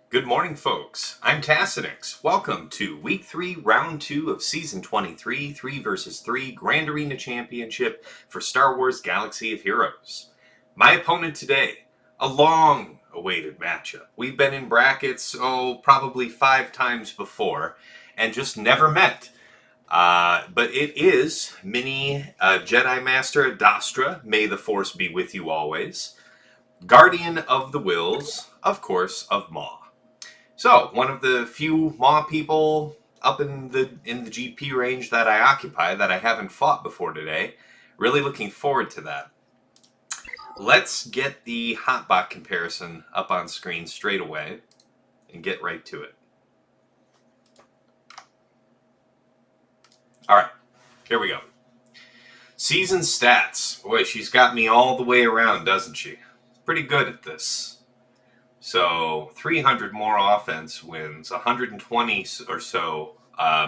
Good morning, folks. I'm Tassinix. Welcome to Week 3, Round 2 of Season 23, 3 vs. 3 Grand Arena Championship for Star Wars Galaxy of Heroes. My opponent today, a long-awaited matchup. We've been in brackets, probably 5 times before, and just never met. But it is Mini Jedi Master Adastra. May the Force be with you always. Guardian of the Wills, of course, of Maul. So, one of the few Maw people up in the GP range that I occupy that I haven't fought before today. Really looking forward to that. Let's get the hotbot comparison up on screen straight away and get right to it. Alright, here we go. Season stats. Boy, she's got me all the way around, doesn't she? Pretty good at this. So 300 more offense wins, 120 or so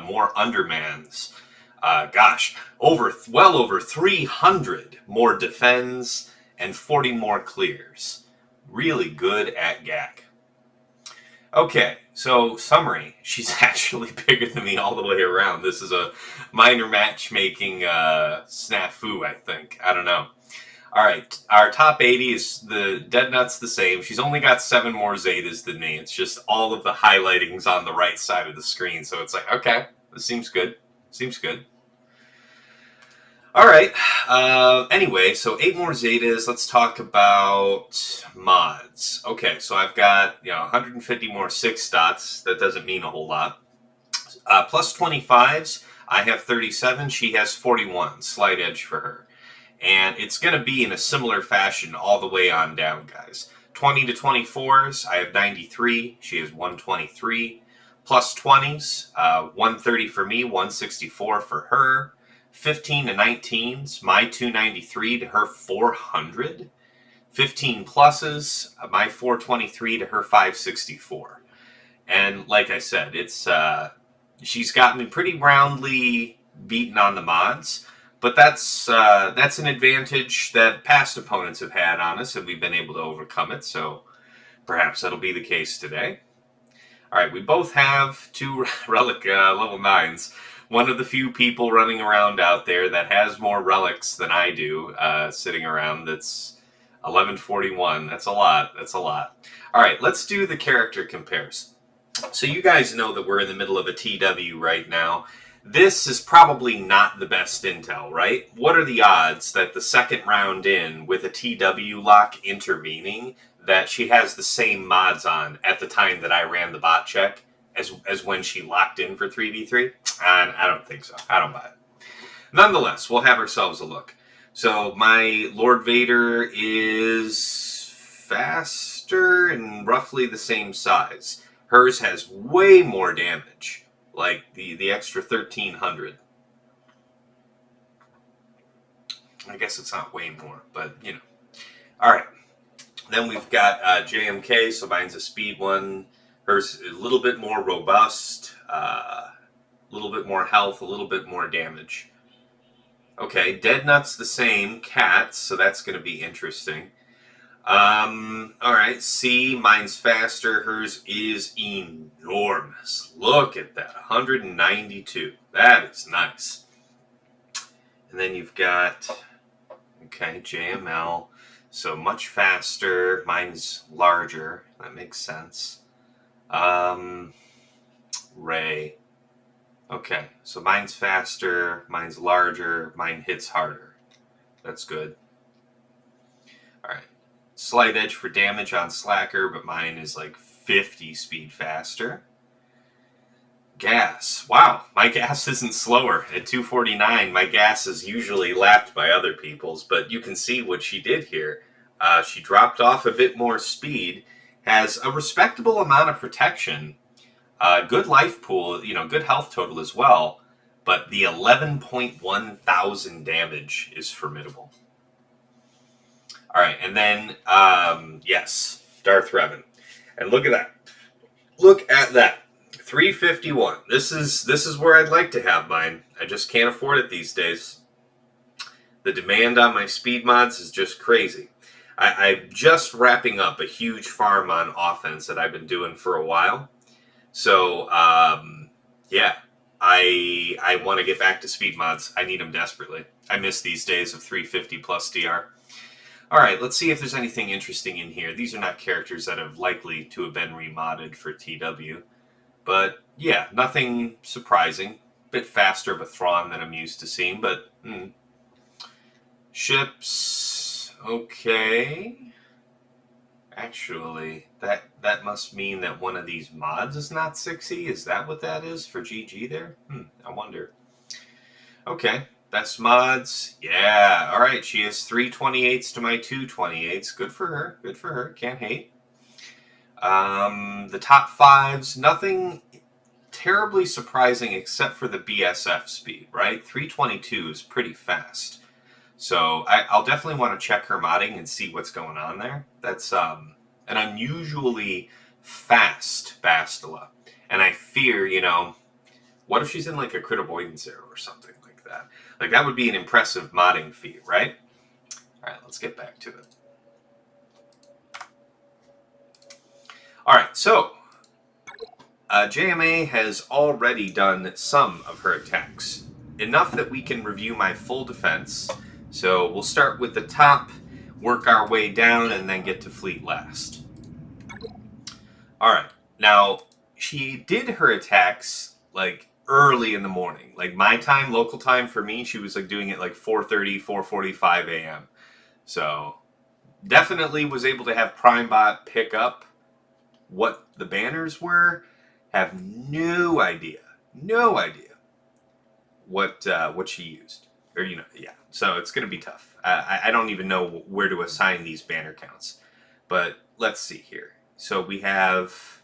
more undermans. Well over 300 more defends and 40 more clears. Really good at GAC. Okay, so summary. She's actually bigger than me all the way around. This is a minor matchmaking snafu, I think. I don't know. Alright, our top 80 is the dead nut's the same. She's only got 7 more Zetas than me. It's just all of the highlighting's on the right side of the screen. So it's like, okay, this seems good. Seems good. Alright, anyway, so 8 more Zetas. Let's talk about mods. Okay, so I've got 150 more 6 dots. That doesn't mean a whole lot. Plus 25s, I have 37. She has 41. Slight edge for her. And it's going to be in a similar fashion all the way on down, guys. 20 to 24s, I have 93. She has 123. Plus 20s, 130 for me, 164 for her. 15 to 19s, my 293 to her 400. 15 pluses, my 423 to her 564. And like I said, it's she's got me pretty roundly beaten on the mods. But that's an advantage that past opponents have had on us, and we've been able to overcome it, so perhaps that'll be the case today. Alright, we both have 2 relic level 9s. One of the few people running around out there that has more relics than I do, sitting around. That's 1141. That's a lot. That's a lot. Alright, let's do the character comparison. So you guys know that we're in the middle of a TW right now. This is probably not the best intel, right? What are the odds that the second round in with a TW lock intervening that she has the same mods on at the time that I ran the bot check as when she locked in for 3v3? I don't think so. I don't buy it. Nonetheless, we'll have ourselves a look. So my Lord Vader is faster and roughly the same size. Hers has way more damage. Like the extra 1,300. I guess it's not way more, but Alright. Then we've got JMK, so mine's a speed one. Hers a little bit more robust, a little bit more health, a little bit more damage. Okay, Dead Nut's the same, Cats, so that's going to be interesting. Alright, C, mine's faster, hers is enormous. Look at that, 192. That is nice. And then you've got, okay, JML, so much faster, mine's larger, that makes sense. Ray, okay, so mine's faster, mine's larger, mine hits harder. That's good. Alright. Slight edge for damage on Slacker, but mine is like 50 speed faster. Gas. Wow, my gas isn't slower. At 249, my gas is usually lapped by other people's, but you can see what she did here. She dropped off a bit more speed, has a respectable amount of protection, good life pool, good health total as well, but the 11.1 thousand damage is formidable. Alright, and then, yes, Darth Revan. And look at that. Look at that. 351. This is where I'd like to have mine. I just can't afford it these days. The demand on my speed mods is just crazy. I'm just wrapping up a huge farm on offense that I've been doing for a while. So, yeah, I want to get back to speed mods. I need them desperately. I miss these days of 350 plus DR. All right, let's see if there's anything interesting in here. These are not characters that have likely to have been remodded for TW. But, yeah, nothing surprising. Bit faster of a Thrawn than I'm used to seeing, but... Ships... Okay... Actually, that must mean that one of these mods is not 6E? Is that what that is for GG there? I wonder. Okay, best mods. Yeah, alright, she has 3 28s to my 2 28s. Good for her, good for her. Can't hate. The top 5s, nothing terribly surprising except for the BSF speed, right? 322 is pretty fast. So I'll definitely want to check her modding and see what's going on there. That's an unusually fast Bastila. And I fear, what if she's in like a crit avoidance arrow or something like that? Like that would be an impressive modding feat, right? All right, let's get back to it. All right, so JMA has already done some of her attacks. Enough that we can review my full defense. So we'll start with the top, work our way down, and then get to fleet last. Alright, now, she did her attacks, like, early in the morning. Like, my time, local time for me, she was, like, doing it, like, 4:30, 4:45 a.m. So, definitely was able to have PrimeBot pick up what the banners were. Have no idea what she used. Or, yeah. So it's going to be tough. I don't even know where to assign these banner counts. But let's see here. So we have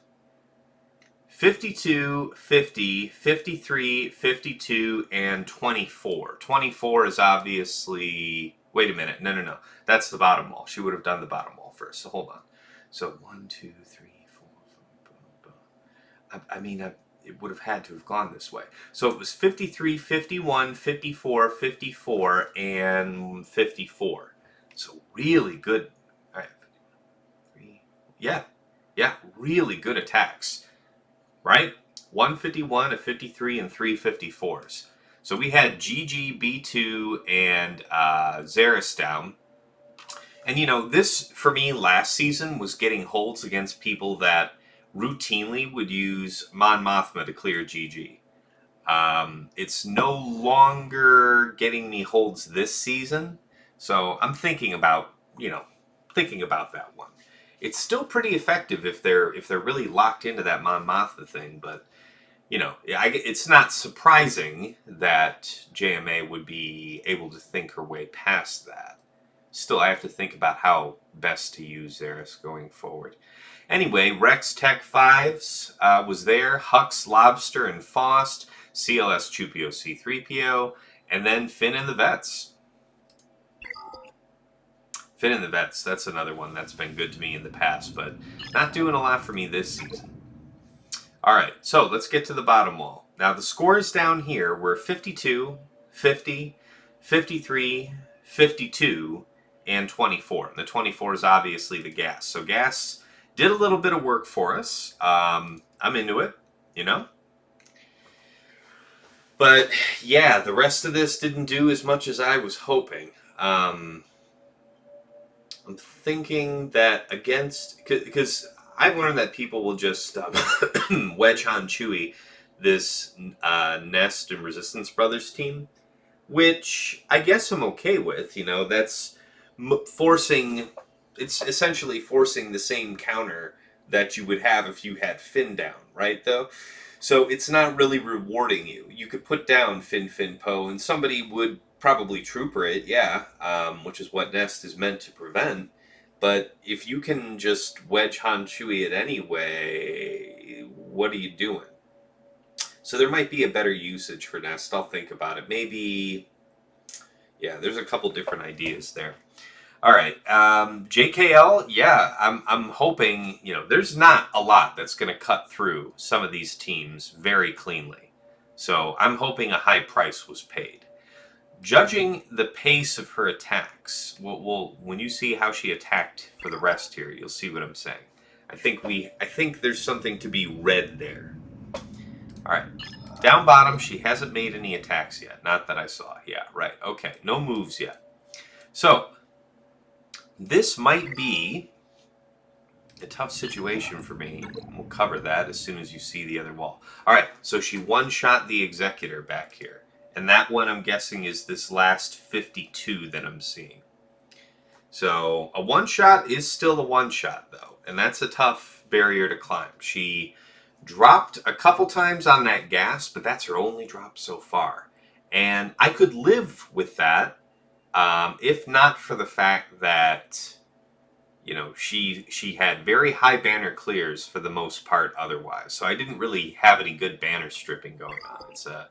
52, 50, 53, 52, and 24. 24 is obviously... Wait a minute. No. That's the bottom wall. She would have done the bottom wall first. So hold on. So 1, 2, 3, 4, 5, I mean, it would have had to have gone this way. So it was 53, 51, 54, 54, and 54. So really good. All right. 3, yeah, really good attacks. Right? 151, a 53, and 3 54s. So we had GG, B2, and Zeris down. And this, for me, last season was getting holds against people that routinely would use Mon Mothma to clear GG. It's no longer getting me holds this season, so I'm thinking about that one. It's still pretty effective if they're really locked into that Mon Mothma thing, but it's not surprising that JMA would be able to think her way past that. Still, I have to think about how best to use Zeris going forward. Anyway, Rex Tech 5s was there, Hux, Lobster, and FOST, CLS, Chupio, C3PO, and then Finn and the Vets. Finn and the Vets, that's another one that's been good to me in the past, but not doing a lot for me this season. Alright, so let's get to the bottom wall. Now, the scores down here were 52, 50, 53, 52, and 24. And the 24 is obviously the gas. So gas did a little bit of work for us. I'm into it, But, yeah, the rest of this didn't do as much as I was hoping. I'm thinking that because I've learned that people will just wedge on Chewie this Nest and Resistance Brothers team, which I guess I'm okay with. That's it's essentially forcing the same counter that you would have if you had Finn down, right, though? So it's not really rewarding you. You could put down Finn Poe, and somebody would probably trooper it, yeah, which is what Nest is meant to prevent. But if you can just wedge Han Chewie it anyway, what are you doing? So there might be a better usage for Nest. I'll think about it. Maybe, yeah, there's a couple different ideas there. All right, JKL, yeah, I'm hoping, there's not a lot that's going to cut through some of these teams very cleanly. So I'm hoping a high price was paid. Judging the pace of her attacks, when you see how she attacked for the rest here, you'll see what I'm saying. I think there's something to be read there. All right. Down bottom, she hasn't made any attacks yet. Not that I saw. Yeah, right. Okay, no moves yet. So, this might be a tough situation for me. We'll cover that as soon as you see the other wall. All right, so she one-shot the Executor back here. And that one, I'm guessing, is this last 52 that I'm seeing. So, a one-shot is still a one-shot, though. And that's a tough barrier to climb. She dropped a couple times on that gas, but that's her only drop so far. And I could live with that, if not for the fact that, you know, she had very high banner clears for the most part otherwise. So I didn't really have any good banner stripping going on. It's a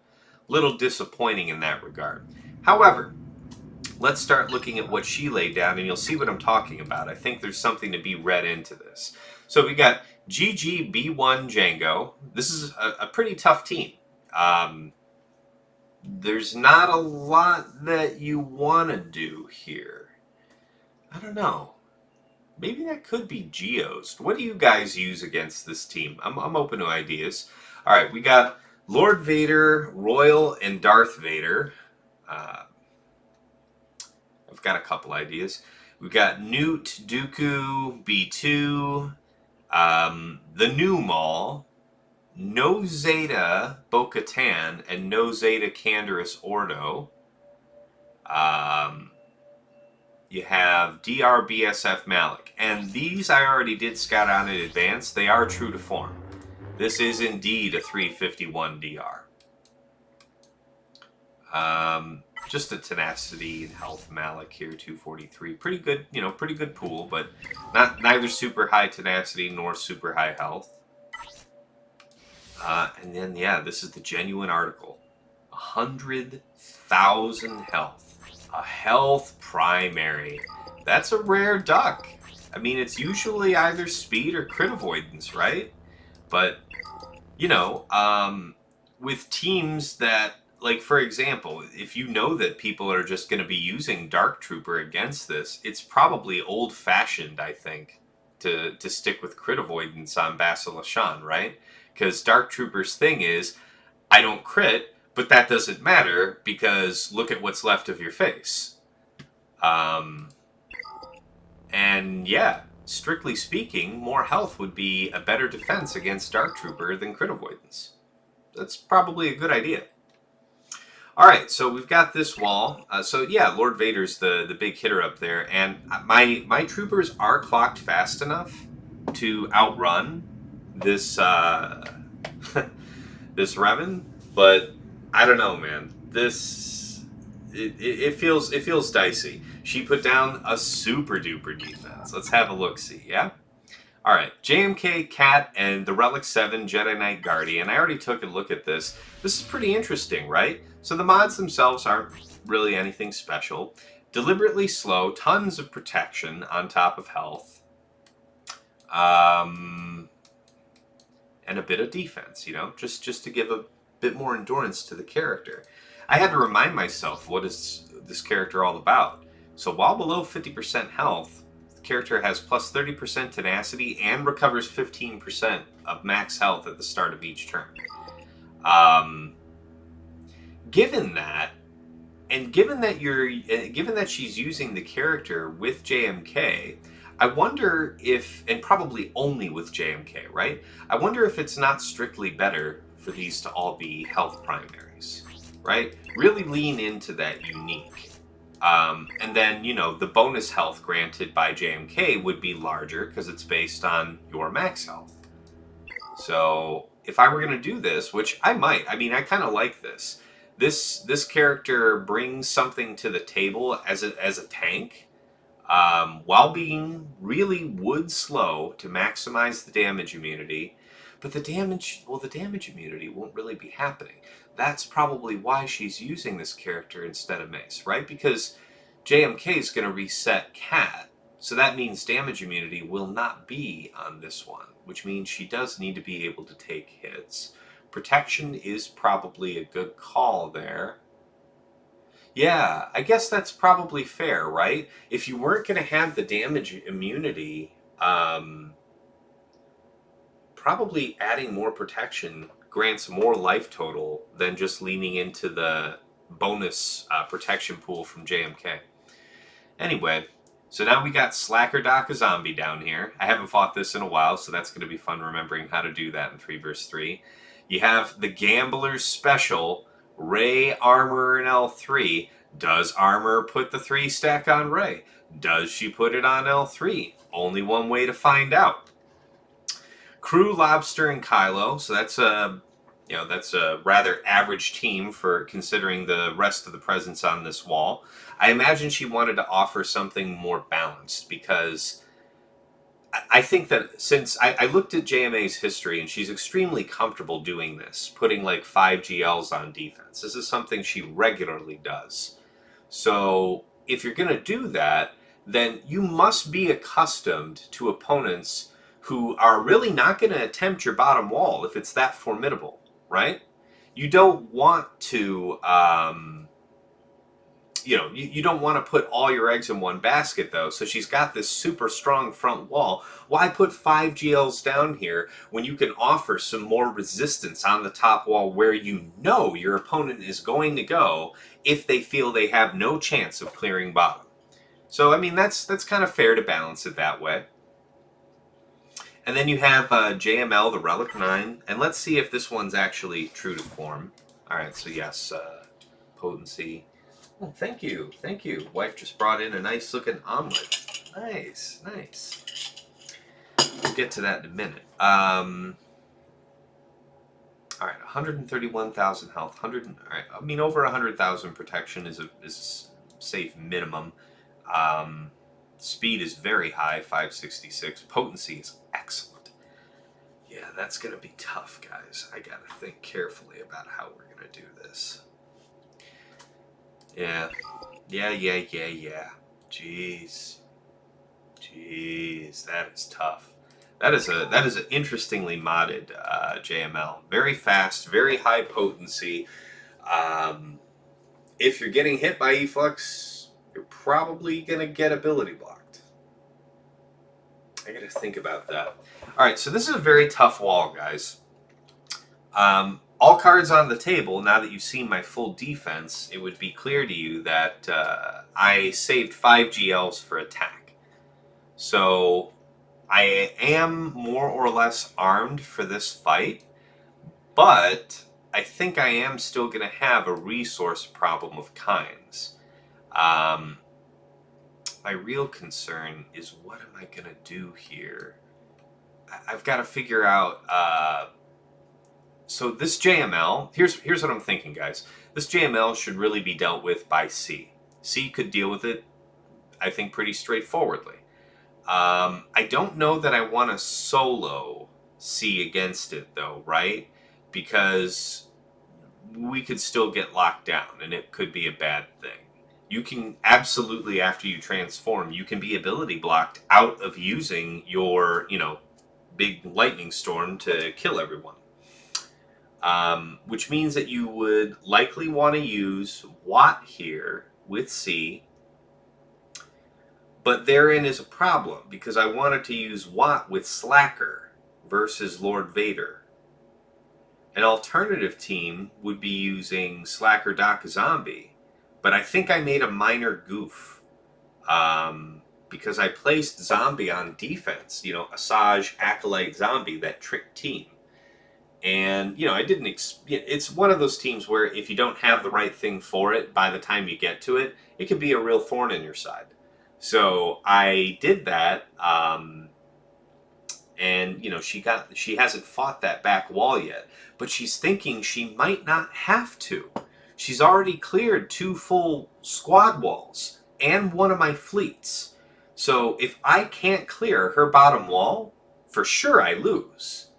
little disappointing in that regard. However, let's start looking at what she laid down, and you'll see what I'm talking about. I think there's something to be read into this. So we got GGB1 Jango. This is a pretty tough team. There's not a lot that you want to do here. I don't know. Maybe that could be Geost. What do you guys use against this team? I'm open to ideas. All right, we got Lord Vader, Royal, and Darth Vader. I've got a couple ideas. We've got Nute, Dooku, B2, the new Maul, No Zeta, Bo-Katan, and No Zeta, Canderous Ordo. You have DRBSF Malak. And these I already did scout out in advance. They are true to form. This is indeed a 351 DR. Just a tenacity and health Malak here, 243. Pretty good, you know, pretty good pool, but neither super high tenacity nor super high health. And then, yeah, this is the genuine article. 100,000 health. A health primary. That's a rare duck. I mean, it's usually either speed or crit avoidance, right? But, you know, with teams that, like, for example, if you know that people are just going to be using Dark Trooper against this, it's probably old-fashioned, I think, to stick with crit avoidance on Bastila, right? Because Dark Trooper's thing is, I don't crit, but that doesn't matter because look at what's left of your face. And yeah, strictly speaking, more health would be a better defense against Dark Trooper than crit avoidance. That's probably a good idea. All right, so we've got this wall. So yeah, Lord Vader's the big hitter up there, and my troopers are clocked fast enough to outrun this this Revan, but I don't know, man. It feels dicey. She put down a super duper defense. Let's have a look see, yeah? Alright, JMK, Cat, and the Relic 7 Jedi Knight Guardian. I already took a look at this. This is pretty interesting, right? So the mods themselves aren't really anything special. Deliberately slow, tons of protection on top of health. And a bit of defense, you know, just to give a bit more endurance to the character. I had to remind myself, what is this character all about? So while below 50% health, the character has plus 30% tenacity and recovers 15% of max health at the start of each turn. Given that, and given that she's using the character with JMK, I wonder if, and probably only with JMK, right? I wonder if it's not strictly better for these to all be health primaries, right? Really lean into that unique. And then, you know, the bonus health granted by JMK would be larger because it's based on your max health. So if I were going to do this, which I might, I mean, I kind of like this. This character brings something to the table as a tank, while being really wood slow to maximize the damage immunity. But the damage immunity won't really be happening. That's probably why she's using this character instead of Mace, right? Because JMK is going to reset Cat, so that means damage immunity will not be on this one, which means she does need to be able to take hits. Protection is probably a good call there. Yeah, I guess that's probably fair, right? If you weren't going to have the damage immunity, probably adding more protection grants more life total than just leaning into the bonus protection pool from JMK. Anyway, so now we got Slacker Daka Zombie down here. I haven't fought this in a while, so that's going to be fun remembering how to do that in 3 vs 3. You have the Gambler's Special, Rey Armor in L3. Does Armor put the 3 stack on Rey? Does she put it on L3? Only one way to find out. Crew, Lobster, and Kylo. So that's a rather average team for considering the rest of the presence on this wall. I imagine she wanted to offer something more balanced because I think that since I looked at JMA's history and she's extremely comfortable doing this, putting like 5 GLs on defense. This is something she regularly does. So if you're going to do that, then you must be accustomed to opponents who are really not going to attempt your bottom wall if it's that formidable, right? You don't want to, you don't want to put all your eggs in one basket, though. So she's got this super strong front wall. Why put 5 GLs down here when you can offer some more resistance on the top wall where you know your opponent is going to go if they feel they have no chance of clearing bottom? So, I mean, that's kind of fair to balance it that way. And then you have JML, the Relic 9. And let's see if this one's actually true to form. All right, so yes, potency. Oh, thank you. Thank you. Wife just brought in a nice-looking omelet. Nice, nice. We'll get to that in a minute. All right, 131,000 health. All right, I mean, over 100,000 protection is a safe minimum. Speed is very high, 566. Potency is excellent. Yeah, that's going to be tough, guys. I got to think carefully about how we're going to do this. Yeah. Jeez, that is tough. That is an interestingly modded JML. Very fast, very high potency. If you're getting hit by Efflux, you're probably gonna get ability blocked. I gotta think about that. All right, so this is a very tough wall, guys. All cards on the table, now that you've seen my full defense, it would be clear to you that I saved 5 GLs for attack. So I am more or less armed for this fight, but I think I am still going to have a resource problem of kinds. My real concern is what am I going to do here? I've got to figure out... So this JML, here's what I'm thinking, guys. This JML should really be dealt with by C. C could deal with it, I think, pretty straightforwardly. I don't know that I want to solo C against it, though, right? Because we could still get locked down, and it could be a bad thing. You can absolutely, after you transform, you can be ability blocked out of using your, big lightning storm to kill everyone. Which means that you would likely want to use Watt here with C. But therein is a problem, because I wanted to use Watt with Slacker versus Lord Vader. An alternative team would be using Slacker Daka Zombie, but I think I made a minor goof. Because I placed Zombie on defense, Asajj, Acolyte, Zombie, that trick team. And, I didn't... it's one of those teams where if you don't have the right thing for it, by the time you get to it, it can be a real thorn in your side. So I did that, and, she hasn't fought that back wall yet. But she's thinking she might not have to. She's already cleared 2 full squad walls and one of my fleets. So if I can't clear her bottom wall, for sure I lose.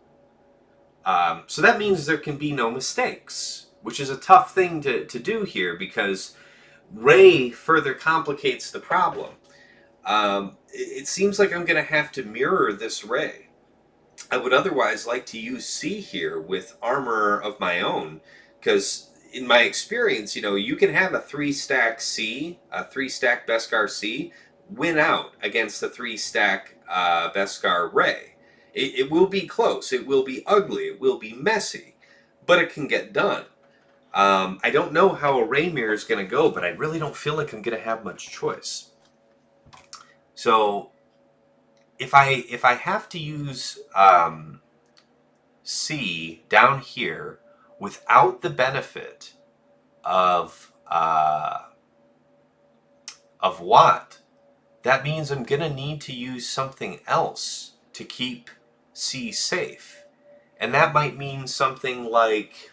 So that means there can be no mistakes, which is a tough thing to do here because Rey further complicates the problem. It seems like I'm going to have to mirror this Rey. I would otherwise like to use C here with armor of my own, because in my experience, you can have a 3-stack C, a 3-stack Beskar C, win out against a 3-stack Beskar Ray. It will be close, it will be ugly, it will be messy, but it can get done. I don't know how a Ray mirror is going to go, but I really don't feel like I'm going to have much choice. So, if I have to use C down here without the benefit of what, that means I'm going to need to use something else to keep C safe. And that might mean something like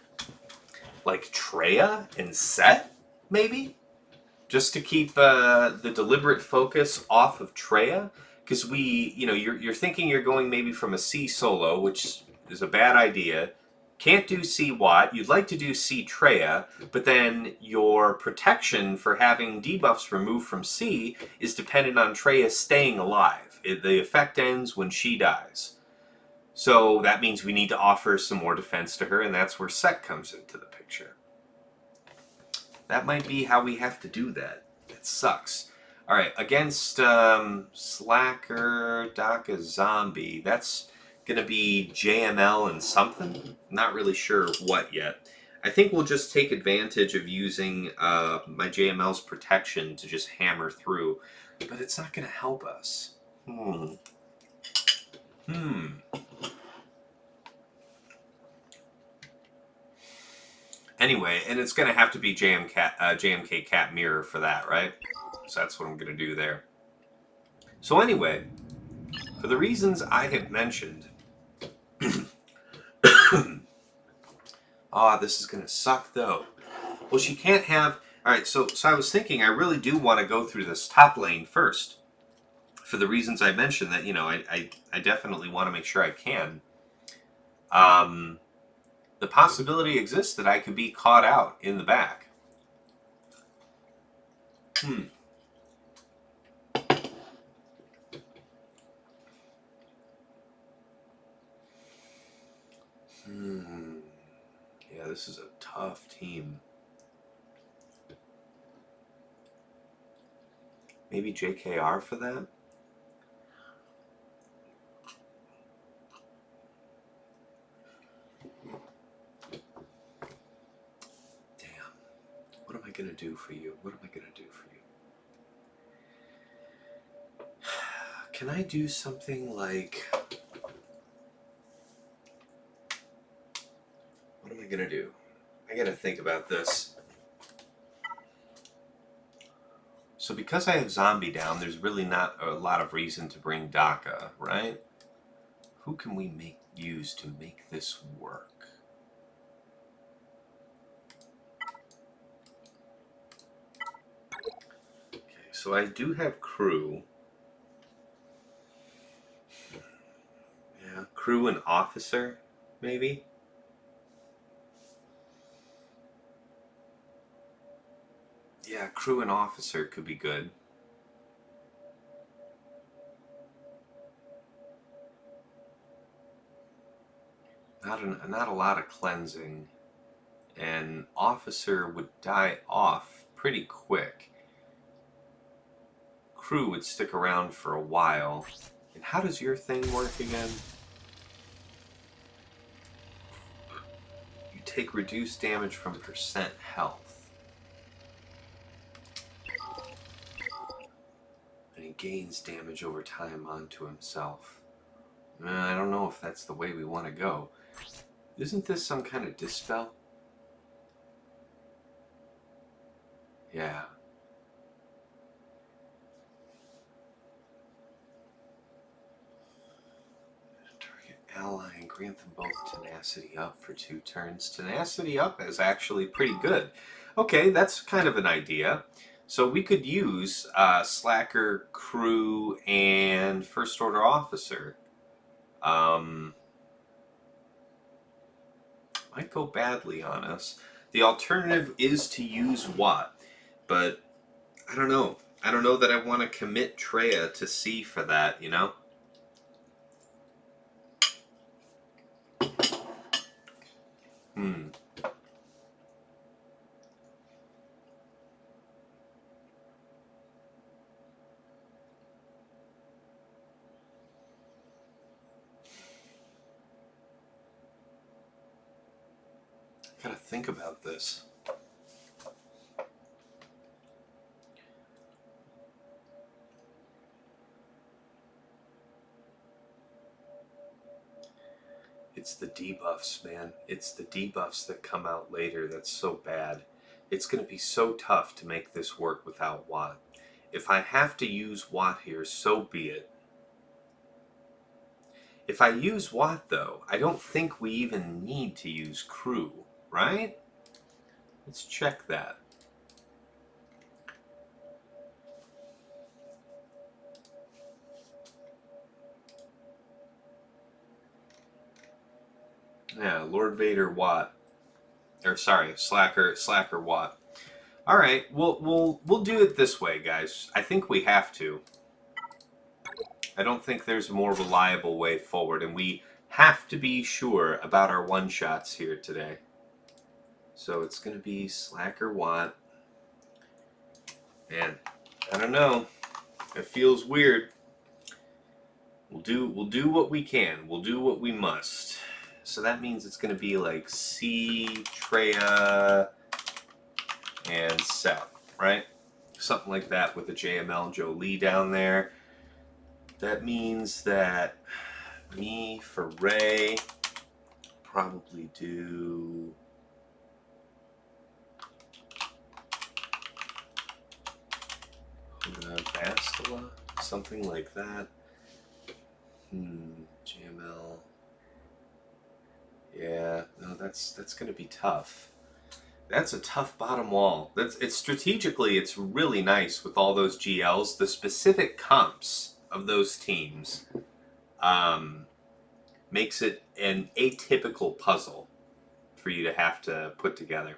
Traya and Set, maybe? Just to keep the deliberate focus off of Traya. Because you're thinking you're going maybe from a C solo, which is a bad idea. Can't do C Watt. You'd like to do C Traya, but then your protection for having debuffs removed from C is dependent on Traya staying alive. The effect ends when she dies. So that means we need to offer some more defense to her, and that's where Set comes into the picture. That might be how we have to do that. It sucks. Alright, against Slacker, Daka, Zombie, that's going to be JML and something. Not really sure what yet. I think we'll just take advantage of using my JML's protection to just hammer through. But it's not going to help us. Anyway, and it's going to have to be JMK Cat Mirror for that, right? So that's what I'm going to do there. So anyway, for the reasons I have mentioned... this is going to suck, though. Well, she can't have... Alright, so I was thinking I really do want to go through this top lane first. For the reasons I mentioned that, I definitely want to make sure I can. The possibility exists that I could be caught out in the back. Yeah, this is a tough team. Maybe JKR for that? What am I going to do for you? What am I going to do for you? Can I do something like... What am I going to do? I got to think about this. So because I have Zombie down, there's really not a lot of reason to bring Daka, right? Who can we use to make this work? So I do have crew. Yeah, crew and officer, maybe? Yeah, crew and officer could be good. Not a lot of cleansing. And officer would die off pretty quick. Crew would stick around for a while. And how does your thing work again? You take reduced damage from percent health. And he gains damage over time onto himself. I don't know if that's the way we want to go. Isn't this some kind of dispel? Yeah. Ally and grant them both tenacity up for 2 turns. Tenacity up is actually pretty good. Okay, that's kind of an idea. So we could use Slacker, Crew, and First Order Officer. Might go badly on us. The alternative is to use Watt, but I don't know. I don't know that I want to commit Traya to C for that, you know? Gotta think about this. It's the debuffs, man. It's the debuffs that come out later that's so bad. It's going to be so tough to make this work without Watt. If I have to use Watt here, so be it. If I use Watt, though, I don't think we even need to use Crew, right? Let's check that. Yeah, Lord Vader Watt. Or sorry, Slacker Watt. All right, we'll do it this way, guys. I think we have to. I don't think there's a more reliable way forward, and we have to be sure about our one-shots here today. So it's going to be Slacker Watt. Man, I don't know. It feels weird. We'll do what we can. We'll do what we must. So that means it's going to be like C, Traya, and Seth, right? Something like that with the JML Jolee down there. That means that me for Rey probably do Bastila, something like that. JML. Yeah, no, that's going to be tough. That's a tough bottom wall. It's strategically, it's really nice with all those GLs. The specific comps of those teams makes it an atypical puzzle for you to have to put together.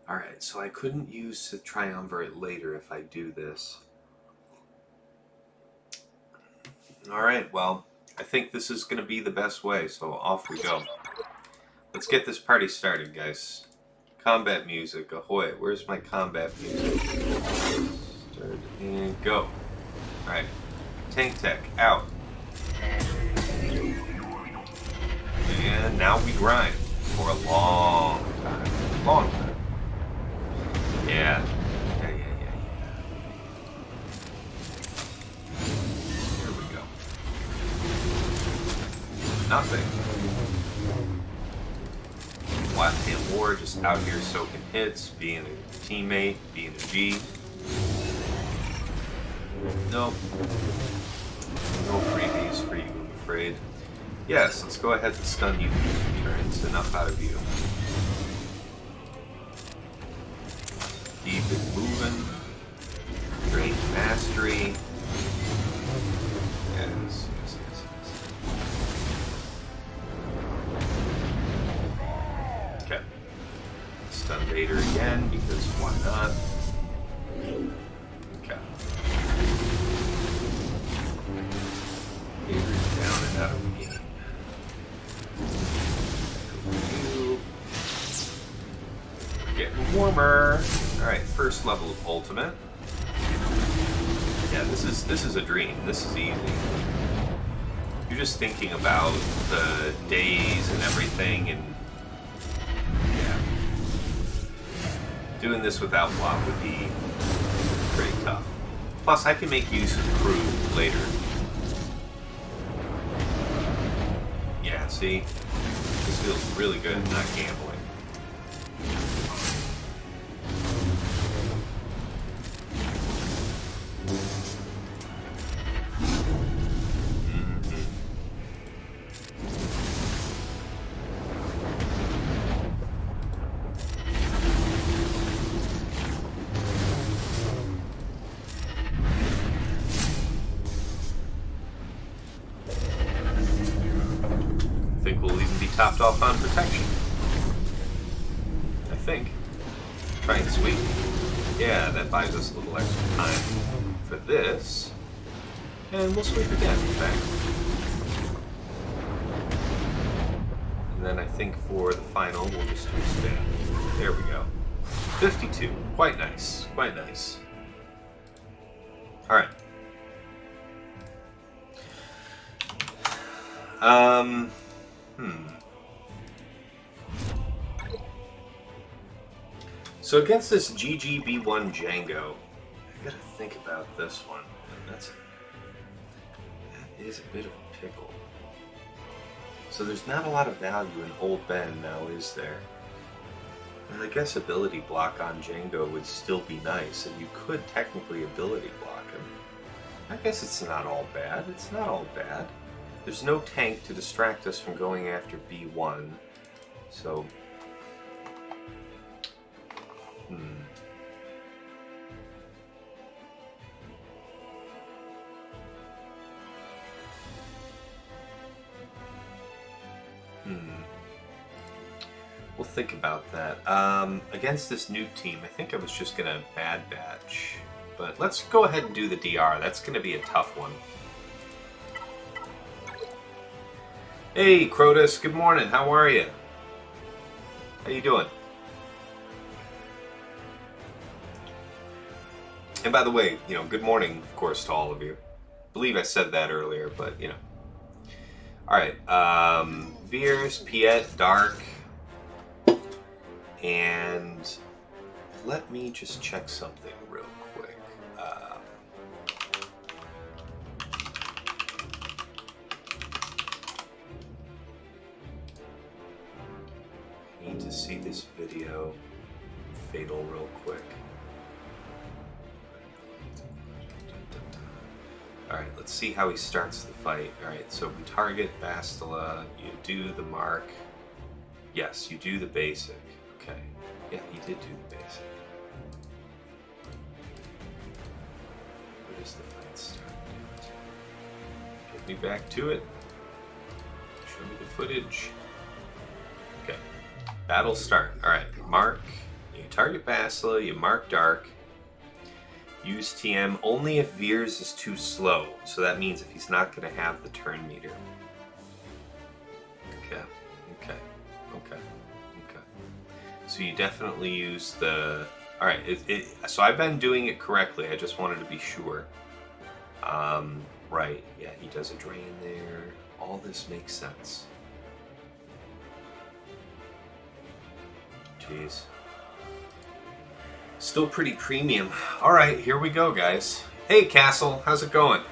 All right, so I couldn't use the triumvirate later if I do this. All right, well, I think this is going to be the best way, so off we go. Let's get this party started, guys. Combat music, ahoy. Where's my combat music? Start and go. Alright. Tank tech, out. And now we grind for a long time. Long time. Yeah. Here we go. Nothing. Left hand war just out here soaking hits, being a teammate, being a G. Nope. No freebies for you, I'm afraid. Yes, let's go ahead and stun you for 2 turns. Enough out of you. Keep it moving. Great mastery. Yes. Okay. Stun Vader again, because why not? Okay. Vader's down and out of the game. Getting warmer. Alright, first level of ultimate. Yeah, this is a dream. This is easy. You're just thinking about the days and everything, and yeah. Doing this without block would be pretty tough. Plus, I can make use of crew later. Yeah, see? This feels really good, not gambling. Topped off on protection. I think. Try and sweep. Yeah, that buys us a little extra time for this. And we'll sweep again, in fact. And then I think for the final, we'll just do a spin. There we go. 52. Quite nice. Quite nice. Alright. So against this GGB1 Jango, I gotta think about this one. That is a bit of a pickle. So there's not a lot of value in Old Ben now, is there? And I guess ability block on Jango would still be nice, and you could technically ability block him. I guess it's not all bad. It's not all bad. There's no tank to distract us from going after B1, so... We'll think about that. Against this Nute team, I think I was just going to bad batch. But let's go ahead and do the DR. That's going to be a tough one. Hey, Crotus. Good morning. How are you? How you doing? And by the way, you know, good morning, of course, to all of you. I believe I said that earlier, but, you know. Alright, Veers, Piett, Dark. And let me just check something real quick. I need to see this video fatal real quick. Alright, let's see how he starts the fight. Alright, so we target Bastila, you do the mark. Yes, you do the basic. Okay. Yeah, he did do the basic. Where does the fight start? Get me back to it. Show me the footage. Okay. Battle start. Alright, mark. You target Bastila, you mark Dark. Use TM only if Veers is too slow. So that means if he's not going to have the turn meter. Okay. Okay. Okay. So you definitely use the... Alright, so I've been doing it correctly. I just wanted to be sure. Right. Yeah, he does a drain there. All this makes sense. Jeez. Still pretty premium. Alright, here we go, guys. Hey, Castle. How's it going?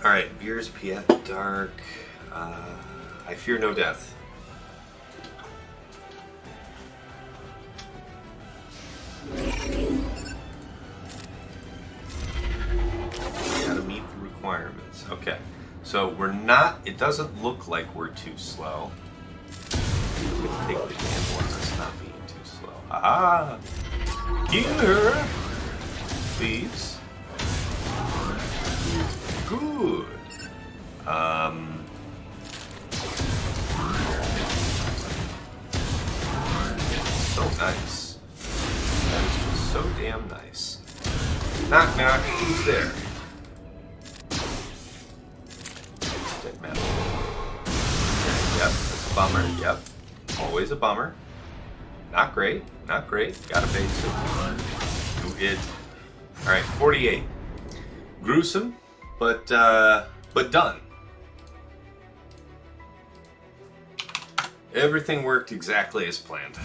Alright, Veers, Piett, Dark... I fear no death. Gotta meet the requirements. Okay, so we're not, it doesn't look like we're too slow. We can take the gamble on us not being too slow. Aha! Kill her! Please. Good. So nice. That is just so damn nice. Knock knock, who's there? Dead man. Yep, that's a bummer. Yep. Always a bummer. Not great. Not great. Got a basic. Do it. Alright, 48. Gruesome, but done. Everything worked exactly as planned.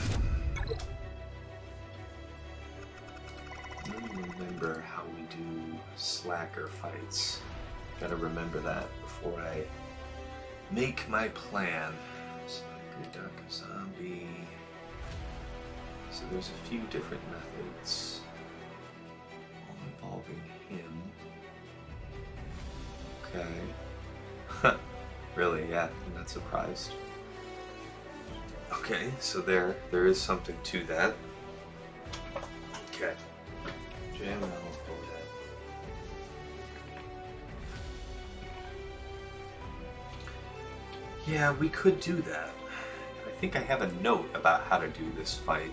Remember how we do slacker fights. Gotta remember that before I make my plan. Slacker, Daka, zombie. So there's a few different methods, all involving him. Okay. Really? Yeah, I'm not surprised. Okay, so there is something to that. Okay. JML, Hoda. Yeah, we could do that. I think I have a note about how to do this fight.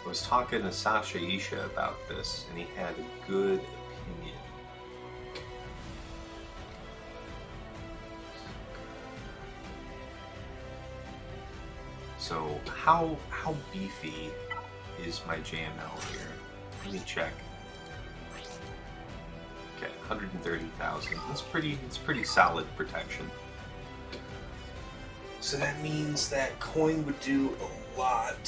I was talking to Sasha Isha about this, and he had a good opinion. So, how beefy is my JML here? Let me check. Okay, 130,000. It's pretty solid protection. So that means that coin would do a lot.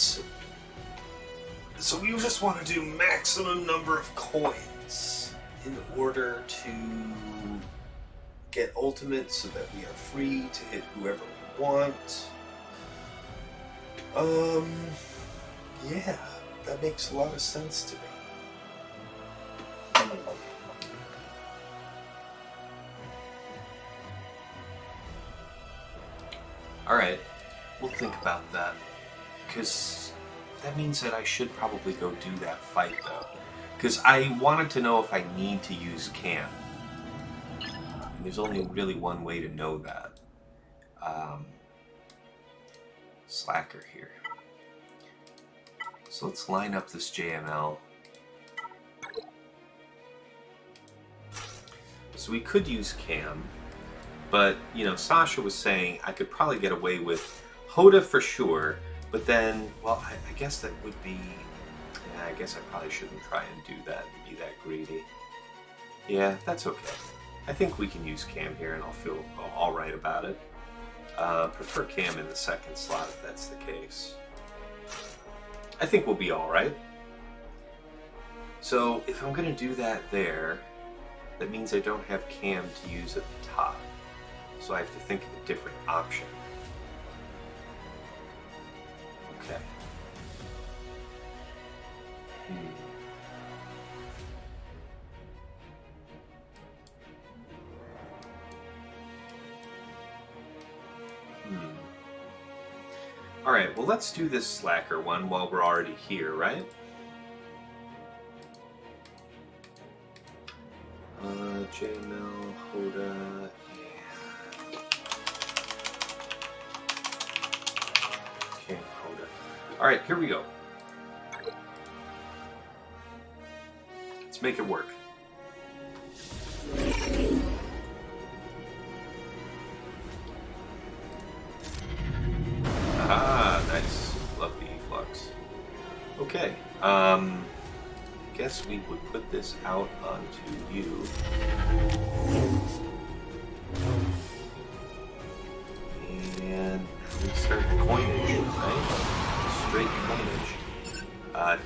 So we just want to do maximum number of coins in order to get ultimate so that we are free to hit whoever we want. Yeah, that makes a lot of sense to me. Alright, we'll think about that. Because that means that I should probably go do that fight, though. Because I wanted to know if I need to use Cam. And there's only really one way to know that. Slacker here. So let's line up this JML. So we could use Cam. But, you know, Sasha was saying I could probably get away with Hoda for sure, but then, well, I guess that would be... Yeah, I guess I probably shouldn't try and do that, be that greedy. Yeah, that's okay. I think we can use Cam here and I'll feel alright about it. Prefer Cam in the second slot if that's the case. I think we'll be alright. So, if I'm going to do that there, that means I don't have Cam to use at the top. So I have to think of a different option. Okay. Alright, well let's do this slacker one while we're already here, right? JML, Hoda, okay, Hoda. Alright, here we go. Let's make it work. Ah, nice. Love the efflux. Okay, guess we would put this out onto you. And we start coinage, right? Straight coinage.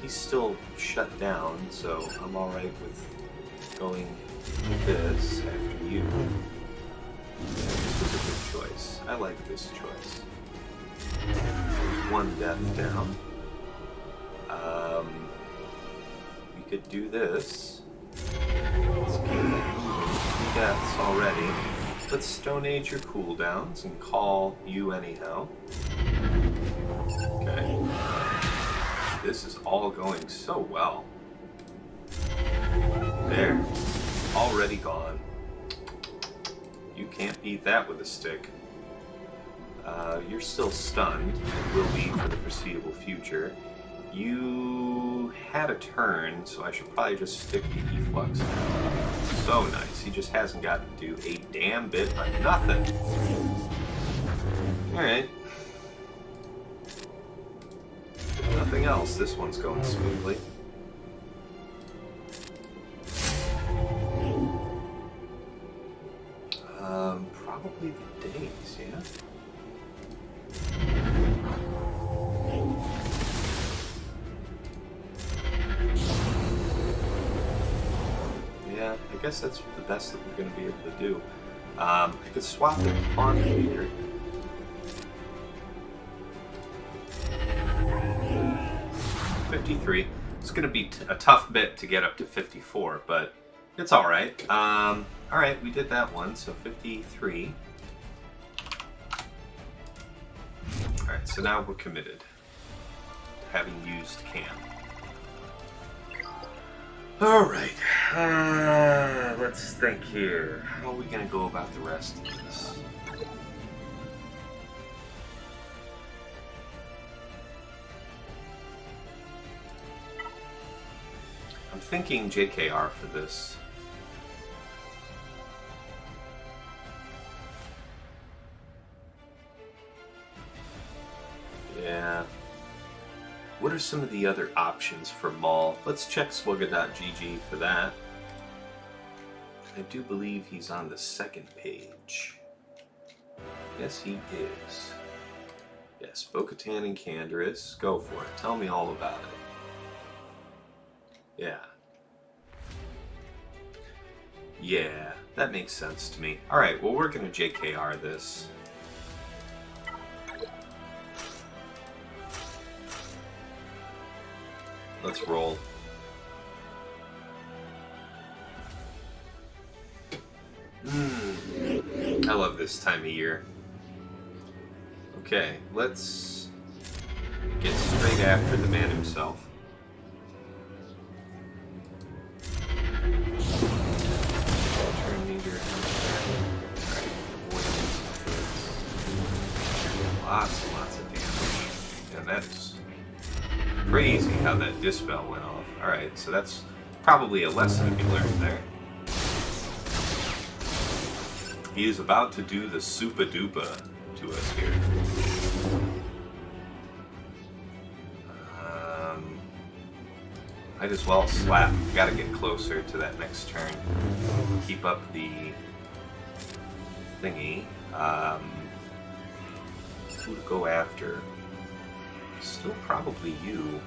He's still shut down, so I'm alright with going with this after you. This is a good choice. I like this choice. There's one death down. We could do this. Let's keep it. 2 deaths already. Let's Stone Age your cooldowns and call you anyhow. Okay. This is all going so well. There. Already gone. You can't beat that with a stick. You're still stunned, and will be for the foreseeable future. You had a turn, so I should probably just stick the efflux. So nice. He just hasn't gotten to do a damn bit of nothing. Alright. If nothing else, this one's going smoothly. Probably the days, yeah? Yeah, I guess that's the best that we're going to be able to do. I could swap the pawn here. $53. It's going to be a tough bit to get up to 54, but it's alright. Alright, we did that one, so 53. Alright, so now we're committed to having used Cam. Alright, let's think here. How are we going to go about the rest of this? I'm thinking JKR for this. Yeah. What are some of the other options for Maul? Let's check swugga.gg for that. I do believe he's on the second page. Yes, he is. Yes, Bo-Katan and Canderous. Go for it. Tell me all about it. Yeah. Yeah, that makes sense to me. Alright, well we're gonna JKR this. Let's roll. I love this time of year. Okay, let's get straight after the man himself. Turn meter. Lots and lots of damage. And that's crazy how that dispel went off. Alright, so that's probably a lesson to be learned there. He is about to do the Supa Dupa to us here. Might as well slap. Gotta get closer to that next turn. Keep up the thingy. Who to go after? Still probably you.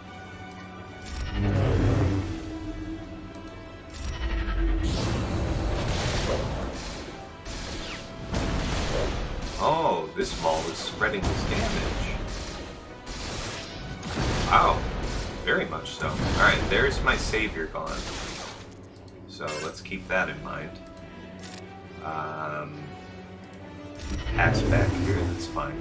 Oh, this Maul is spreading his damage. Wow, very much so. Alright, there's my savior gone. So let's keep that in mind. Pass back here, that's fine.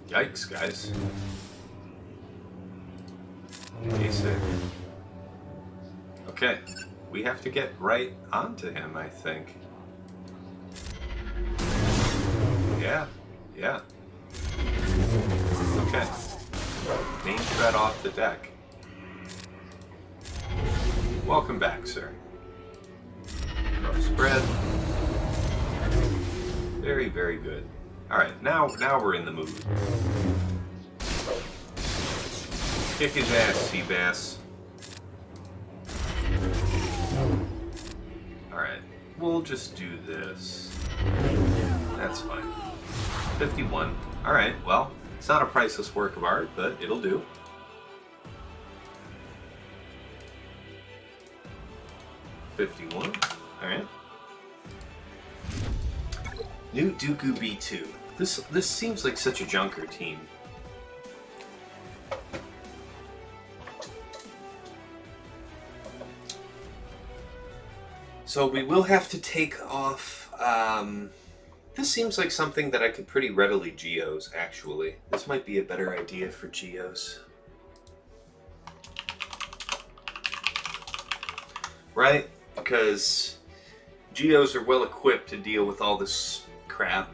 Yikes, guys. Basic. Okay. We have to get right onto him, I think. Yeah, yeah. Okay. Main threat off the deck. Welcome back, sir. Rough spread. Very, very good. Alright, now we're in the mood. Kick his ass, Seabass. Alright, we'll just do this. That's fine. 51. Alright, well, it's not a priceless work of art, but it'll do. $51. Alright. Nute Dooku B2. This seems like such a junker team. So we will have to take off, this seems like something that I could pretty readily geos, actually. This might be a better idea for geos. Right? Because geos are well equipped to deal with all this crap.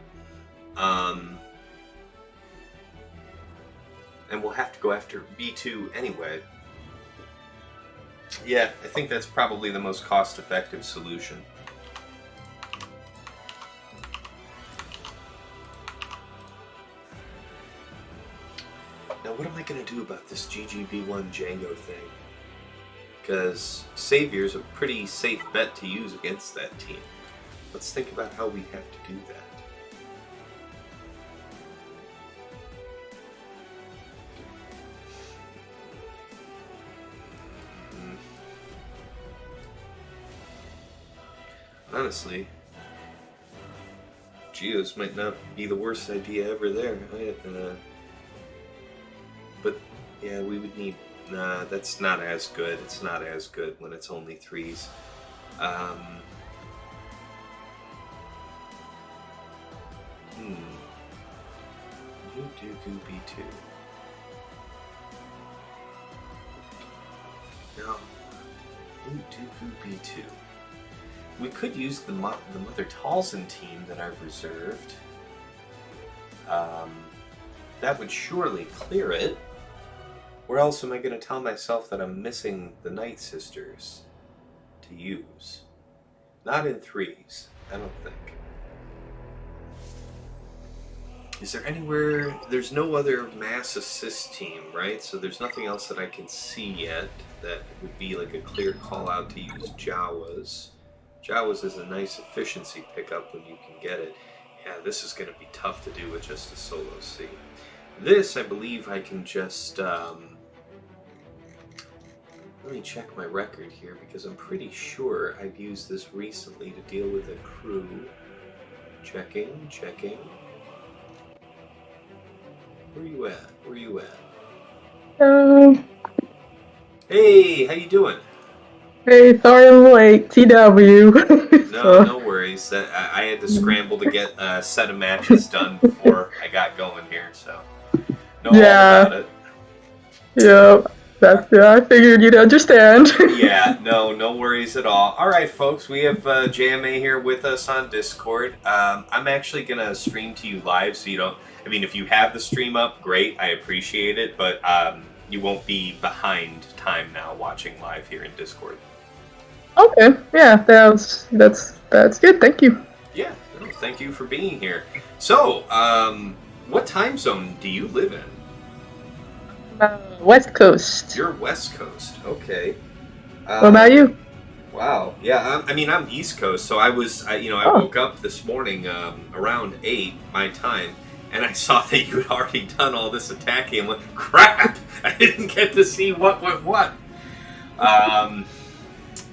And we'll have to go after B2 anyway. Yeah, I think that's probably the most cost-effective solution. Now, what am I going to do about this GGB1 Jango thing? Because Savior's a pretty safe bet to use against that team. Let's think about how we have to do that. Honestly, Geos might not be the worst idea ever there. But yeah, we would need... Nah, that's not as good. It's not as good when it's only 3s. Dooku B2. No. Dooku B2. We could use the Mother Talzin team that I've reserved. That would surely clear it. Or else am I going to tell myself that I'm missing the Night Sisters to use? Not in 3s, I don't think. Is there anywhere... There's no other mass assist team, right? So there's nothing else that I can see yet that would be like a clear call out to use Jawas. Jawas is a nice efficiency pickup when you can get it. Yeah, this is going to be tough to do with just a solo C. This, I believe I can just... let me check my record here, because I'm pretty sure I've used this recently to deal with a crew. Checking. Where you at? Hey, how you doing? Hey, sorry I'm late. TW. No worries. I had to scramble to get a set of matches done before I got going here, so know all about it. Yeah, I figured you'd understand. Yeah, no worries at all. All right, folks, we have JMA here with us on Discord. I'm actually gonna stream to you live, so you don't. I mean, if you have the stream up, great. I appreciate it, but you won't be behind time now watching live here in Discord. Okay, yeah, that's good. Thank you. Yeah, no, thank you for being here. So, what time zone do you live in? West Coast. You're West Coast, okay. What about you? Wow, yeah, I'm East Coast, so I woke up this morning around 8 my time, and I saw that you had already done all this attacking. I'm like, crap! I didn't get to see what.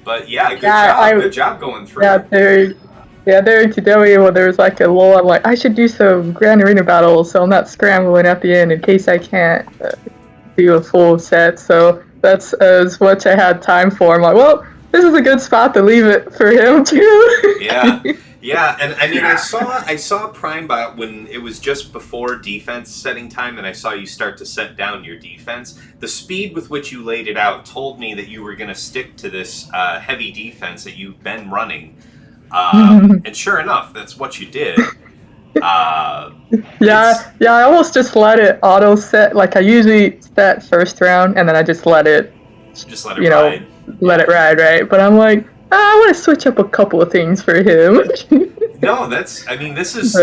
But yeah, good job going through. There today when there was like a lull, I'm like, I should do some Grand Arena battles, so I'm not scrambling at the end in case I can't do a full set. So that's as much I had time for. I'm like, well, this is a good spot to leave it for him too. Yeah, and I mean, I saw Primebot when it was just before defense setting time, and I saw you start to set down your defense. The speed with which you laid it out told me that you were going to stick to this heavy defense that you've been running, and sure enough, that's what you did. I almost just let it auto set. Like I usually set first round, and then I just let it ride. Let it ride, right? But I'm like, I want to switch up a couple of things for him. No, this is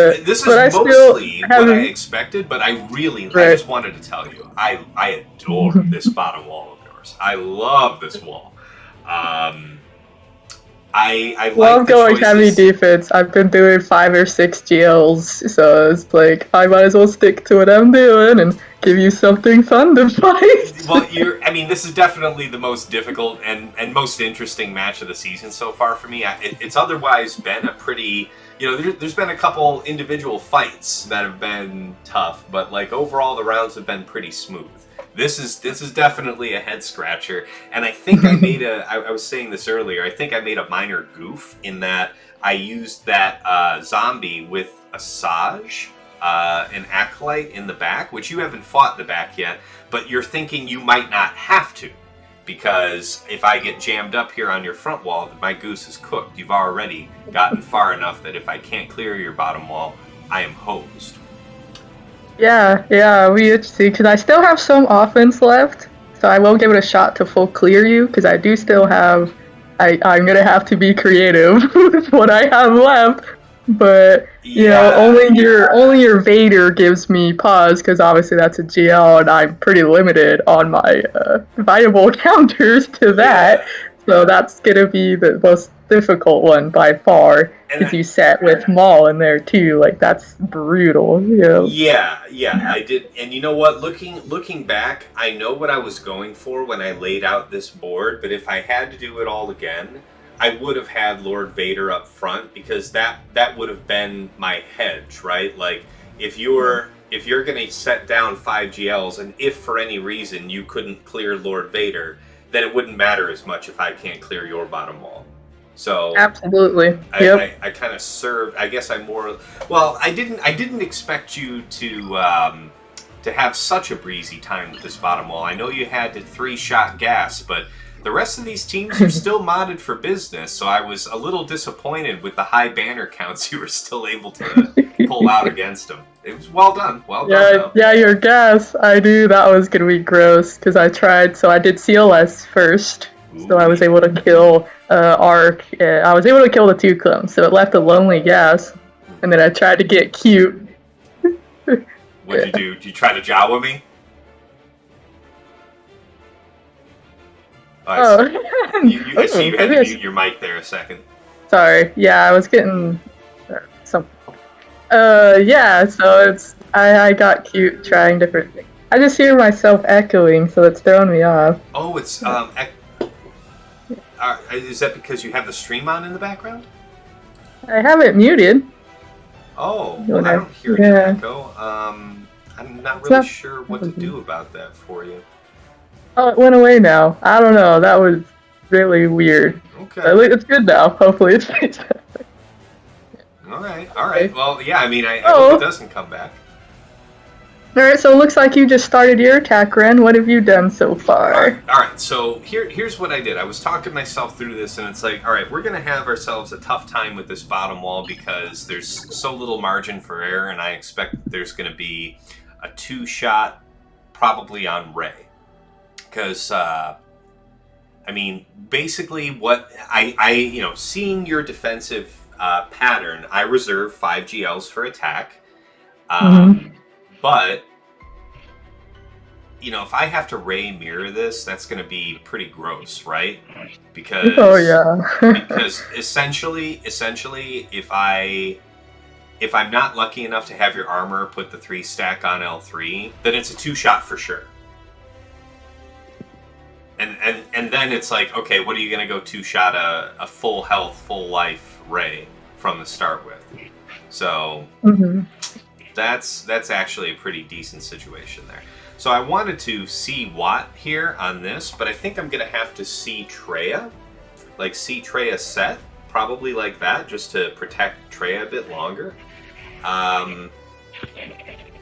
mostly what I expected, but I just wanted to tell you, I adore this bottom wall of yours. I love this wall. I love going heavy defense. I've been doing 5 or 6 GLs, so it's like I might as well stick to what I'm doing and give you something fun to fight. Well, this is definitely the most difficult and most interesting match of the season so far for me. It's otherwise been a pretty, there's been a couple individual fights that have been tough, but like overall the rounds have been pretty smooth. This is definitely a head scratcher, and I think I was saying this earlier, I think I made a minor goof in that I used that zombie with Asajj, an acolyte in the back, which you haven't fought the back yet, but you're thinking you might not have to, because if I get jammed up here on your front wall, my goose is cooked. You've already gotten far enough that if I can't clear your bottom wall, I am hosed. Yeah, we see, because I still have some offense left, so I will give it a shot to full clear you, because I do still have, I'm going to have to be creative with what I have left, but, only your Vader gives me pause, because obviously that's a GL, and I'm pretty limited on my viable counters to that, so that's going to be the most difficult one by far, because you sat with Maul in there too, like that's brutal. Yeah, I did, and you know what? Looking back, I know what I was going for when I laid out this board. But if I had to do it all again, I would have had Lord Vader up front, because that would have been my hedge, right? Like if you're gonna set down 5 GLs, and if for any reason you couldn't clear Lord Vader, then it wouldn't matter as much if I can't clear your bottom wall. So absolutely, I kind of served. I guess I'm more. Well, I didn't expect you to have such a breezy time with this bottom wall. I know you had the 3-shot gas, but the rest of these teams are still modded for business. So I was a little disappointed with the high banner counts you were still able to pull out against them. It was well done. Yeah, your gas. I knew that was gonna be gross because I tried. So I did CLS first. So I was able to kill Arc. I was able to kill the 2 clones, so it left a lonely gas. And then I tried to get cute. What'd you do? Did you try to Jawa me? I see you had to mute your mic there a second. sorry. Yeah, I was getting some. Yeah. So it's I got cute trying different things. I just hear myself echoing, so it's throwing me off. Oh, it's is that because you have the stream on in the background? I have it muted. Oh, well, I don't hear any echo. I'm not really sure what to do about that for you. Oh, it went away now. I don't know. That was really weird. Okay. It's good now. Hopefully it's fixed. All right. Well, yeah, I mean, I hope it doesn't come back. Alright, so it looks like you just started your attack, Ren. What have you done so far? Alright, so here's what I did. I was talking myself through this, and it's like, alright, we're going to have ourselves a tough time with this bottom wall because there's so little margin for error, and I expect there's going to be a 2-shot probably on Rey. Because, I mean, basically what I seeing your defensive pattern, I reserve 5 GLs for attack. But, if I have to Rey mirror this, that's going to be pretty gross, right? Because because essentially, if I'm not lucky enough to have your armor put the 3 stack on L3, then it's a 2-shot for sure. And then it's like, okay, what are you going to go 2-shot a full health, full life Rey from the start with? So that's actually a pretty decent situation there. So I wanted to see Watt here on this, but I think I'm going to have to see Traya. Like, see Traya set, probably like that, just to protect Traya a bit longer.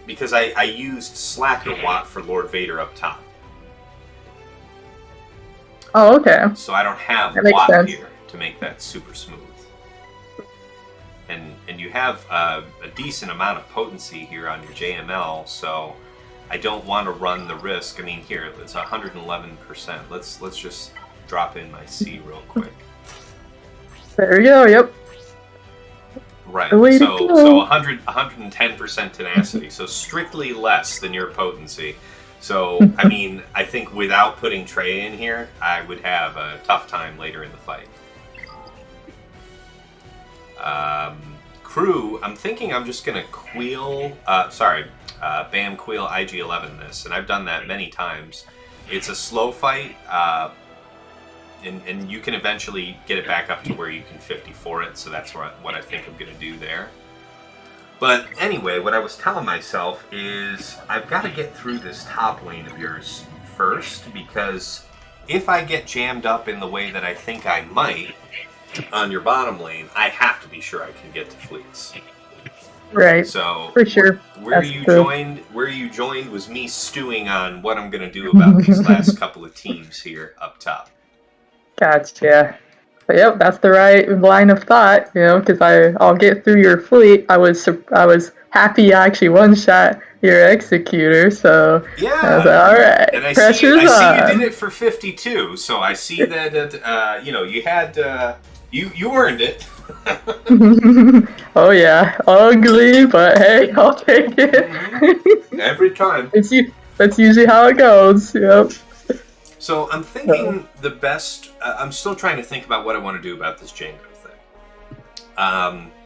Because I used Slacker Watt for Lord Vader up top. Oh, okay. So I don't have Watt here to make that super smooth. And you have a decent amount of potency here on your JML, so I don't want to run the risk. I mean, here, it's 111%. Let's just drop in my C real quick. There we go, yep. Right, so 110% tenacity, so strictly less than your potency. So, I mean, I think without putting Traya in here, I would have a tough time later in the fight. Crew, I'm thinking I'm just going to Kuiil, Bam Kuiil IG-11 this, and I've done that many times. It's a slow fight, and you can eventually get it back up to where you can 54 it, so that's what I think I'm going to do there. But anyway, what I was telling myself is I've got to get through this top lane of yours first, because if I get jammed up in the way that I think I might on your bottom lane, I have to be sure I can get to fleets. Right. So for sure. Where you joined was me stewing on what I'm going to do about these last couple of teams here up top. Gotcha. But yep, that's the right line of thought, because I'll get through your fleet. I was happy I actually one-shot your Executor, so yeah. I was like, all right, and I pressure's see on. you did it for 52, so I see that you had you earned it. Oh yeah, ugly, but hey, I'll take it. Every time. That's usually how it goes. Yep. So I'm thinking the best. I'm still trying to think about what I want to do about this Jango thing.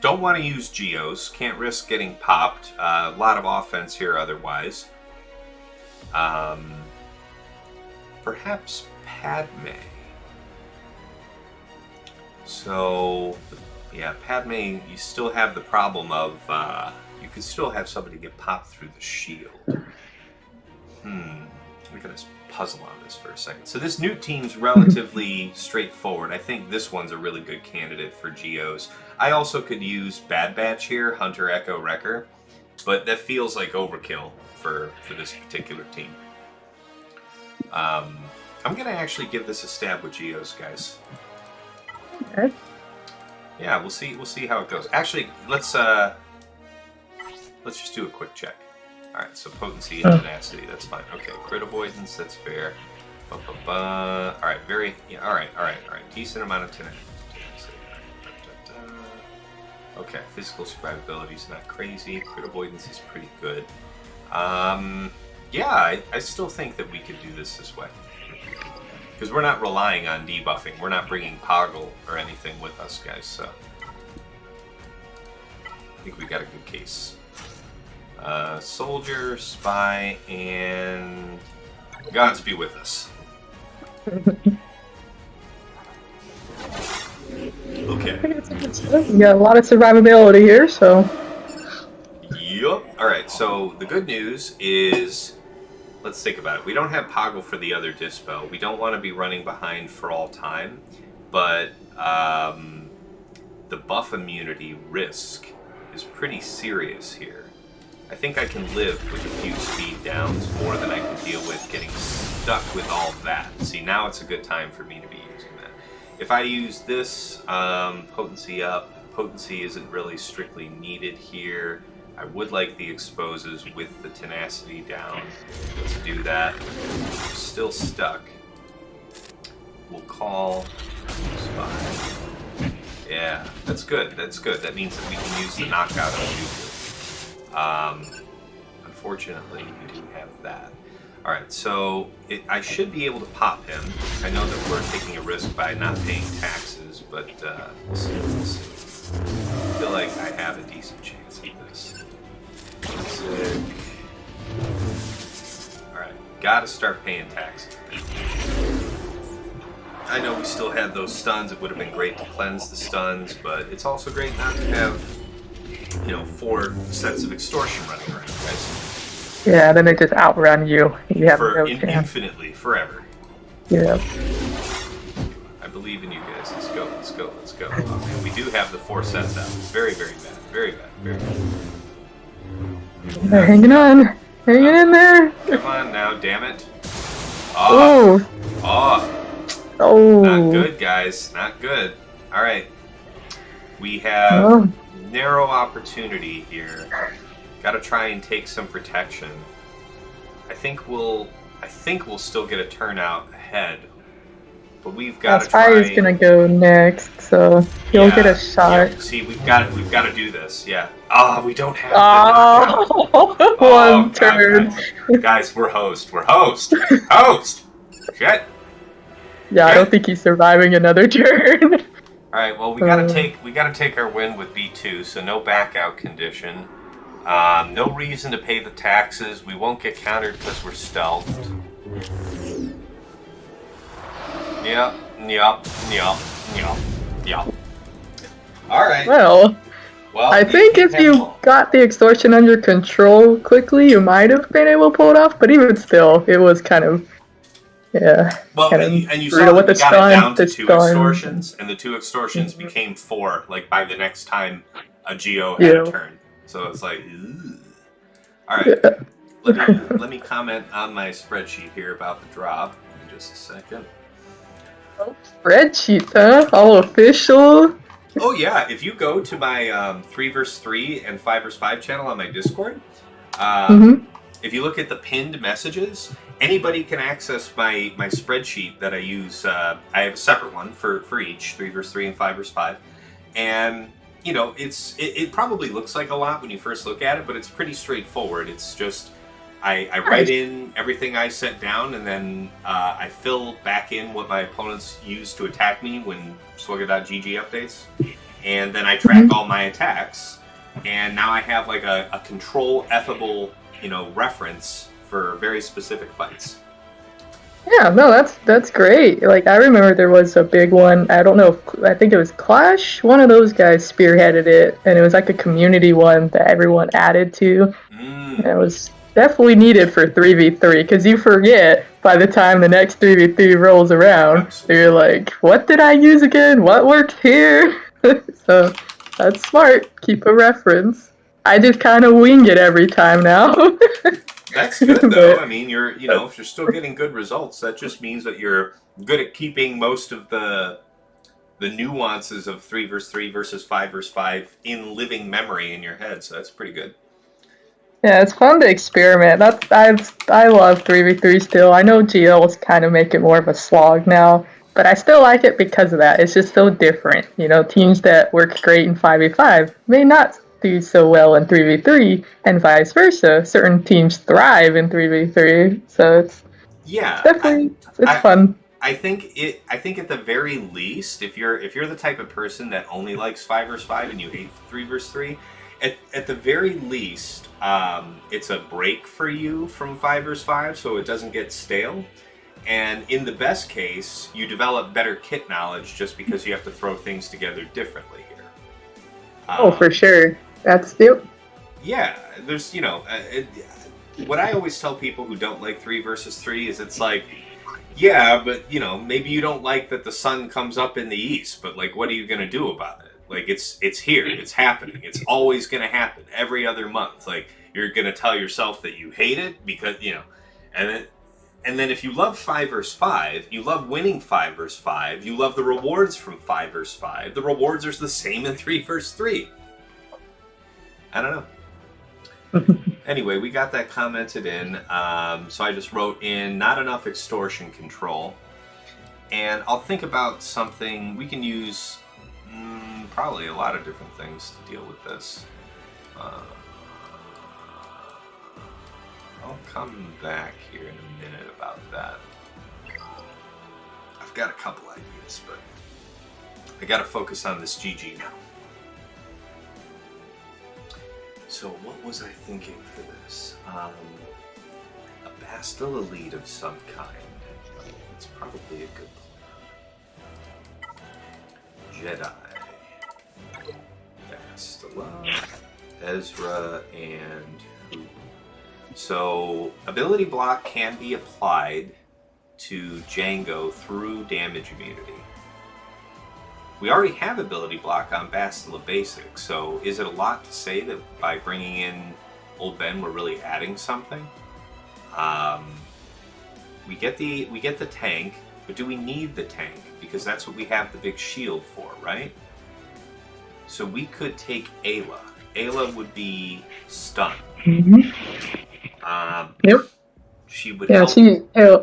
Don't want to use Geos. Can't risk getting popped. A lot of offense here otherwise. Perhaps Padme. So, yeah, Padme, you still have the problem of you can still have somebody get popped through the shield. We're gonna puzzle on this for a second. So this Nute team's relatively straightforward. I think this one's a really good candidate for Geos. I also could use Bad Batch here, Hunter, Echo, Wrecker, but that feels like overkill for this particular team. I'm gonna actually give this a stab with Geos, guys. Okay. Yeah, we'll see how it goes. Actually, let's just do a quick check. Alright, so potency and tenacity, that's fine. Okay, crit avoidance, that's fair. Alright, alright. Decent amount of tenacity. Okay, physical survivability is not crazy. Crit avoidance is pretty good. Yeah, I still think that we could do this way. Because we're not relying on debuffing. We're not bringing Poggle or anything with us, guys, so... I think we got a good case. Soldier, Spy, and... Gods be with us. Okay. You got a lot of survivability here, so... Yup. Alright, so the good news is... Let's think about it. We don't have Poggle for the other Dispo. We don't want to be running behind for all time. But the buff immunity risk is pretty serious here. I think I can live with a few speed downs more than I can deal with getting stuck with all that. See, now it's a good time for me to be using that. If I use this, potency up, potency isn't really strictly needed here. I would like the exposes with the tenacity down. Let's do that. I'm still stuck. We'll call Spy. Yeah, that's good. That's good. That means that we can use the knockout on Dooku. Unfortunately, we do have that. Alright, so I should be able to pop him. I know that we're taking a risk by not paying taxes, but we'll see. I feel like I have a decent chance at this. Sick. Alright, gotta start paying taxes. I know we still had those stuns. It would have been great to cleanse the stuns, but it's also great not to have, 4 sets of extortion running around, guys. Yeah, then they just outrun you. You have no chance. Infinitely, forever. Yeah. I believe in you guys. Let's go. Oh, man, we do have the 4 sets out. Very, very bad. Very bad. They're hanging on. Hanging in there. Come on now, damn it. Oh. Not good, guys. Not good. Alright. We have narrow opportunity here. Gotta try and take some protection. I think we'll still get a turnout ahead. But we've got to try. Spy is gonna go next, so he'll get a shot. Yeah. See, we've got to do this. Yeah. We don't have. One turn. Guys, we're host. Host. Shit. Yeah, I don't think he's surviving another turn. All right. Well, we gotta take our win with B2, so no back out condition. No reason to pay the taxes. We won't get countered because we're stealthed. Yep. Alright. Well, I think if you got the extortion under control quickly, you might have been able to pull it off, but even still, it was kind of, Well, and you saw that we got it down to 2 extortions, and the 2 extorsions became 4, like, by the next time a Geo had a turn. So it's like, alright. Let me comment on my spreadsheet here about the drop in just a second. Spreadsheets, huh? All official? Oh yeah, if you go to my 3 vs 3 and 5 vs 5 channel on my Discord, if you look at the pinned messages, anybody can access my spreadsheet that I use. I have a separate one for each, 3 vs 3 and 5 vs 5. And, it probably looks like a lot when you first look at it, but it's pretty straightforward. It's just... I write in everything I set down, and then I fill back in what my opponents use to attack me when Swugga.gg updates. And then I track all my attacks. And now I have like a control-effable, reference for very specific fights. Yeah, no, that's great. Like, I remember there was a big one. I don't know I think it was Clash. One of those guys spearheaded it, and it was like a community one that everyone added to. And it was definitely needed for 3v3, because you forget by the time the next 3v3 rolls around. So you're like, what did I use again? What worked here? So that's smart. Keep a reference. I just kind of wing it every time now. That's good though. I mean, if you're still getting good results, that just means that you're good at keeping most of the nuances of 3 vs 3 versus 5 vs 5 in living memory in your head. So that's pretty good. Yeah, it's fun to experiment. I love 3v3 still. I know GL's kind of make it more of a slog now, but I still like it because of that. It's just so different. Teams that work great in 5v5 may not do so well in 3v3, and vice versa. Certain teams thrive in 3v3, so it's definitely fun. I think at the very least, if you're the type of person that only likes 5 versus 5 and you hate 3 versus 3, at the very least, it's a break for you from 5 versus 5, so it doesn't get stale. And in the best case, you develop better kit knowledge just because you have to throw things together differently here. Oh, for sure. That's yep. Yeah, there's what I always tell people who don't like 3 versus 3 is it's like, yeah, but maybe you don't like that the sun comes up in the east, but like, what are you gonna do about it? Like, it's here, it's happening, it's always gonna happen every other month. Like, you're gonna tell yourself that you hate it because and then if you love 5 versus 5, you love winning 5 versus 5, you love the rewards from 5 versus 5. The rewards are the same in 3 versus 3. I don't know. Anyway, we got that commented in, so I just wrote in not enough extortion control, and I'll think about something. We can use probably a lot of different things to deal with this. I'll come back here in a minute about that. I've got a couple ideas, but I gotta focus on this GG now. So what was I thinking for this? A Bastila lead of some kind. It's probably a good plan. Jedi. Bastila, Ezra, and who? So ability block can be applied to Jango through damage immunity. We already have ability block on Bastila Basic, so is it a lot to say that by bringing in Old Ben we're really adding something? We get the tank, but do we need the tank? Because that's what we have the big shield for, right? So we could take Aayla. Aayla would be stunned. Yep. She would help.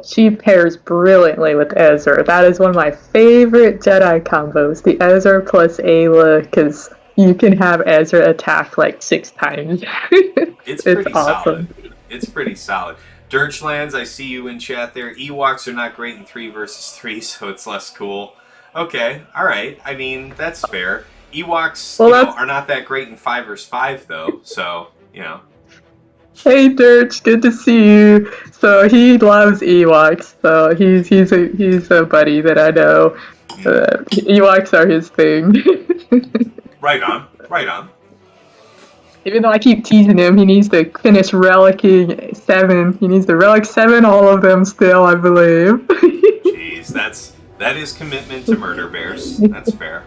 She pairs brilliantly with Ezra. That is one of my favorite Jedi combos, the Ezra plus Aayla, because you can have Ezra attack like 6 times. It's pretty awesome. Solid. It's pretty solid. Dirchlands, I see you in chat there. Ewoks are not great in 3 versus 3, so it's less cool. Okay, alright. I mean, that's fair. Ewoks are not that great in 5 versus 5, though, so, Hey Dirch, good to see you. So he loves Ewoks, so he's a buddy that I know. Ewoks are his thing. Right on. Even though I keep teasing him, he needs to finish relicking 7. He needs to relic 7, all of them still, I believe. Jeez, that is commitment to murder bears. That's fair.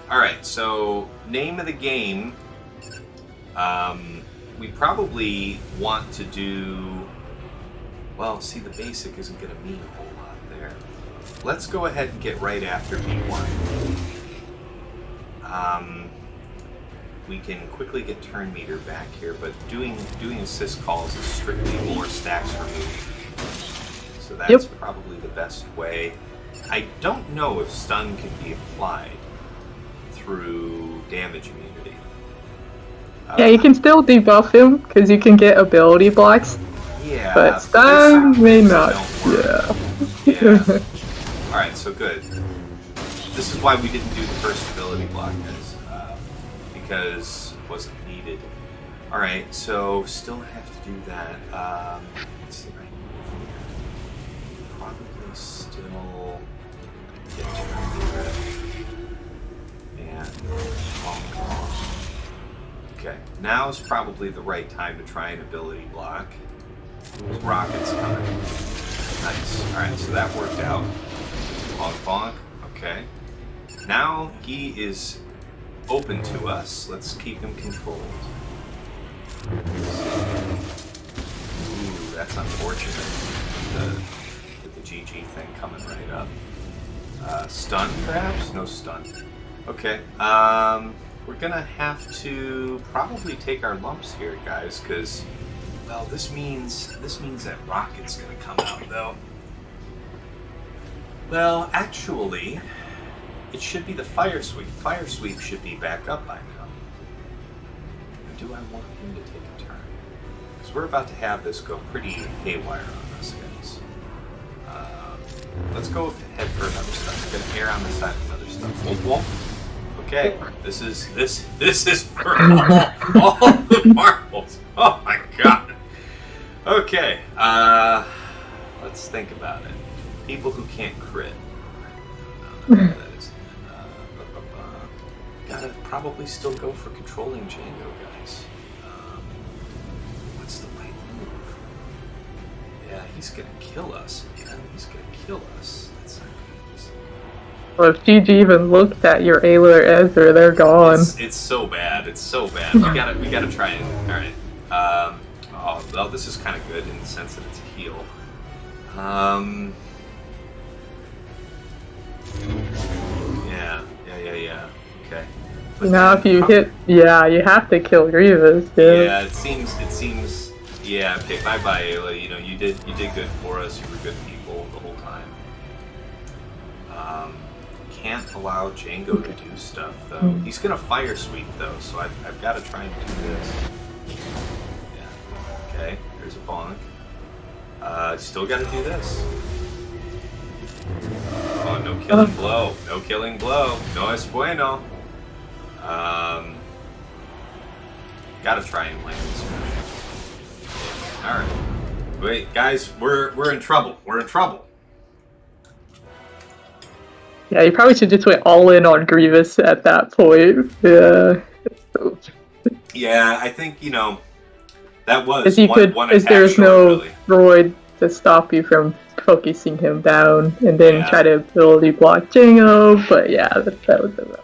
Alright, so name of the game. We probably want to do... Well, see, the basic isn't going to mean a whole lot there. Let's go ahead and get right after B1. We can quickly get turn meter back here, but doing assist calls is strictly more stacks removed. So that's probably the best way. I don't know if stun can be applied through damage immunity. Yeah, you can still debuff him, because you can get ability blocks. Yeah. But stun may not. Yeah. Alright, so good. This is why we didn't do the first ability block, guys. Because it wasn't needed. Alright, so still have to do that. Let's see right here. Probably still get and okay, now is probably the right time to try an ability block. Those rockets coming. Nice. Alright, so that worked out. Bonk bonk. Okay. Now he is open to us. Let's keep him controlled. Ooh, that's unfortunate. With the GG thing coming right up. Stun, perhaps? No stun. Okay. We're gonna have to probably take our lumps here, guys, because, well, this means that rocket's gonna come out, though. Well, actually, it should be the fire sweep. Fire sweep should be back up by now. Or do I want him to take a turn? Because we're about to have this go pretty haywire on us, guys. Let's let's go ahead for another stuff. I'm gonna err on the side of another stuff. Whoa. Okay, this is for all the marbles. Oh my god. Okay, let's think about it. People who can't crit. I don't know what that is. Gotta probably still go for controlling Jango, guys. What's the right move? Yeah, he's gonna kill us, man. He's gonna kill us. That's not good. Well, if GG even looked at your Aayla or Ezra, they're gone. It's so bad. It's so bad. We gotta try it. All right. Well, this is kind of good in the sense that it's a heal. Yeah. Okay. But now, if you hit, you have to kill Grievous. Yeah, it seems. Yeah. Okay. Bye, Aayla. You know, you did good for us. You were good people the whole time. Can't allow Jango to do stuff though. He's gonna fire sweep though, so I've got to try and do this. Yeah. Okay. There's a bonk. Still got to do this. Oh, no killing blow. No killing blow. No es bueno. Gotta try and land this one. Alright. Wait, guys, we're in trouble. We're in trouble. Yeah, you probably should just went all in on Grievous at that point. Yeah. Yeah, I think, that was one Because attack there's short, no really. droid to stop you from focusing him down and then Yeah. try to ability block Jango, but yeah, that was a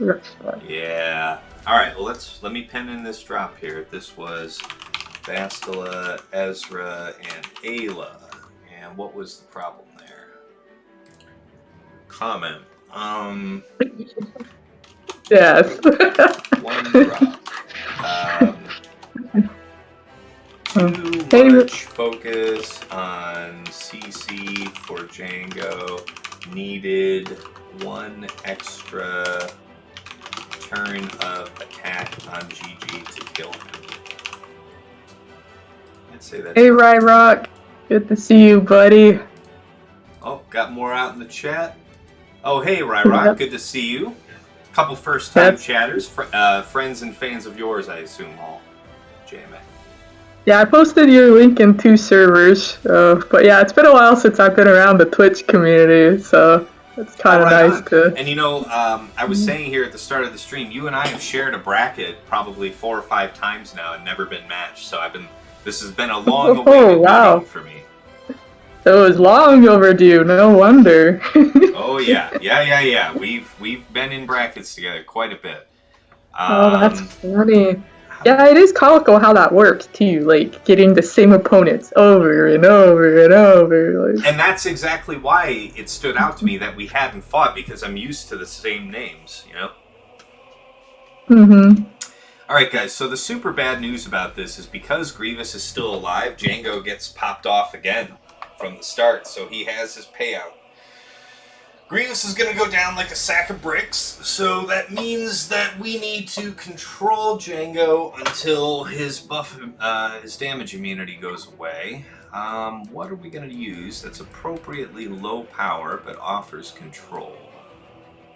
rough spot. Yeah. Alright, well let me pen in this drop here. This was Bastila, Ezra, and Aayla. And what was the problem there? Comment. Yes. One drop. Too much focus on CC for Jango. Needed one extra turn of attack on GG to kill him. I'd say that. Hey, Rock. Good to see you, buddy. Oh, got more out in the chat. Oh, hey, Ryrock. Yep. Good to see you. Couple first-time chatters. Friends and fans of yours, I assume, all. JMA. Yeah, I posted your link in 2 servers, but yeah, it's been a while since I've been around the Twitch community, so it's kind of nice to... And I was saying here at the start of the stream, you and I have shared a bracket probably 4 or 5 times now and never been matched, so this has been a long awaited meeting for me. It was long overdue, no wonder. Oh yeah. We've been in brackets together quite a bit. Oh, that's funny. Yeah, it is comical how that works too, like getting the same opponents over and over and over. Like. And that's exactly why it stood out to me that we hadn't fought, because I'm used to the same names, Mm-hmm. Alright guys, so the super bad news about this is because Grievous is still alive, Jango gets popped off again from the start, so he has his payout. Grievous is going to go down like a sack of bricks, so that means that we need to control Jango until his his damage immunity goes away. What are we going to use that's appropriately low power but offers control?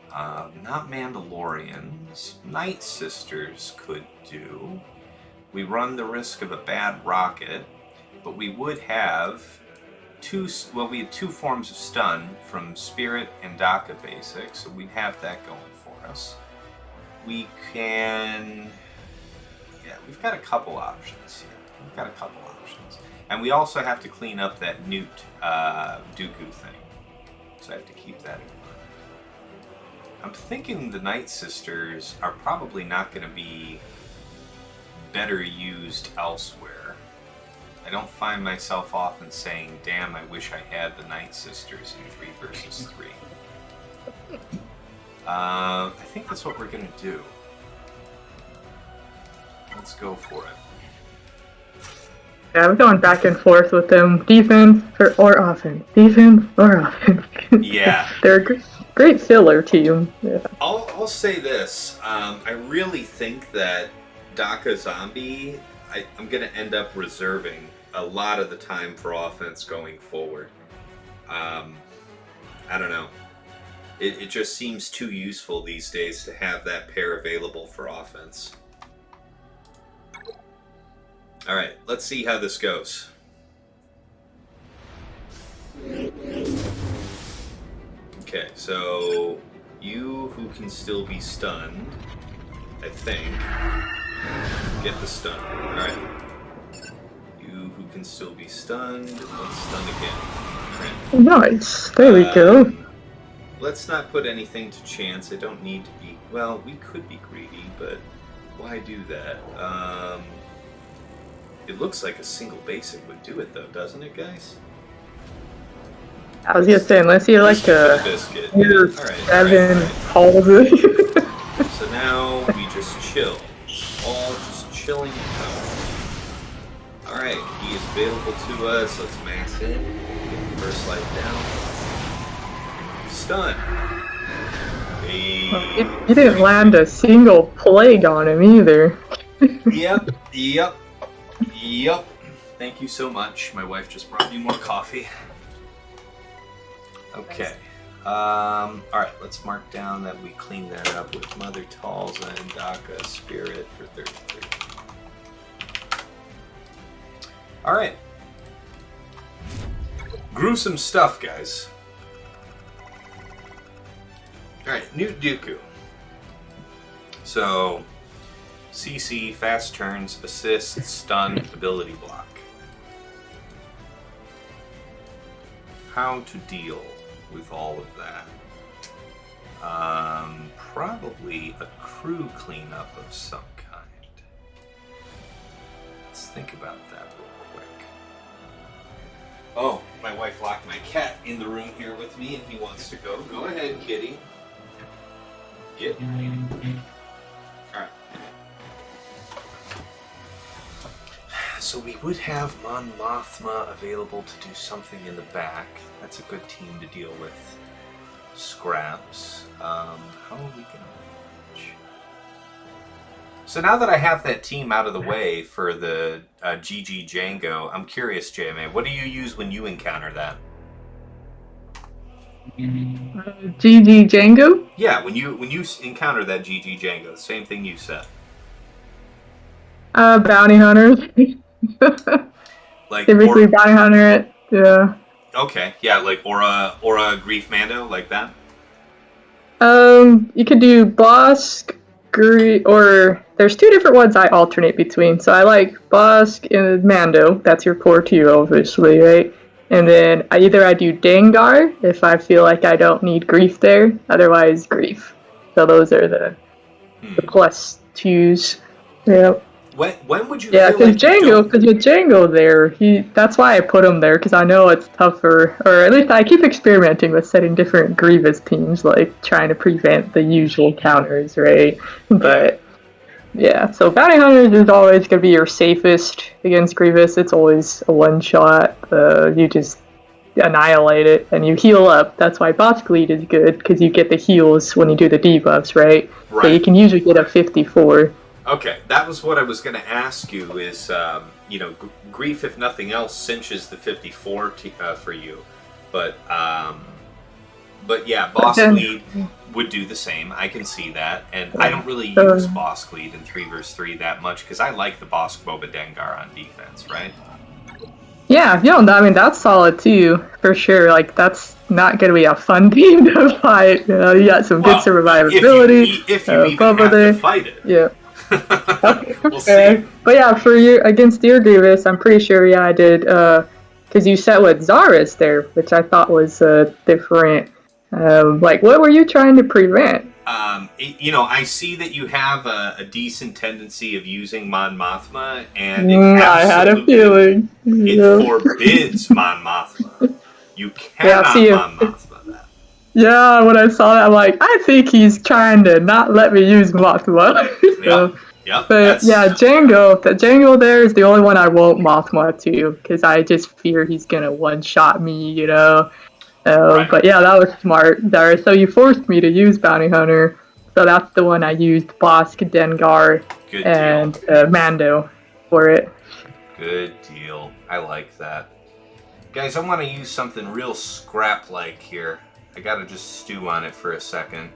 Not Mandalorians. Night Sisters could do. We run the risk of a bad rocket, but we would have... we had 2 forms of stun from Spirit and Daka basic, so we'd have that going for us. We can... Yeah, we've got a couple options here. And we also have to clean up that Nute Dooku thing. So I have to keep that in mind. I'm thinking the Night Sisters are probably not going to be better used elsewhere. I don't find myself often saying, damn, I wish I had the Night Sisters in 3 versus 3. I think that's what we're going to do. Let's go for it. Yeah, I'm going back and forth with them. Defense or offense. Defense or offense. Yeah. They're a great filler team. Yeah. I'll say this. I really think that Daka Zombie, I'm going to end up reserving a lot of the time for offense going forward. I don't know. It just seems too useful these days to have that pair available for offense. Alright, let's see how this goes. Okay, so you who can still be stunned, I think, get the stun. Alright. You who can still be stunned, let's stun again. Right. Nice. There we go. Let's not put anything to chance. I don't need to be... Well, we could be greedy, but why do that? It looks like a single basic would do it, though, doesn't it, guys? I was gonna say, unless you like a biscuit. your Alright. calls it. So now we just chill. All just chilling out. Alright, he is available to us. Let's max in. Get the first life down. Stun. Hey. You didn't land a single plague on him either. Yep. Thank you so much. My wife just brought me more coffee. Okay. Alright, let's mark down that we clean that up with Mother Talza and Daka Spirit for 33. Alright. Gruesome stuff, guys. Alright, Nute Dooku. So, CC, fast turns, assist, stun, ability block. How to deal with all of that? Probably a crew cleanup of some kind. Let's think about that real quick. Oh, my wife locked my cat in the room here with me and he wants to go. Go ahead, kitty. Get. Alright. So we would have Mon Mothma available to do something in the back. That's a good team to deal with scraps. How are we gonna manage? So now that I have that team out of the way for the GG Jango, I'm curious, JMA, what do you use when you encounter that? GG Jango? Yeah, when you encounter that GG Jango, same thing you said. Bounty hunters. Like typically bounty hunter it. Yeah. Okay, yeah, like Aurra, Greef, Mando, like that. You could do Bosk, Greef, or there's two different ones I alternate between. So I like Bosk and Mando. That's your core two, obviously, right? And then I do Dengar if I feel like I don't need Greef there. Otherwise, Greef. So those are the plus twos. Yeah. When would you? Yeah, because with Jango there, that's why I put him there, because I know it's tougher, or at least I keep experimenting with setting different Grievous teams, like trying to prevent the usual counters, right? But yeah, so Bounty Hunters is always going to be your safest against Grievous. It's always a one-shot. You just annihilate it, and you heal up. That's why Boss Lead is good, because you get the heals when you do the debuffs, right? So you can usually get a 54. Okay, that was what I was going to ask you is, Greef, if nothing else, cinches the 54 for you. But yeah, Boss Lead would do the same. I can see that. And I don't really use Boss Lead in 3 vs 3 that much because I like the Bosk Boba Dengar on defense, right? Yeah, I mean, that's solid too, for sure. Like, that's not going to be a fun team to fight. You got some good survivability. If you even have to fight it. Yeah. We'll see. But yeah, for you against your Grievous, I'm pretty sure I did because you set with Zaris there, which I thought was different. Like, what were you trying to prevent? I see that you have a decent tendency of using Mon Mothma, and I had a feeling it forbids Mon Mothma. You cannot Mon Mothma that. Yeah, when I saw that, I'm like, I think he's trying to not let me use Mothma. Yep. But yeah, Jango there is the only one I won't Mothma to, because I just fear he's gonna one-shot me, Right. But yeah, that was smart there. So you forced me to use Bounty Hunter, so that's the one I used, Bosk, Dengar, and Mando for it. Good deal. I like that. Guys, I want to use something real scrap-like here. I gotta just stew on it for a second.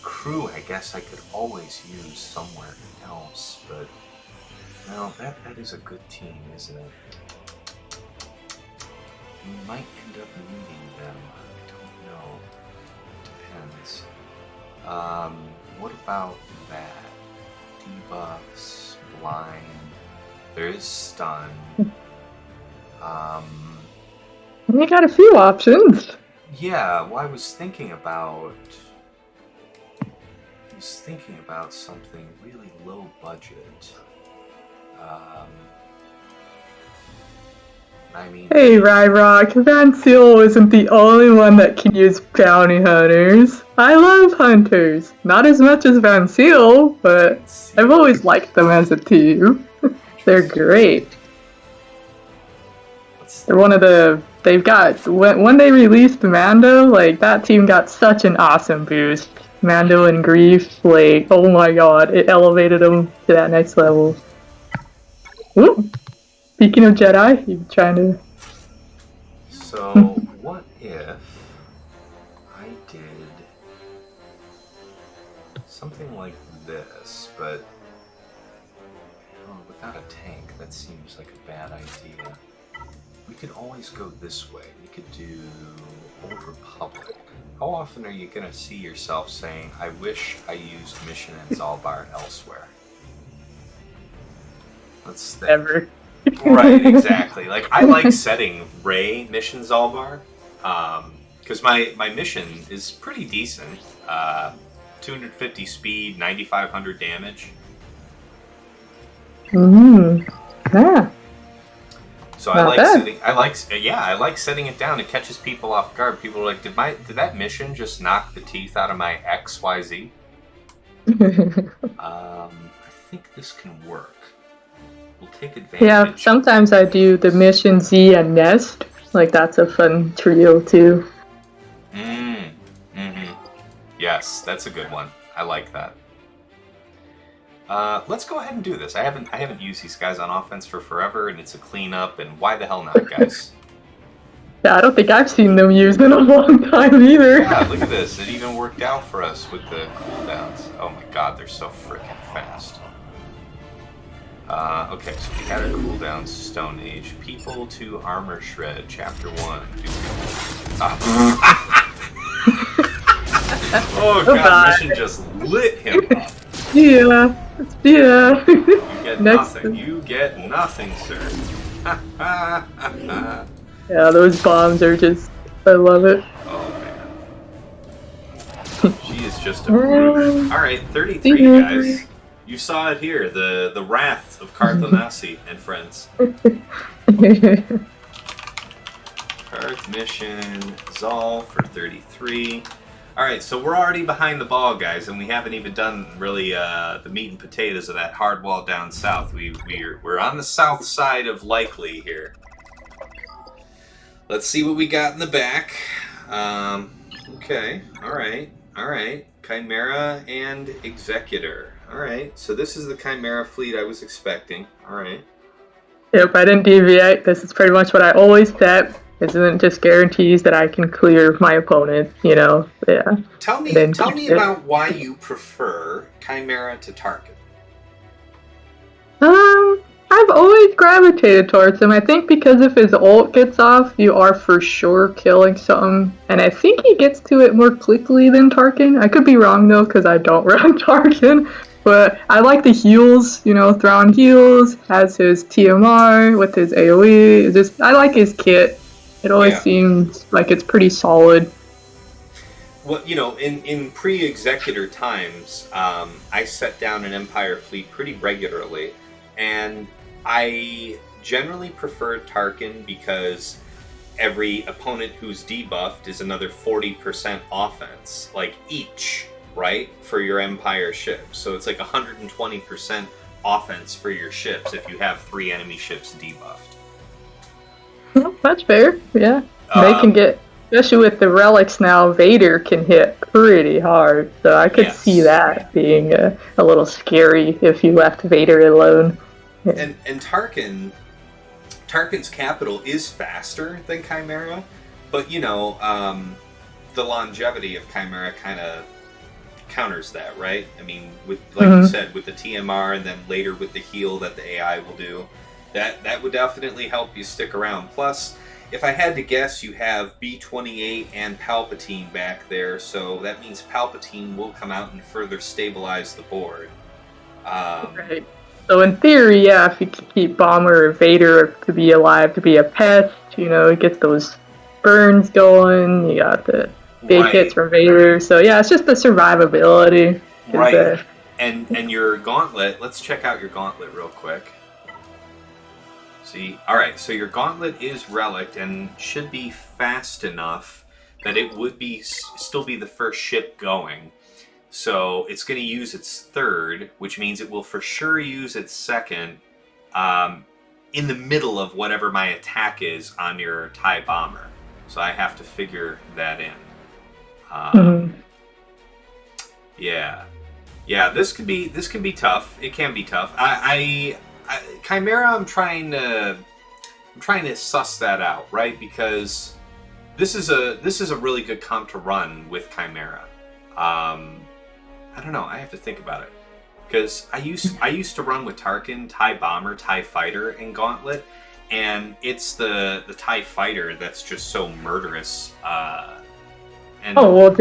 Crew, I guess I could always use somewhere else, but no, that is a good team, isn't it? We might end up needing them. I don't know. Depends. What about that? Debuffs, blind. There is stun. We got a few options. Yeah, well, I was thinking about something really low budget. I mean, Hey, Ryrock, Van Seal isn't the only one that can use bounty hunters. I love hunters. Not as much as Van Seal, but I've always liked them as a team. They're great. They're one of the... They've got... When they released Mando, like, that team got such an awesome boost. Mando and Greef, like, oh my god, it elevated them to that next level. Ooh. Speaking of Jedi, you trying to... So, what if I did something like this, but without a tank? That seems like a bad idea. We could always go this way. We could do Old Republic. How often are you going to see yourself saying, I wish I used Mission and Zaalbar elsewhere? Let's think. Ever. Right, exactly. Like, I like setting Rey Mission Zaalbar, because my mission is pretty decent. 250 speed, 9,500 damage. Yeah. So I like setting it down. It catches people off guard. People are like, did that mission just knock the teeth out of my XYZ? I think this can work. We'll take advantage. Yeah, sometimes I do the mission Z and Nest. Like, that's a fun trio too. Yes, that's a good one. I like that. Let's go ahead and do this. I haven't used these guys on offense for forever, and it's a cleanup, and why the hell not, guys? Yeah, I don't think I've seen them used in a long time either. Yeah, look at this. It even worked out for us with the cooldowns. Oh my god, they're so freaking fast. Okay, so we had our cooldowns, Stone Age. People to Armor Shred, Chapter 1. Oh god, Mission just lit him up. Yeah. You get nothing. You get nothing, sir. Yeah, those bombs are just... I love it. Oh, man. She is just a brute. Alright, 33, guys. You saw it here, the wrath of Carth and friends. Carth mission, Zaal for 33. Alright, so we're already behind the ball, guys, and we haven't even done really the meat and potatoes of that hard wall down south. We're on the south side of likely here. Let's see what we got in the back. Okay, alright. Chimera and Executor. Alright, so this is the Chimera fleet I was expecting. Alright. Yep, I didn't deviate. This is pretty much what I always set. This isn't just guarantees that I can clear my opponent, you know. Yeah. Tell me about why you prefer Chimera to Tarkin. I've always gravitated towards him. I think because if his ult gets off, you are for sure killing something. And I think he gets to it more quickly than Tarkin. I could be wrong though, because I don't run Tarkin. But I like the heals, you know, throwing heals, has his TMR with his AoE. I like his kit. It always seems like it's pretty solid. Well, you know, in pre-Executor times, I set down an Empire fleet pretty regularly, and I generally prefer Tarkin because every opponent who's debuffed is another 40% offense, like each, right, for your Empire ships. So it's like 120% offense for your ships if you have 3 enemy ships debuffed. Well, that's fair, yeah. They can get, especially with the relics now, Vader can hit pretty hard. So I could see that being a little scary if you left Vader alone. And Tarkin, Tarkin's capital is faster than Chimera, but you know, the longevity of Chimera kind of counters that, right? I mean, with like you said, with the TMR, and then later with the heal that the AI will do, that would definitely help you stick around. Plus, if I had to guess, you have B-28 and Palpatine back there, so that means Palpatine will come out and further stabilize the board. Right. So in theory, yeah, if you keep Bomber or Vader to be alive, to be a pest, you know, it gets those burns going. You got the big hits from Vader. So yeah, it's just the survivability. Right. And your gauntlet, let's check out your gauntlet real quick. See, alright, so your gauntlet is relic and should be fast enough that it would be still be the first ship going. So it's going to use its third, which means it will for sure use its second in the middle of whatever my attack is on your TIE bomber. So I have to figure that in. Yeah, this can be tough. It can be tough. Chimera, I'm trying to suss that out, right? Because this is a really good comp to run with Chimera. I don't know. I have to think about it because I used to run with Tarkin, TIE Bomber, TIE Fighter, and Gauntlet, and it's the TIE Fighter that's just so murderous. With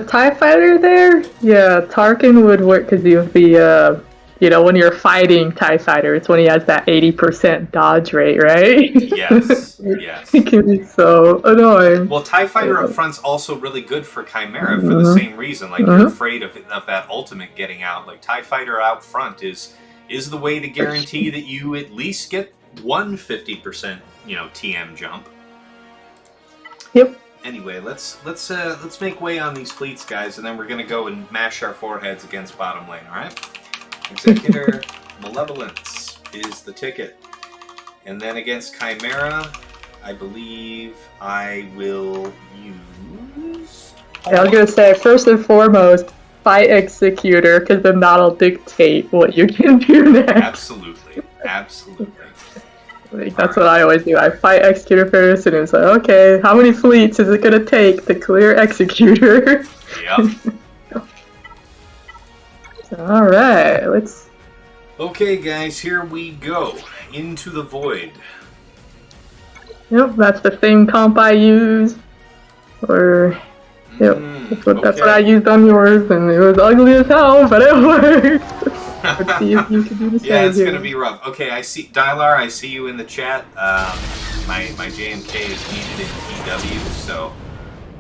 TIE Fighter there, yeah, Tarkin would work because he would be when you're fighting TIE Fighter, it's when he has that 80% dodge rate, right? Yes. It can be so annoying. Well, TIE Fighter up front's also really good for Chimera for the same reason. Like, you're afraid of that ultimate getting out. Like, TIE Fighter out front is the way to guarantee that you at least get one 50%, TM jump. Yep. Anyway, let's make way on these fleets, guys, and then we're gonna go and mash our foreheads against bottom lane, alright? Executor, Malevolence is the ticket. And then against Chimera, I believe I will use... I was going to say, first and foremost, fight Executor, because then that'll dictate what you can do next. Absolutely. That's what I always do. I fight Executor first, and it's like, okay, how many fleets is it going to take to clear Executor? Yep. Alright, let's... Okay, guys, here we go. Into the void. Yep, that's the same comp I use. Or... Yep, that's what I used on yours, and it was ugly as hell, but it worked. Let's see if you can do the same. Yeah, it's going to be rough. Okay, I see... Dylar, I see you in the chat. My JMK is needed in PW, so...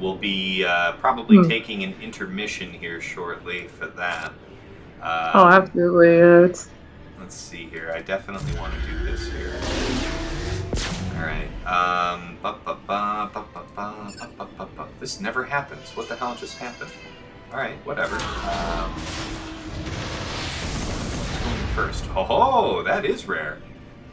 we'll be probably taking an intermission here shortly for that. Absolutely. Let's see here. I definitely want to do this here. Alright. This never happens. What the hell just happened? Alright, whatever. First. Oh, that is rare.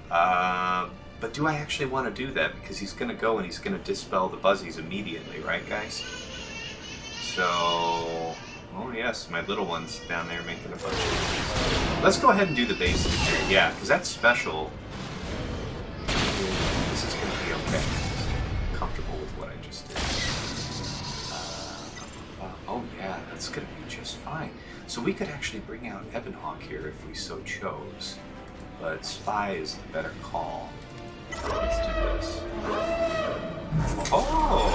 But do I actually want to do that? Because he's going to go and he's going to dispel the buzzies immediately, right, guys? So... oh, yes, my little one's down there making a bunch of... Let's go ahead and do the basics here. Yeah, because that's special. This is going to be okay. I'm comfortable with what I just did. Oh, yeah, that's going to be just fine. So we could actually bring out Ebonhawk here if we so chose. But Spy is the better call. Let's do this. Oh!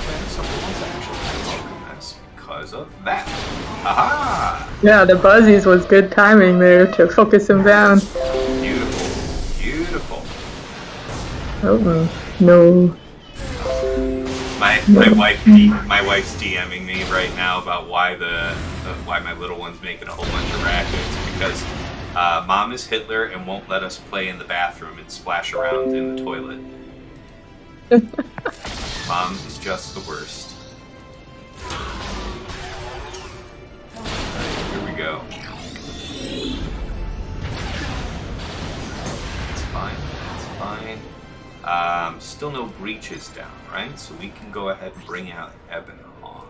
Okay, someone's actually welcome. That's because of that. Aha! Yeah, the buzzies was good timing there to focus him down. Beautiful. Oh, no. My wife's DMing me right now about why why my little one's making a whole bunch of rackets, because Mom is Hitler and won't let us play in the bathroom and splash around in the toilet. Mom is just the worst. Here we go. It's fine. Still no breaches down, right? So we can go ahead and bring out Ebonhawk.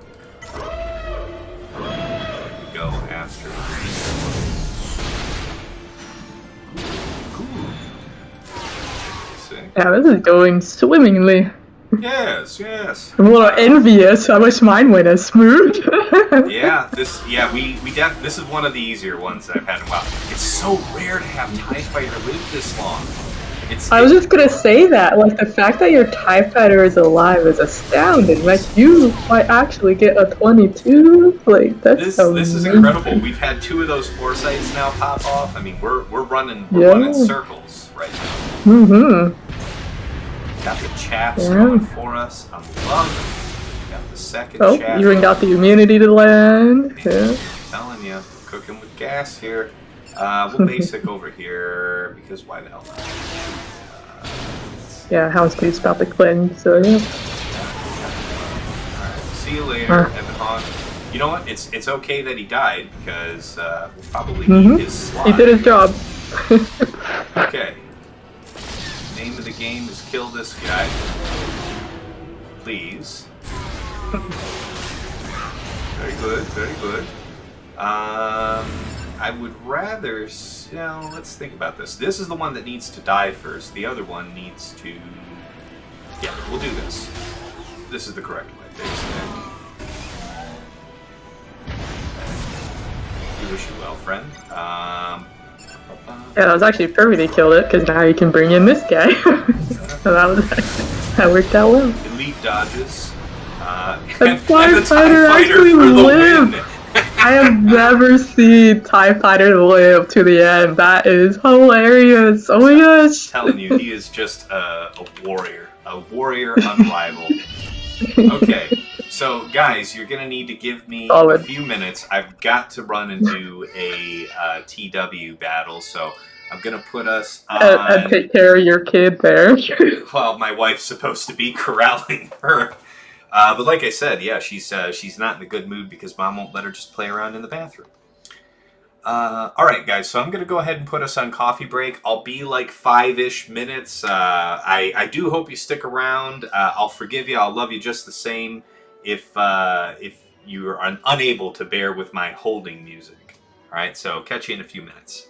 Go after the Yeah, this is going swimmingly. Yes. I'm a little envious. I wish mine went as smooth. This is one of the easier ones that I've had in a while. It's so rare to have TIE Fighter live this long. I was just gonna say that, like, the fact that your TIE Fighter is alive is astounding. Like, you might actually get a 22. Like, that's this is incredible. We've had 2 of those foresights now pop off. I mean, we're running circles right now. Mm-hmm. Got the chaps going for us. I'm loving it. Got the second chap. You even got the immunity to land. I'm telling you, cooking with gas here. We'll basic over here, because why the hell not? Houndspeed's about to cleanse, so yeah. Alright, see you later, Evan Hawk. You know what? It's okay that he died, because we'll probably need his slot. He did his job. Okay. Name of the game is kill this guy. Please. Very good, very good. I would rather, let's think about this. This is the one that needs to die first. The other one needs to... Yeah, we'll do this. This is the correct way, basically. We wish you well, friend. That was actually perfect he killed it, because now you can bring in this guy. So that worked out well. Elite dodges. The TIE Fighter actually lived! I have never seen TIE Fighter live to the end. That is hilarious. Oh my gosh. I'm telling you, he is just a warrior. A warrior unrivaled. Okay, so guys, you're going to need to give me a few minutes. I've got to run and do a TW battle, so I'm going to put us on... And take care of your kid there. Well, my wife's supposed to be corralling her. But like I said, yeah, she's not in a good mood because Mom won't let her just play around in the bathroom. Alright, guys, so I'm going to go ahead and put us on coffee break. I'll be like 5-ish minutes. I do hope you stick around. I'll forgive you. I'll love you just the same if you are unable to bear with my holding music. Alright, so catch you in a few minutes.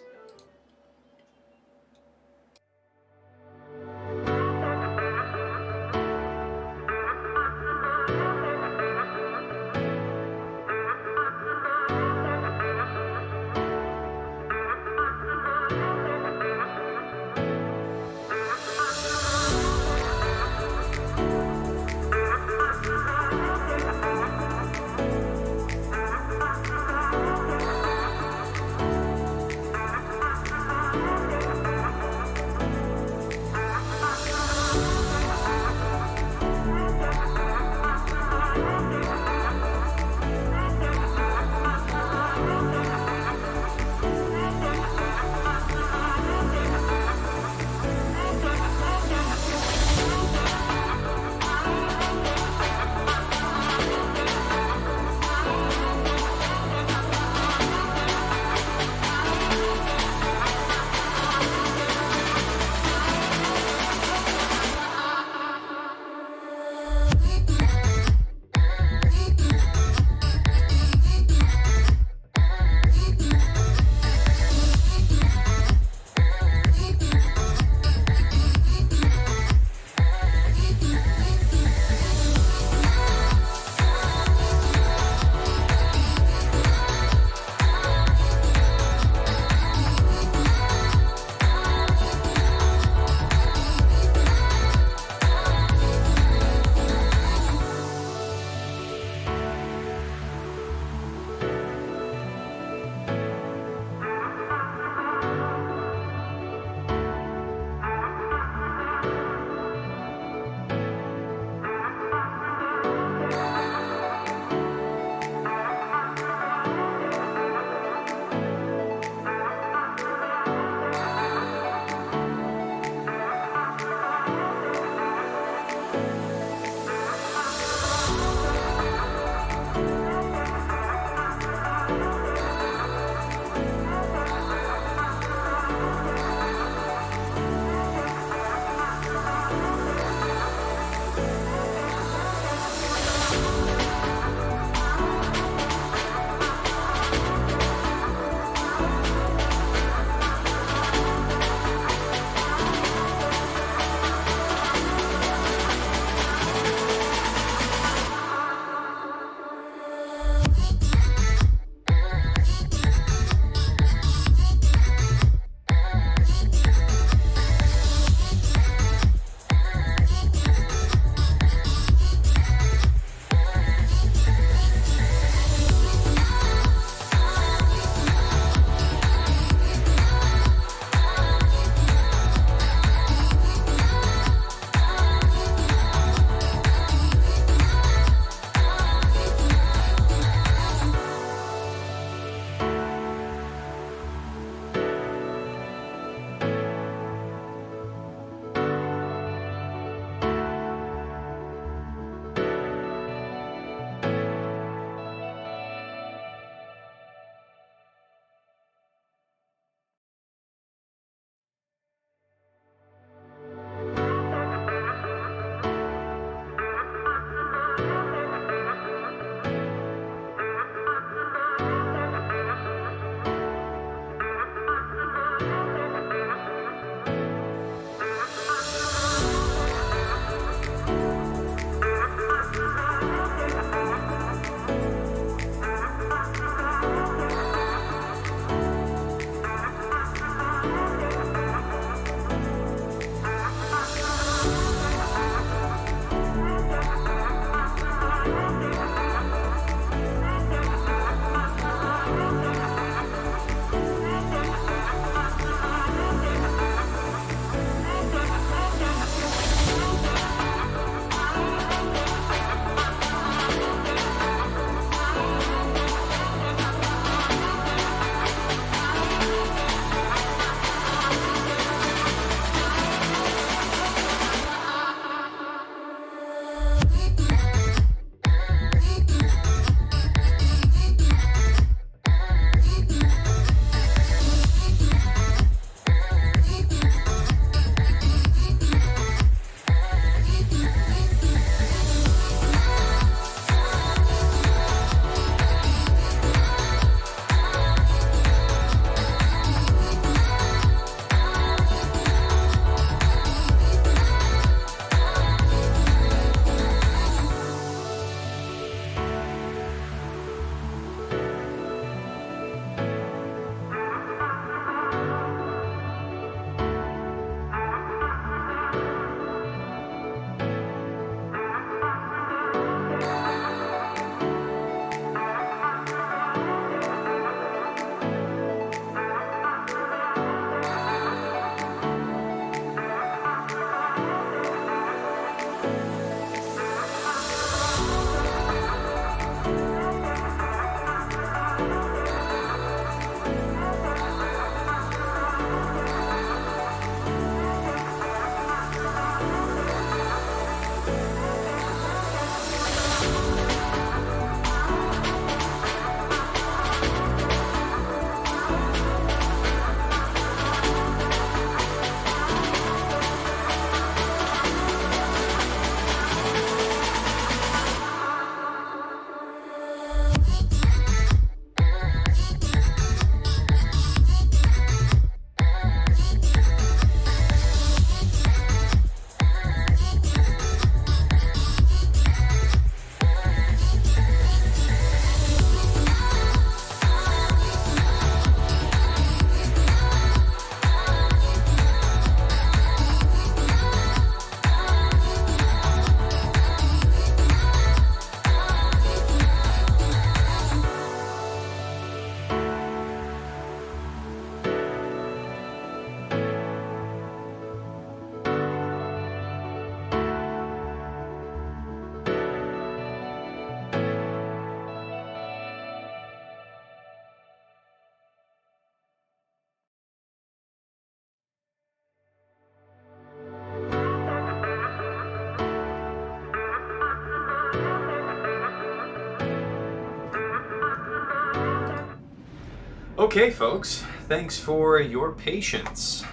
Okay, folks. Thanks for your patience.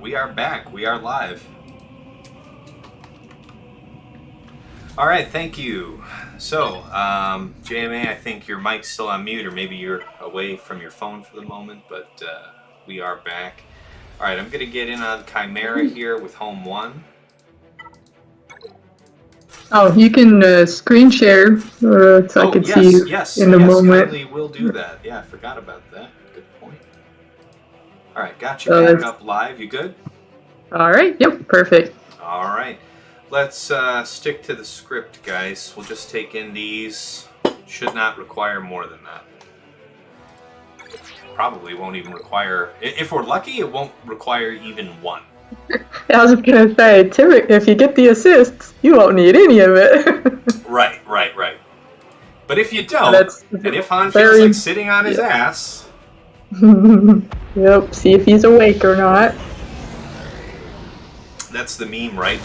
We are back. We are live. All right, thank you. So, JMA, I think your mic's still on mute, or maybe you're away from your phone for the moment, but we are back. All right, I'm going to get in on Chimera here with Home 1. Oh, you can screen share so I can see you in the moment. Kindly will do that. Yeah, I forgot about that. Good point. All right, got you So back up live. You good? All right. Yep. Perfect. All right. Let's stick to the script, guys. We'll just take in these. Should not require more than that. Probably won't even require... If we're lucky, it won't require even one. I was gonna say, if you get the assists, you won't need any of it. Right. But if you don't, and if Han feels like sitting on his ass... Yep, see if he's awake or not. That's the meme, right?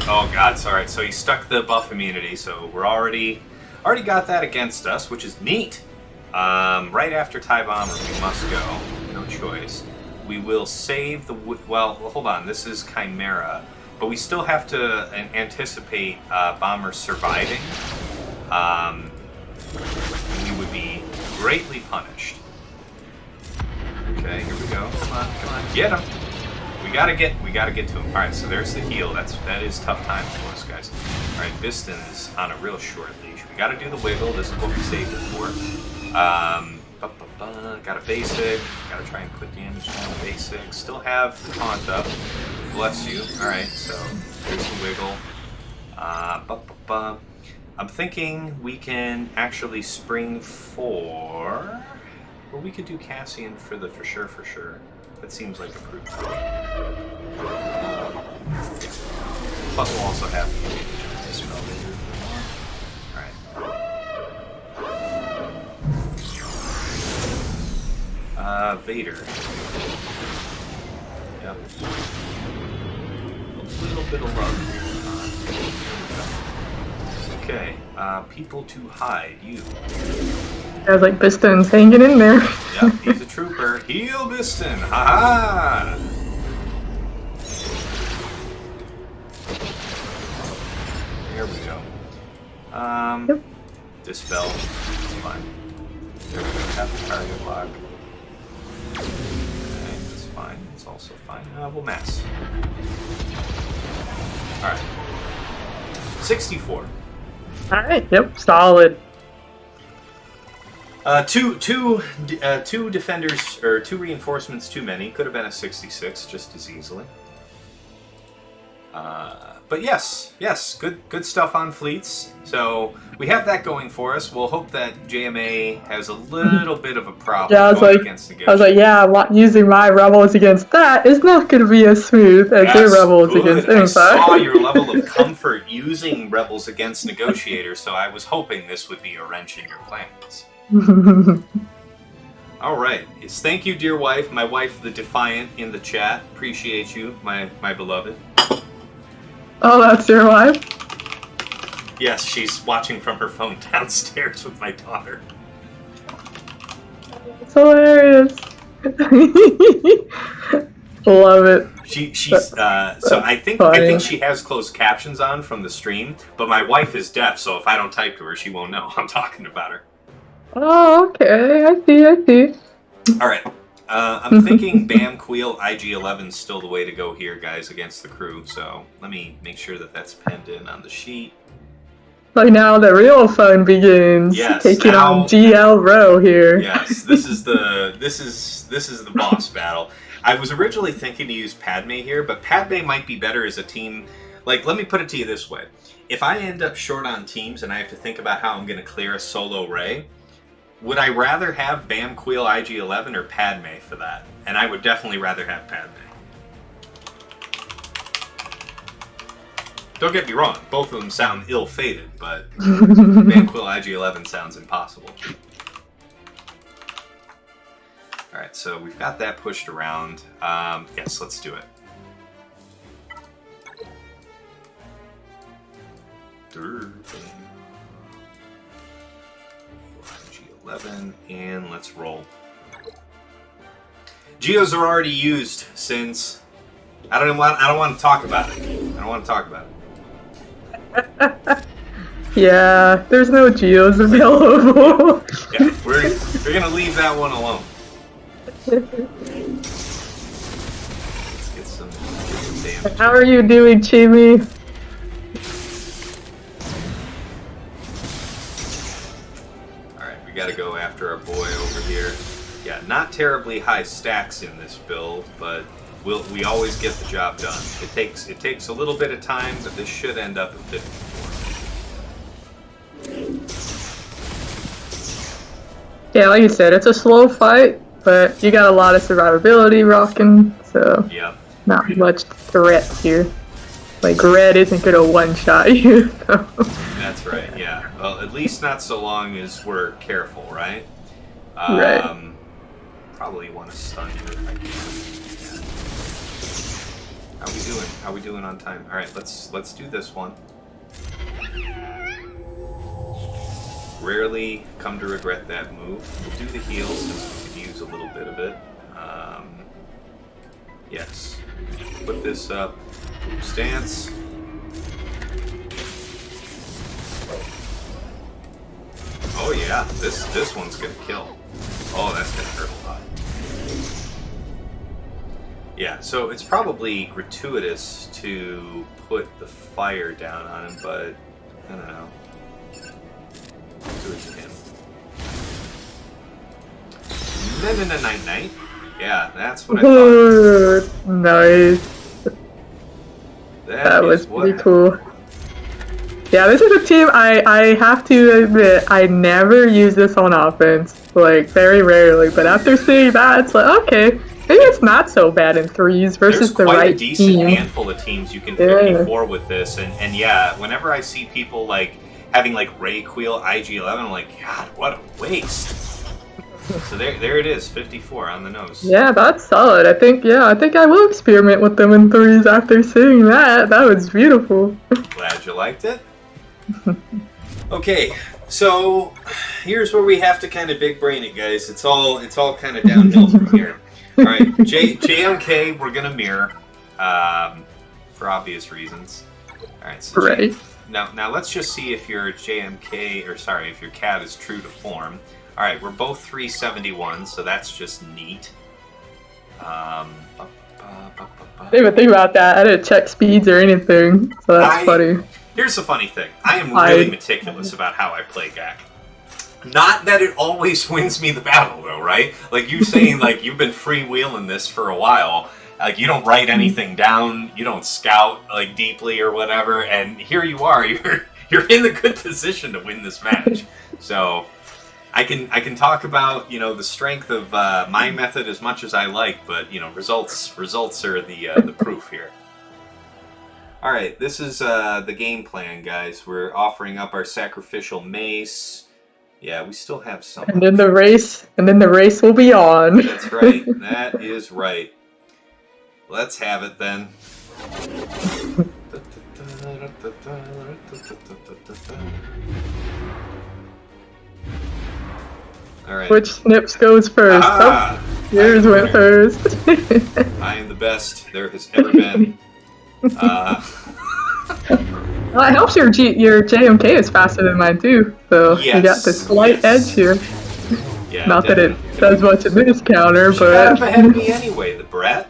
Oh god, sorry. So he stuck the buff immunity, so we're already got that against us, which is neat. Right after TIE Bomber, we must go. No choice. We will save the... Well, hold on. This is Chimera. But we still have to anticipate Bomber surviving. We would be greatly punished. Okay, here we go. Come on. Get him! We gotta get to him. Alright, so there's the heal. That is tough times for us, guys. Alright, Biston's on a real short leash. We gotta do the wiggle. This is what we saved it for. Got a basic. Gotta try and put damage on the basic. Still have the taunt up. Bless you. Alright, so there's the wiggle. I'm thinking we can actually spring for... Well, we could do Cassian for the for sure. That seems like a proof. Plus we'll also have the advantage of this spell later. Alright. Vader. Yep. A little bit of love here. Okay. People to hide. You. I was like, Biston's hanging in there. Yep, he's a trooper. Heal Biston! Ha-ha! There we go. Yep. Dispel. It's fine. There we go. Have the target lock. Okay, that's fine. It's also fine. We'll mass. Alright. 64. Alright, yep, solid. Two defenders, or two reinforcements too many. Could have been a 66 just as easily. But yes, good stuff on fleets. So we have that going for us. We'll hope that JMA has a little bit of a problem against negotiators. I was like, yeah, using my rebels against that is not going to be as smooth as your rebels against Empire. I saw your level of comfort using rebels against negotiators, so I was hoping this would be a wrench in your plans. All right. Thank you, dear wife. My wife, the Defiant, in the chat. Appreciate you, my beloved. Oh, that's your wife? Yes, she's watching from her phone downstairs with my daughter. It's hilarious. Love it. She's so I think she has closed captions on from the stream, but my wife is deaf, so if I don't type to her, she won't know I'm talking about her. Oh, okay. I see. All right. I'm thinking Bam Kuiil IG-11 is still the way to go here, guys, against the crew. So let me make sure that that's penned in on the sheet. Like now the real fun begins. Yes, taking on GL Row here. Yes, this is the boss battle. I was originally thinking to use Padme here, but Padme might be better as a team. Like, let me put it to you this way: if I end up short on teams and I have to think about how I'm going to clear a solo Rey, would I rather have Bam Kuiil IG-11 or Padme for that? And I would definitely rather have Padme. Don't get me wrong, both of them sound ill-fated, but Bam Kuiil IG-11 sounds impossible. Alright, so we've got that pushed around. Yes, let's do it. IG-11, and let's roll. Geos are already used since. I don't want to talk about it. I don't want to talk about it. Yeah, there's no geos available. Yeah, we're gonna leave that one alone. Let's get some damage. How are you doing, Chimmy? Alright, we gotta go after our boy over here. Yeah, not terribly high stacks in this build, but we always get the job done. It takes a little bit of time, but this should end up at 54. Yeah, like you said, it's a slow fight, but you got a lot of survivability rocking, so Yeah. not much threats here. Like, red isn't gonna one-shot you, so. That's right, yeah. Well, at least not so long as we're careful, right? Right. Probably want to stun you if I can. Yeah. How we doing? How we doing on time? All right, let's do this one. Rarely come to regret that move. We'll do the heal since we could use a little bit of it. Yes. Put this up. Stance. Oh yeah, this one's gonna kill. Oh, that's gonna hurt a lot. Yeah, so it's probably gratuitous to put the fire down on him, but I don't know. Do it to him. Night. Yeah, that's what I thought. Nice. That was pretty cool. Yeah, this is a team I have to admit I never use this on offense. Like, very rarely. But after seeing that, it's like, okay, maybe it's not so bad in threes versus the right There's quite a decent team. handful of teams you can 54 with this, and yeah, whenever I see people like having like Ray Kuiil IG11, I'm like, God, what a waste. So there it is, 54 on the nose. Yeah, that's solid. I think I will experiment with them in threes after seeing that. That was beautiful. Glad you liked it. Okay, so here's where we have to kind of big brain it, guys. It's all kind of downhill from here. All right, JMK, we're gonna mirror for obvious reasons. All right, so Right. now let's just see if your JMK, or sorry, if your cat is true to form. All right, we're both 371, so that's just neat. I didn't even think about that. I didn't check speeds or anything, so that's funny. Here's the funny thing. I am really meticulous about how I play Gak. Not that it always wins me the battle, though, right? Like you saying, like you've been freewheeling this for a while. Like you don't write anything down, you don't scout like deeply or whatever, and here you are. You're in the good position to win this match. So I can talk about the strength of my method as much as I like, but results are the proof here. All right, this is the game plan, guys. We're offering up our sacrificial mace. Yeah, we still have some. And then the race will be on. That's right. That is right. Let's have it then. All right. Which snips goes first? Ah, yours went first. I am the best there has ever been. Well, it helps your JMK is faster than mine too, so you got this slight edge here. Yeah, Not that it definitely. does much in this counter, She got up but ahead of me anyway, the brat.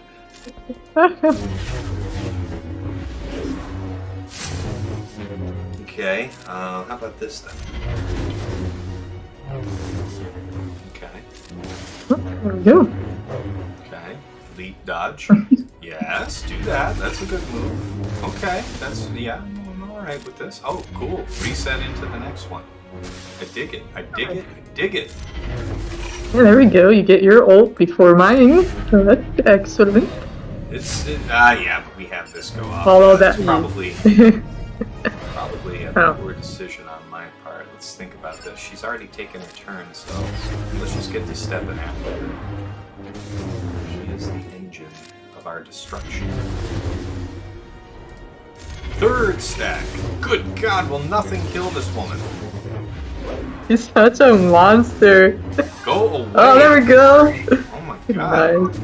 Okay, how about this then? Okay, there we go. okay. Leap dodge. Yes, do that. That's a good move. Okay, I'm alright with this. Oh, cool. Reset into the next one. I dig it. Yeah, there we go. You get your ult before mine. So that's excellent. Yeah, but we have this go off. Although That's that probably a poor decision on my part. Let's think about this. She's already taken her turn, so let's just get to stepping after her. She is the engine of our destruction. Third stack. Good God, will nothing kill this woman? He's such a monster. Go away. Oh, there we go. Oh my God. Nice.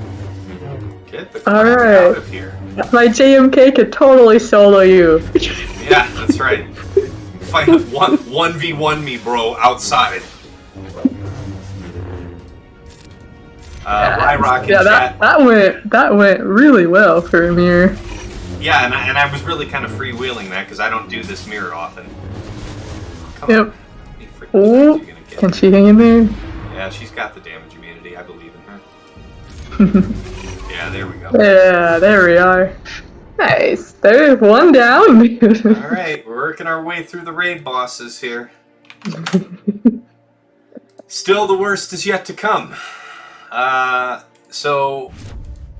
get the crap out of here. My JMK could totally solo you. Yeah, that's right. Fight 1v1 me, bro, outside. Ryrock in chat. That went really well for Mir. Yeah, and I was really kind of freewheeling that because I don't do this mirror often. Come Yep. on. How many freaking times are you gonna get? Can she hang in there? Yeah, she's got the damage immunity. I believe in her. Yeah, there we go. Yeah, there we are. Nice. There's one down. Alright, we're working our way through the raid bosses here. Still, the worst is yet to come. So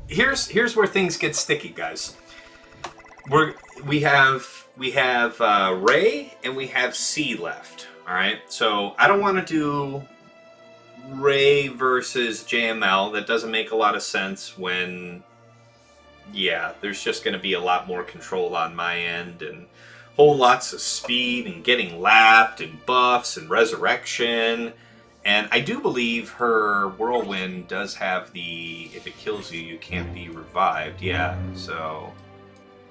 here's where things get sticky, guys. We have Rey and we have C left. All right, so I don't want to do Rey versus JML. That doesn't make a lot of sense when, yeah, there's just going to be a lot more control on my end and whole lots of speed and getting lapped and buffs and resurrection. And I do believe her Whirlwind does have the, if it kills you, you can't be revived. Yeah, so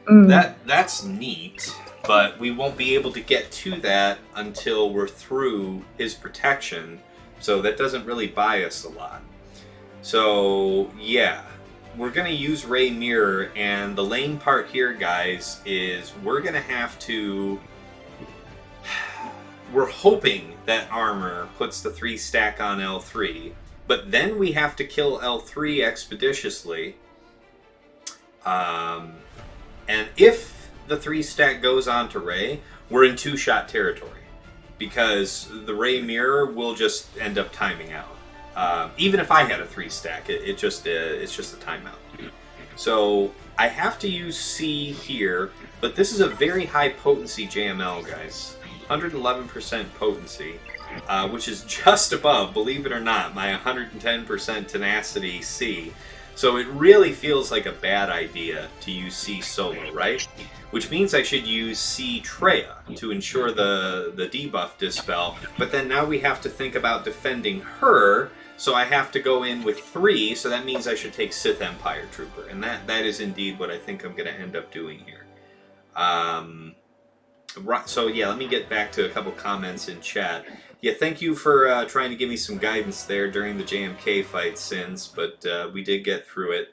that's neat, but we won't be able to get to that until we're through his protection, so that doesn't really buy us a lot. So, yeah, we're going to use Rey Mirror, and the lame part here, guys, is we're going to have to... We're hoping that armor puts the 3 stack on L3, but then we have to kill L3 expeditiously. And if the 3 stack goes on to Rey, we're in 2-shot territory, because the Rey mirror will just end up timing out. Even if I had a 3 stack, it's just a timeout. So I have to use C here, but this is a very high potency JML, guys. 111% potency, which is just above, believe it or not, my 110% tenacity C. So it really feels like a bad idea to use C solo, right? Which means I should use C Traya to ensure the debuff dispel, but then now we have to think about defending her, so I have to go in with 3, so that means I should take Sith Empire Trooper, and that is indeed what I think I'm going to end up doing here. So yeah, let me get back to a couple comments in chat. Yeah, thank you for trying to give me some guidance there during the JMK fight, Sins, but we did get through it.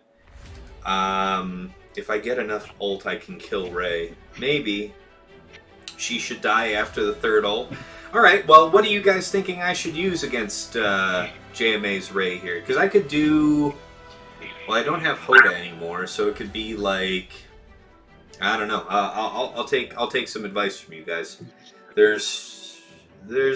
If I get enough ult, I can kill Rey. Maybe. She should die after the 3rd ult. Alright, well, what are you guys thinking I should use against JMA's Rey here? Because I could do... Well, I don't have Hoda anymore, so it could be like... I don't know. I'll take some advice from you guys. There's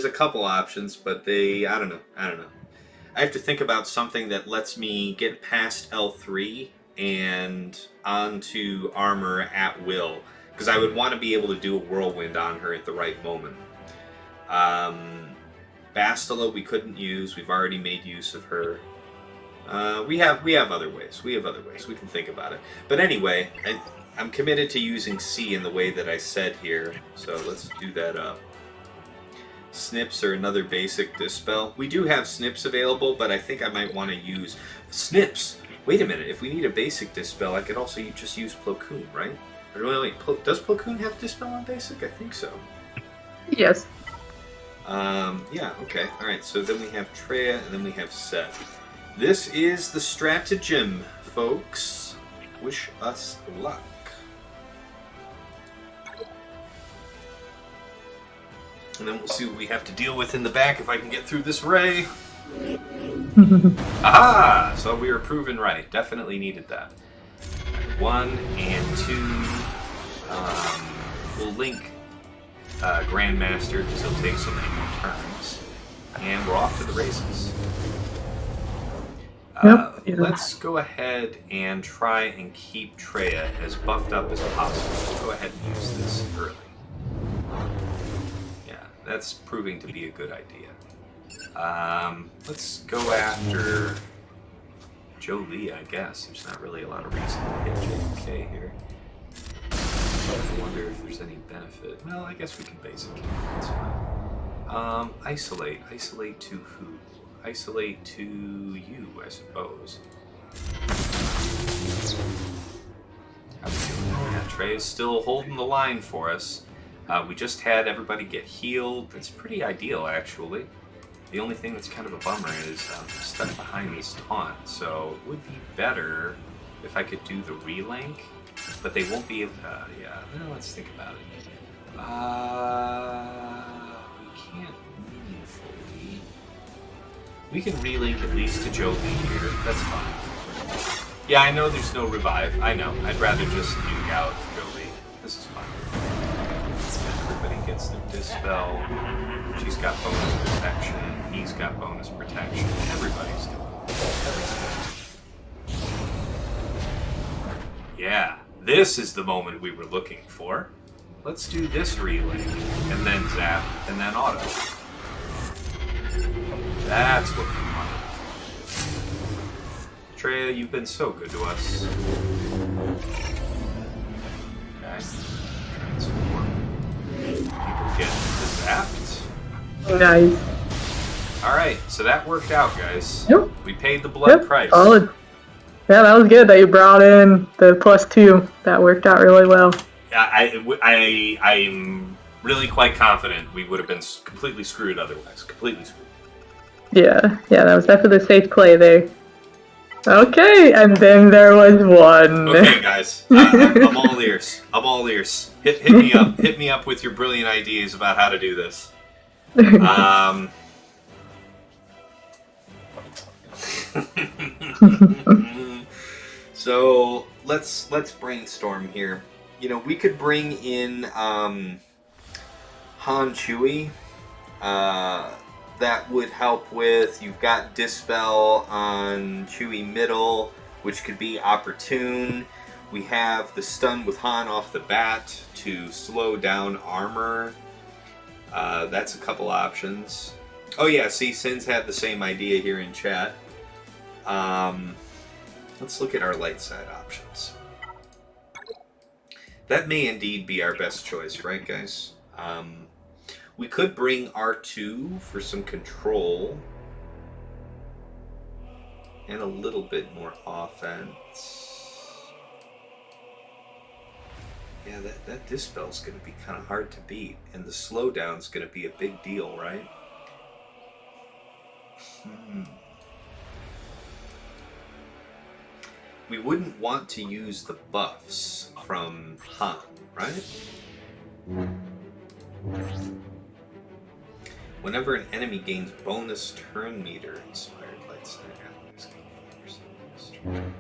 a couple options, but I don't know. I have to think about something that lets me get past L3 and onto armor at will, because I would want to be able to do a whirlwind on her at the right moment. Bastila we couldn't use. We've already made use of her. We have other ways. We can think about it. But anyway, I'm committed to using C in the way that I said here, so let's do that up. Snips are another basic dispel. We do have snips available, but I think I might want to use snips. Wait a minute, if we need a basic dispel, I could also just use Plo Koon, right? Or wait, does Plo Koon have dispel on basic? I think so. Yes. Yeah, okay. Alright, so then we have Traya, and then we have Seth. This is the stratagem, folks. Wish us luck. And then we'll see what we have to deal with in the back if I can get through this Rey. Aha! So we were proven right. Definitely needed that. 1 and 2. We'll link Grandmaster because he'll take so many more turns. And we're off to the races. Let's go ahead and try and keep Traya as buffed up as possible. Let's go ahead and use this early. That's proving to be a good idea. Let's go after Jolee, I guess. There's not really a lot of reason to hit JMK here. I wonder if there's any benefit. Well, I guess we can basic it. That's fine. Isolate. Isolate to who? Isolate to you, I suppose. Yeah, Traya's still holding the line for us. We just had everybody get healed. That's pretty ideal, actually. The only thing that's kind of a bummer is I'm stuck behind this taunt, so it would be better if I could do the relink, but they won't be able to, yeah, well, let's think about it. We can't meaningfully. We can relink at least to Jolee here, that's fine. Yeah, I know there's no revive, I know. I'd rather just nuke out Jolee. This is fine. Everybody gets their dispel. She's got bonus protection. He's got bonus protection. Everybody's doing it. Yeah, this is the moment we were looking for. Let's do this relink, and then zap, and then auto. That's what we want. Traya, you've been so good to us. Okay. Transform. People get zapped. Nice. Alright, so that worked out, guys. Yep. We paid the blood price. Solid. Yeah, that was good that you brought in the +2. That worked out really well. I'm really quite confident we would have been completely screwed otherwise. Completely screwed. Yeah, that was definitely a safe play there. Okay, and then there was one. Okay, guys. I'm all ears. I'm all ears. Hit me up. Hit me up with your brilliant ideas about how to do this. So let's brainstorm here. You know, we could bring in Han Chewie. That would help with. You've got Dispel on Chewie middle, which could be opportune. We have the stun with Han off the bat to slow down armor. That's a couple options. Oh yeah, see, Sin's had the same idea here in chat. Let's look at our light side options. That may indeed be our best choice, right, guys? We could bring R2 for some control and a little bit more offense. Yeah, that Dispel's going to be kind of hard to beat, and the slowdown's going to be a big deal, right? We wouldn't want to use the buffs from Han, right? Whenever an enemy gains bonus turn meter, inspired light side allies gain 5%.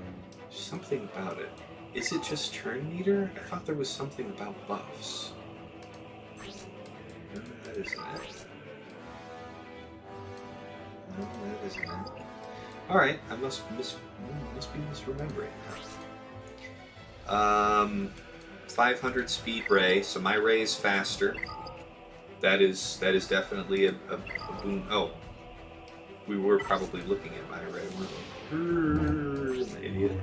Something about it. Is it just turn meter? I thought there was something about buffs. No, that isn't it. No, that isn't it. Alright, I must be misremembering. 500 speed ray, so my ray is faster. That is definitely a boon. Oh, we were probably looking at my ray, weren't we? I'm an idiot.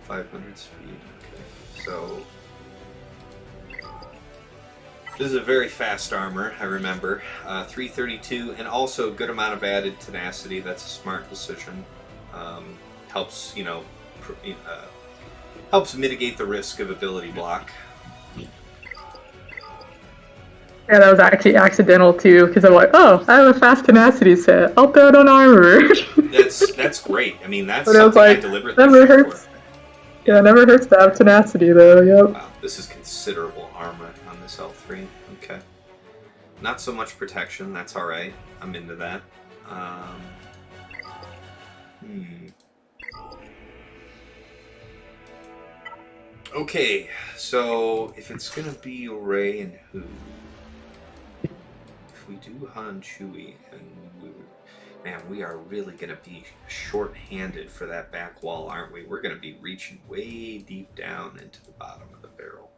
500 speed. Okay, so this is a very fast armor. I remember 332, and also a good amount of added tenacity. That's a smart decision. Helps helps mitigate the risk of ability block. Yeah, that was actually accidental too, because I'm like, oh, I have a fast tenacity set. I'll throw it on armor. That's great. I mean, that's but I was something like, I deliberately never shoot hurts. for. Yeah, it never hurts to have tenacity though. Yep. Wow, this is considerable armor on this L3. Okay, not so much protection. That's all right. I'm into that. Okay, so if it's gonna be Rey and who? If we do Han Chewie, and man, we are really gonna be short-handed for that back wall, aren't we? We're gonna be reaching way deep down into the bottom of the barrel.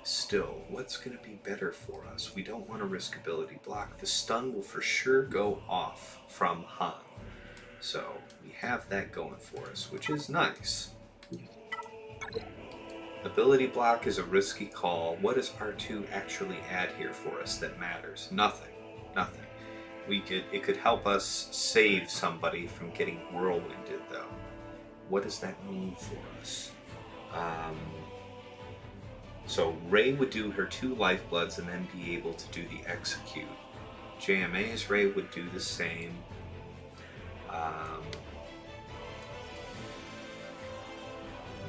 Still, what's gonna be better for us? We don't want to risk ability block. The stun will for sure go off from Han, so we have that going for us, which is nice. Ability block is a risky call. What does R2 actually add here for us that matters? Nothing. Nothing. It could help us save somebody from getting whirlwinded, though. what does that mean for us? So Rey would do her 2 lifebloods and then be able to do the execute. JMA's Rey would do the same.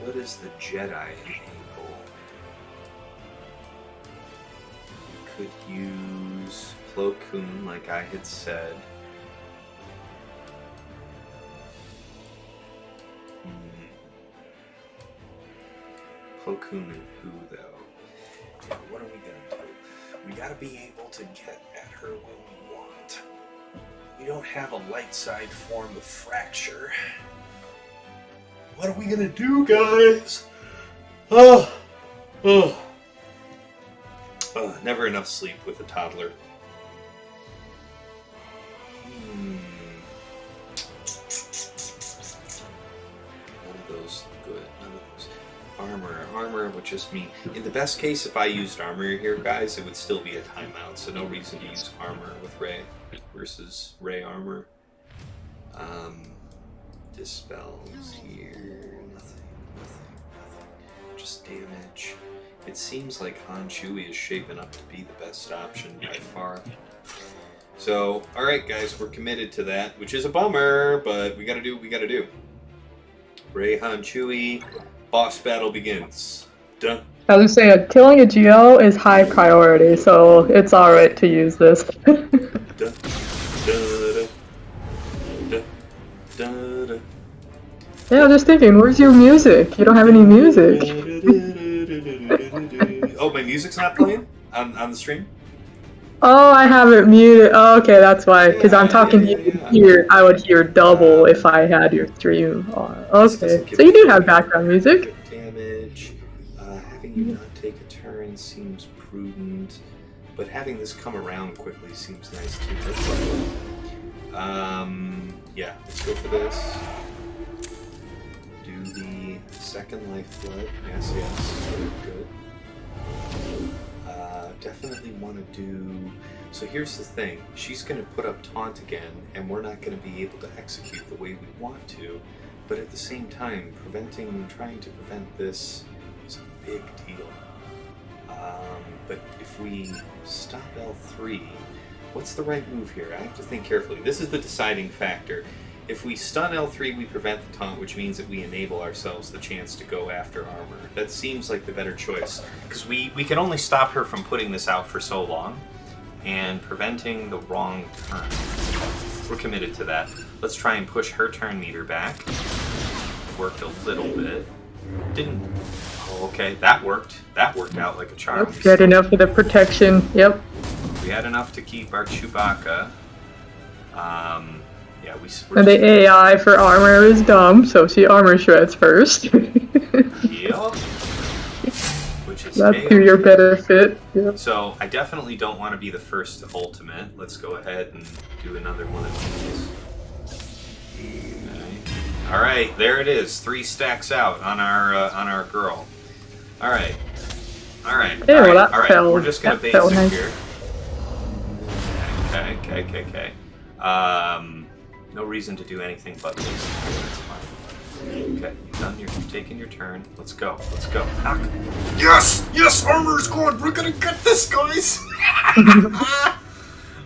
What does the Jedi enable? You could use Plo Koon, like I had said. Plo Koon and who, though? Yeah, what are we gonna do? We gotta be able to get at her when we want. We don't have a light side form of fracture. What are we gonna do, guys? Never enough sleep with a toddler. None of those good. None of those. Armor would just mean, in the best case, if I used armor here, guys, it would still be a timeout, so no reason to use armor with Rey versus Rey armor. Dispels here, nothing. Just damage. It seems like Han Chewie is shaping up to be the best option by far. So, alright guys, we're committed to that, which is a bummer, but we gotta do what we gotta do. Rey, Han Chewie, boss battle begins. Done. I was saying, killing a GL is high priority, so it's alright to use this. Yeah, I'm just thinking, where's your music? You don't have any music. Oh, my music's not playing on the stream? Oh, I have it muted. Oh, okay, that's why. Because I'm talking to you here. I would hear double if I had your stream on. Okay, so you do have background music. Damage. Having you not take a turn seems prudent, but having this come around quickly seems nice too. Yeah, let's go for this. Do the second lifeblood. Yes, good. Definitely want to do... So here's the thing. She's going to put up taunt again, and we're not going to be able to execute the way we want to. But at the same time, trying to prevent this is a big deal. But if we stop L3, what's the right move here? I have to think carefully. This is the deciding factor. If we stun L3, we prevent the taunt, which means that we enable ourselves the chance to go after armor. That seems like the better choice, because we can only stop her from putting this out for so long, and preventing the wrong turn. We're committed to that. Let's try and push her turn meter back. Worked a little bit. Didn't... Oh, okay, that worked. That worked out like a charm. That's good enough for the protection, yep. We had enough to keep our Chewbacca. Yeah, and the AI for armor is dumb, so she armor shreds first. Yep. Which is that's to your benefit. Yep. So I definitely don't want to be the first to ultimate. Let's go ahead and do another one of these. Okay. All right, there it is. 3 stacks out on our girl. All right. All right. Yeah, all right. well, All right. fell, We're just gonna basic nice. here. Okay. No reason to do anything but this. That's fine. Okay, you've taken your turn. Let's go. Knock. Yes! Yes, armor's gone! We're gonna get this, guys!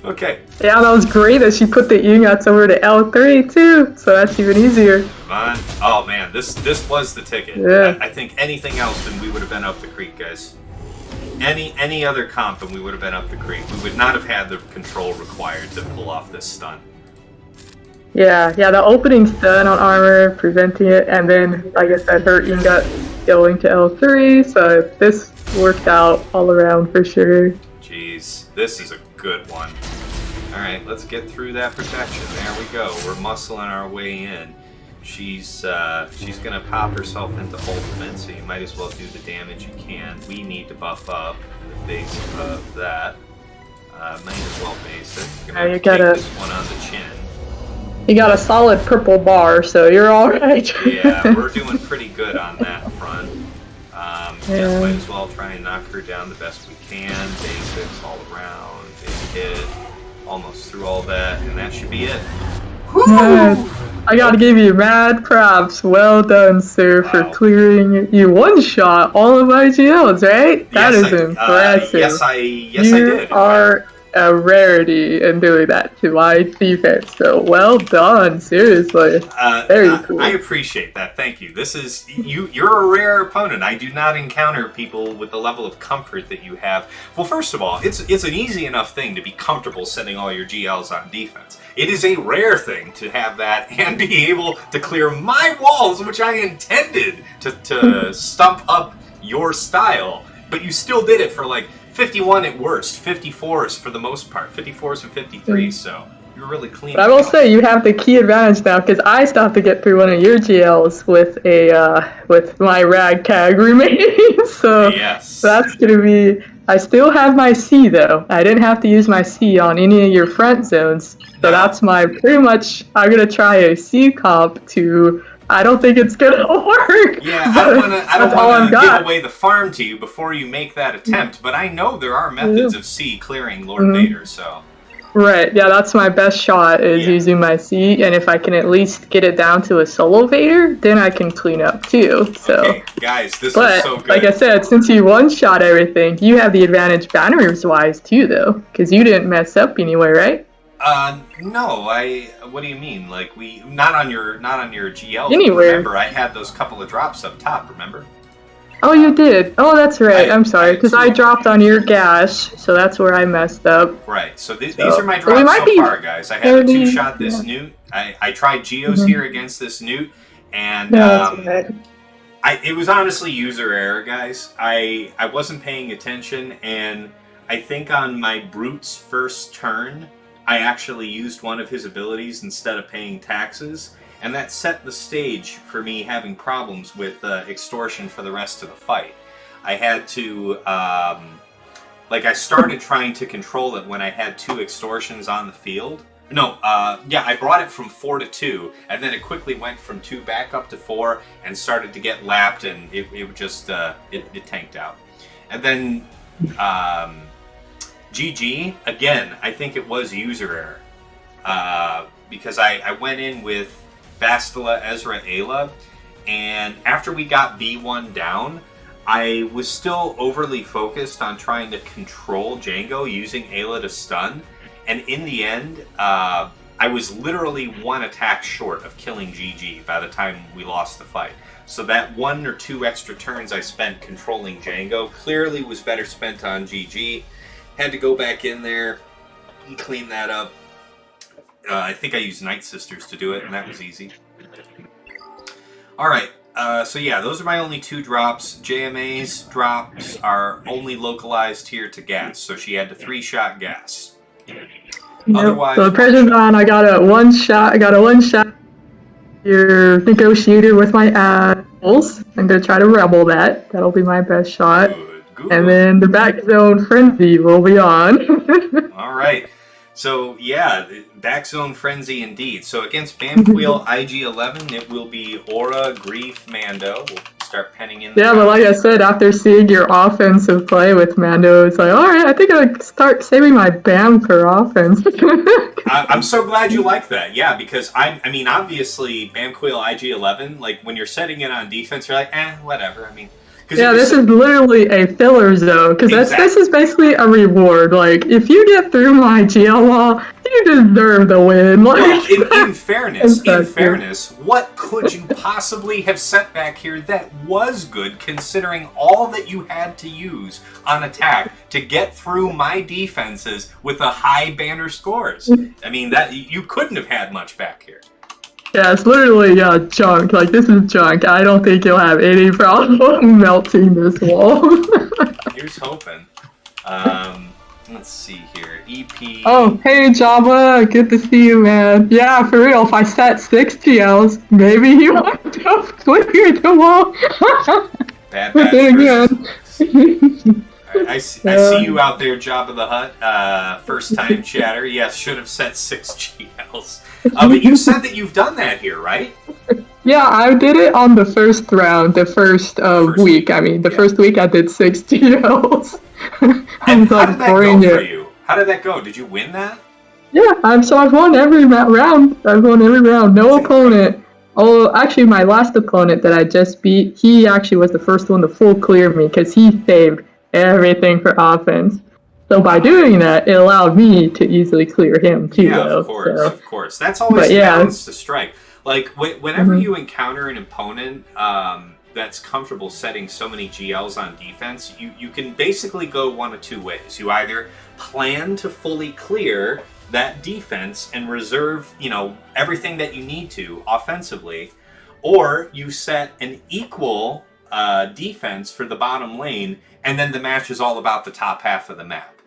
Okay. Yeah, that was great that she put the ingots over to L3 too, so that's even easier. Come on. Oh man, this was the ticket. Yeah. I think anything else and we would have been up the creek, guys. Any other comp and we would have been up the creek. We would not have had the control required to pull off this stunt. Yeah, the opening stun on armor, preventing it, and then, like I said, her ingot going to L3, so this worked out all around for sure. Jeez, this is a good one. Alright, let's get through that protection. There we go. We're muscling our way in. She's gonna pop herself into ultimate, so you might as well do the damage you can. We need to buff up the base of that. Might as well base it. Gonna take this one on the chin. You got a solid purple bar, so you're alright. Yeah, we're doing pretty good on that front. Yeah, might as well try and knock her down the best we can. Basics all around, big hit. Almost through all that, and that should be it. Woo! I gotta give you mad props. Well done, sir, for Wow. clearing you one shot all of my GLs, right? That is impressive. Yes, I You did. are a rarity in doing that to my defense. So well done, seriously. Very cool. I appreciate that. Thank you. This is you're a rare opponent. I do not encounter people with the level of comfort that you have. Well, first of all, it's an easy enough thing to be comfortable sending all your GLs on defense. It is a rare thing to have that and be able to clear my walls, which I intended to stump up your style, but you still did it for like 51 at worst, 54s for the most part, 54s and 53s, so you're really clean. But I will say you have the key advantage now, because I still have to get through one of your GLs with with my ragtag remaining, so yes. that's gonna be. I still have my C though. I didn't have to use my C on any of your front zones, so that's my pretty much. I'm gonna try a C comp to. I don't think it's gonna work. Yeah, I don't want to give away the farm to you before you make that attempt, but I know there are methods of C clearing Lord Vader, so. Right, yeah, that's my best shot is using my C, and if I can at least get it down to a solo Vader, then I can clean up too. So, okay, guys, this is so good. Like I said, since you one-shot everything, you have the advantage banners-wise too, though, because you didn't mess up anyway, right? No, what do you mean? Like, not on your GL. Anywhere. Remember, I had those couple of drops up top, remember? Oh, you did? Oh, that's right. I'm sorry, because I dropped on your gash, so that's where I messed up. Right, so these are my drops so far, guys. I had a 2-shot this Nute. I tried Geos here against this Nute, and it was honestly user error, guys. I wasn't paying attention, and I think on my Brute's first turn, I actually used one of his abilities instead of paying taxes, and that set the stage for me having problems with extortion for the rest of the fight. I had to, I started trying to control it when I had 2 extortions on the field. No, I brought it from 4 to 2, and then it quickly went from 2 back up to 4, and started to get lapped, and it just, it tanked out. And then, GG, again, I think it was user error. Because I went in with Bastila, Ezra, Aayla, and after we got B1 down, I was still overly focused on trying to control Jango using Aayla to stun, and in the end, I was literally 1 attack short of killing GG by the time we lost the fight. So that 1 or 2 extra turns I spent controlling Jango clearly was better spent on GG. Had to go back in there and clean that up. I think I used Night Sisters to do it, and that was easy. Alright, so yeah, those are my only 2 drops. JMA's drops are only localized here to gas, so she had to 3-shot gas. Otherwise, so the pressure's on, I got a one shot your negotiator with my ads. I'm gonna try to rebel that. That'll be my best shot. Good. And then the back zone frenzy will be on. Alright. So, yeah, back zone frenzy indeed. So against Kuiil IG-11, it will be Aurra, Greef, Mando. We'll start penning in. Yeah, but like I said, after seeing your offensive play with Mando, it's like, alright, I think I'll start saving my BAM for offense. I'm so glad you like that. Yeah, because I mean, obviously, Kuiil IG-11, like, when you're setting it on defense, you're like, whatever. I mean, yeah, this is literally a filler zone, because this is basically a reward. Like, if you get through my GL wall, you deserve the win. Like, well, in fairness, what could you possibly have set back here that was good, considering all that you had to use on attack to get through my defenses with a high banner scores? I mean, that you couldn't have had much back here. Yeah, it's literally junk. Like, this is junk. I don't think you'll have any problem melting this wall. Here's hoping. Let's see here. EP. Oh, hey, Java. Good to see you, man. Yeah, for real. If I set 6 GLs, maybe you want to clear the wall. Bad again. I see you out there, Jabba the Hutt. First time chatter. Yes, should have set 6 GLs. But you said that you've done that here, right? Yeah, I did it on the first round, the first week. I mean, the first week I did 6 GLs. And how did that go for you? How did that go? Did you win that? Yeah, I've won every round. I've won every round. No opponent. Oh, actually, my last opponent that I just beat, he actually was the first one to full clear me because he saved everything for offense. So by doing that, it allowed me to easily clear him too, Yeah, though. of course. That's always the balance to strike. Like, whenever you encounter an opponent that's comfortable setting so many GLs on defense, you can basically go one of two ways. You either plan to fully clear that defense and reserve, everything that you need to offensively, or you set an equal defense for the bottom lane, and then the match is all about the top half of the map.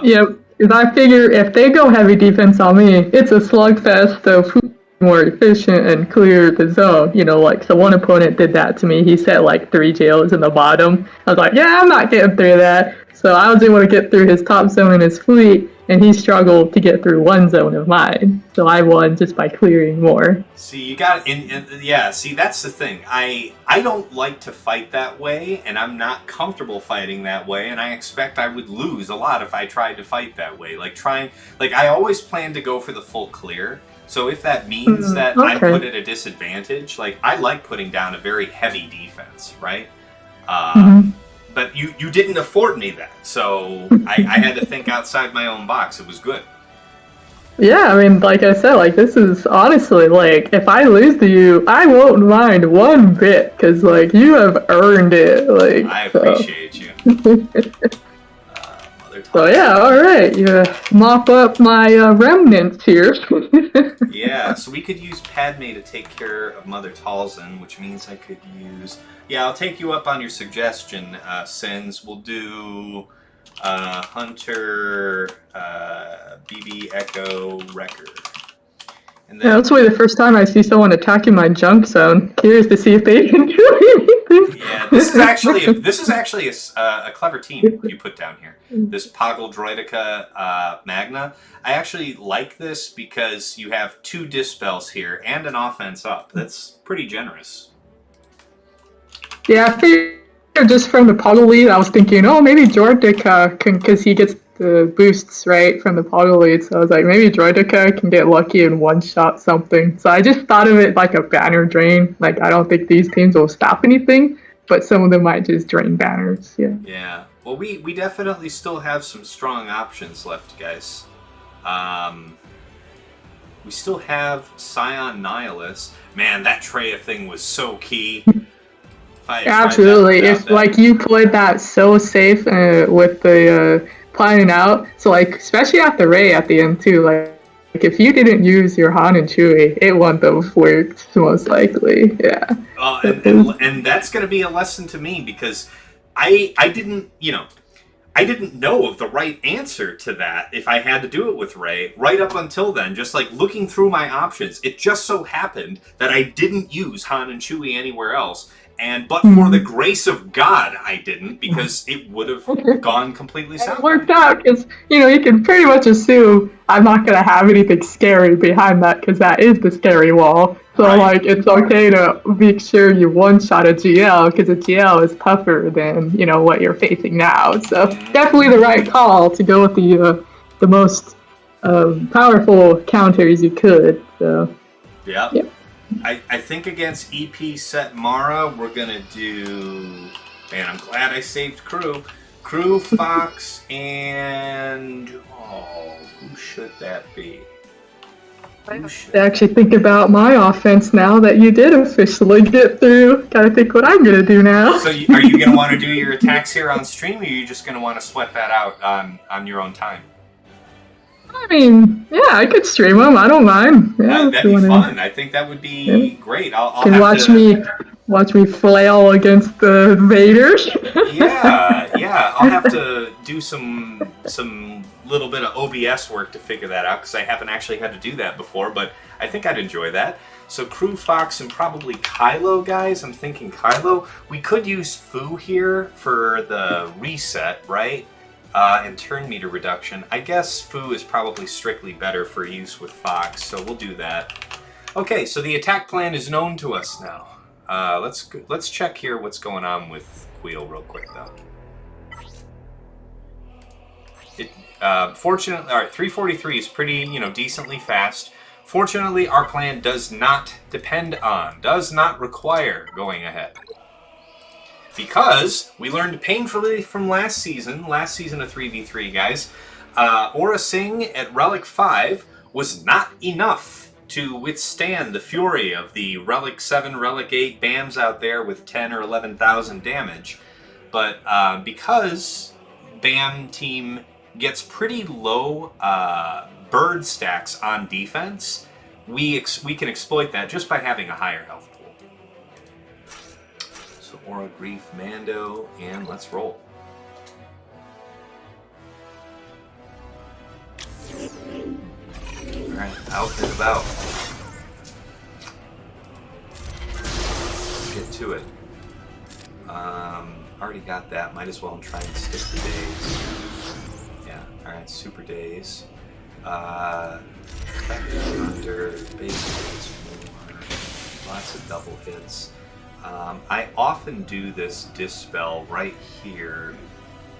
Yep, because I figure if they go heavy defense on me, it's a slugfest of who's more efficient and clear the zone. So one opponent did that to me. He set like 3 jails in the bottom. I was like, yeah, I'm not getting through that. So I was able to get through his top zone in his fleet, and he struggled to get through one zone of mine. So I won just by clearing more. See, you got see, that's the thing. I don't like to fight that way, and I'm not comfortable fighting that way, and I expect I would lose a lot if I tried to fight that way. I always plan to go for the full clear. So if that means that I'm put at a disadvantage, I like putting down a very heavy defense, right? But you didn't afford me that, so I had to think outside my own box. It was good. Yeah, I mean, like I said, this is honestly, if I lose to you, I won't mind one bit, because, you have earned it, I appreciate you. So, yeah, alright, you mop up my remnants here. Yeah, so we could use Padme to take care of Mother Talzin, which means I could use... Yeah, I'll take you up on your suggestion, Sins. We'll do... Hunter, BB, Echo, Wrecker. And then, that's really the first time I see someone attacking my junk zone. Curious to see if they can do anything. Yeah, this is actually a clever team you put down here. This Poggle Droidica Magna. I actually like this because you have 2 dispels here and an offense up. That's pretty generous. Yeah, I figured just from the Poggle lead, I was thinking, maybe Droidica can, because he gets the boosts, right, from the Poggle lead. So I was like, maybe Droidica can get lucky and one-shot something. So I just thought of it like a banner drain. I don't think these teams will stop anything, but some of them might just drain banners, yeah. Yeah. Well, we definitely still have some strong options left, guys. We still have Scion Nihilus. Man, that Traya thing was so key. Absolutely. If you played that so safe with the planning out, so especially after Rey at the end too, if you didn't use your Han and Chewie, it wouldn't have worked most likely. Yeah. And that's going to be a lesson to me because I didn't know of the right answer to that if I had to do it with Rey. Right up until then, just looking through my options, it just so happened that I didn't use Han and Chewie anywhere else. But for the grace of God, I didn't, because it would have gone completely south. It worked out, because, you can pretty much assume I'm not going to have anything scary behind that, because that is the scary wall. So, it's okay to make sure you one-shot a GL, because a GL is tougher than, what you're facing now. So, definitely the right call to go with the most powerful counters you could. So, yeah. I think against EP Set Mara, we're going to do... Man, I'm glad I saved Crew. Crew, Fox, and... who should that be? I actually think about my offense now that you did officially get through. Gotta think what I'm gonna do now. So are you going to want to do your attacks here on stream, or are you just going to want to sweat that out on your own time? I mean, yeah, I could stream them. I don't mind. Yeah, that'd be fun. I think that would be great. I'll have watch me flail against the Vaders. yeah. I'll have to do some little bit of OBS work to figure that out because I haven't actually had to do that before. But I think I'd enjoy that. So Crew, Fox, and probably Kylo, guys. I'm thinking Kylo. We could use Fu here for the reset, right? And turn meter reduction. I guess Fu is probably strictly better for use with Fox, so we'll do that. Okay, so the attack plan is known to us now. Let's check here what's going on with Kuiil real quick, though. Fortunately, all right, 343 is pretty, you know, decently fast. Fortunately, our plan does not require going ahead. Because we learned painfully from last season of 3v3, guys, Aurra Singh at Relic 5 was not enough to withstand the fury of the Relic 7, Relic 8 BAMs out there with 10 or 11,000 damage. But because BAM team gets pretty low bird stacks on defense, we can exploit that just by having a higher health pool. So Aurra, Greef, Mando, and let's roll. Alright, out and about. Let's get to it. Already got that. Might as well try and stick the days. Yeah, alright, super days. Under, base hits more. Lots of double hits. I often do this dispel right here,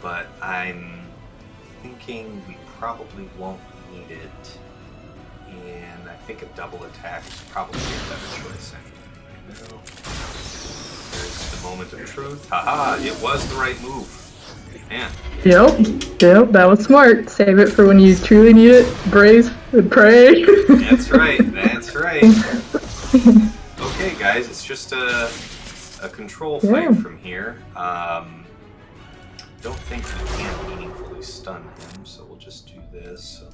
but I'm thinking we probably won't need it. And I think a double attack is probably a better choice anyway. No. There's the moment of truth. Haha, it was the right move. Man. Yep, that was smart. Save it for when you truly need it. Brace and pray. That's right. Okay, guys, it's just a control fight from here. Don't think we can meaningfully stun him, so we'll just do this. So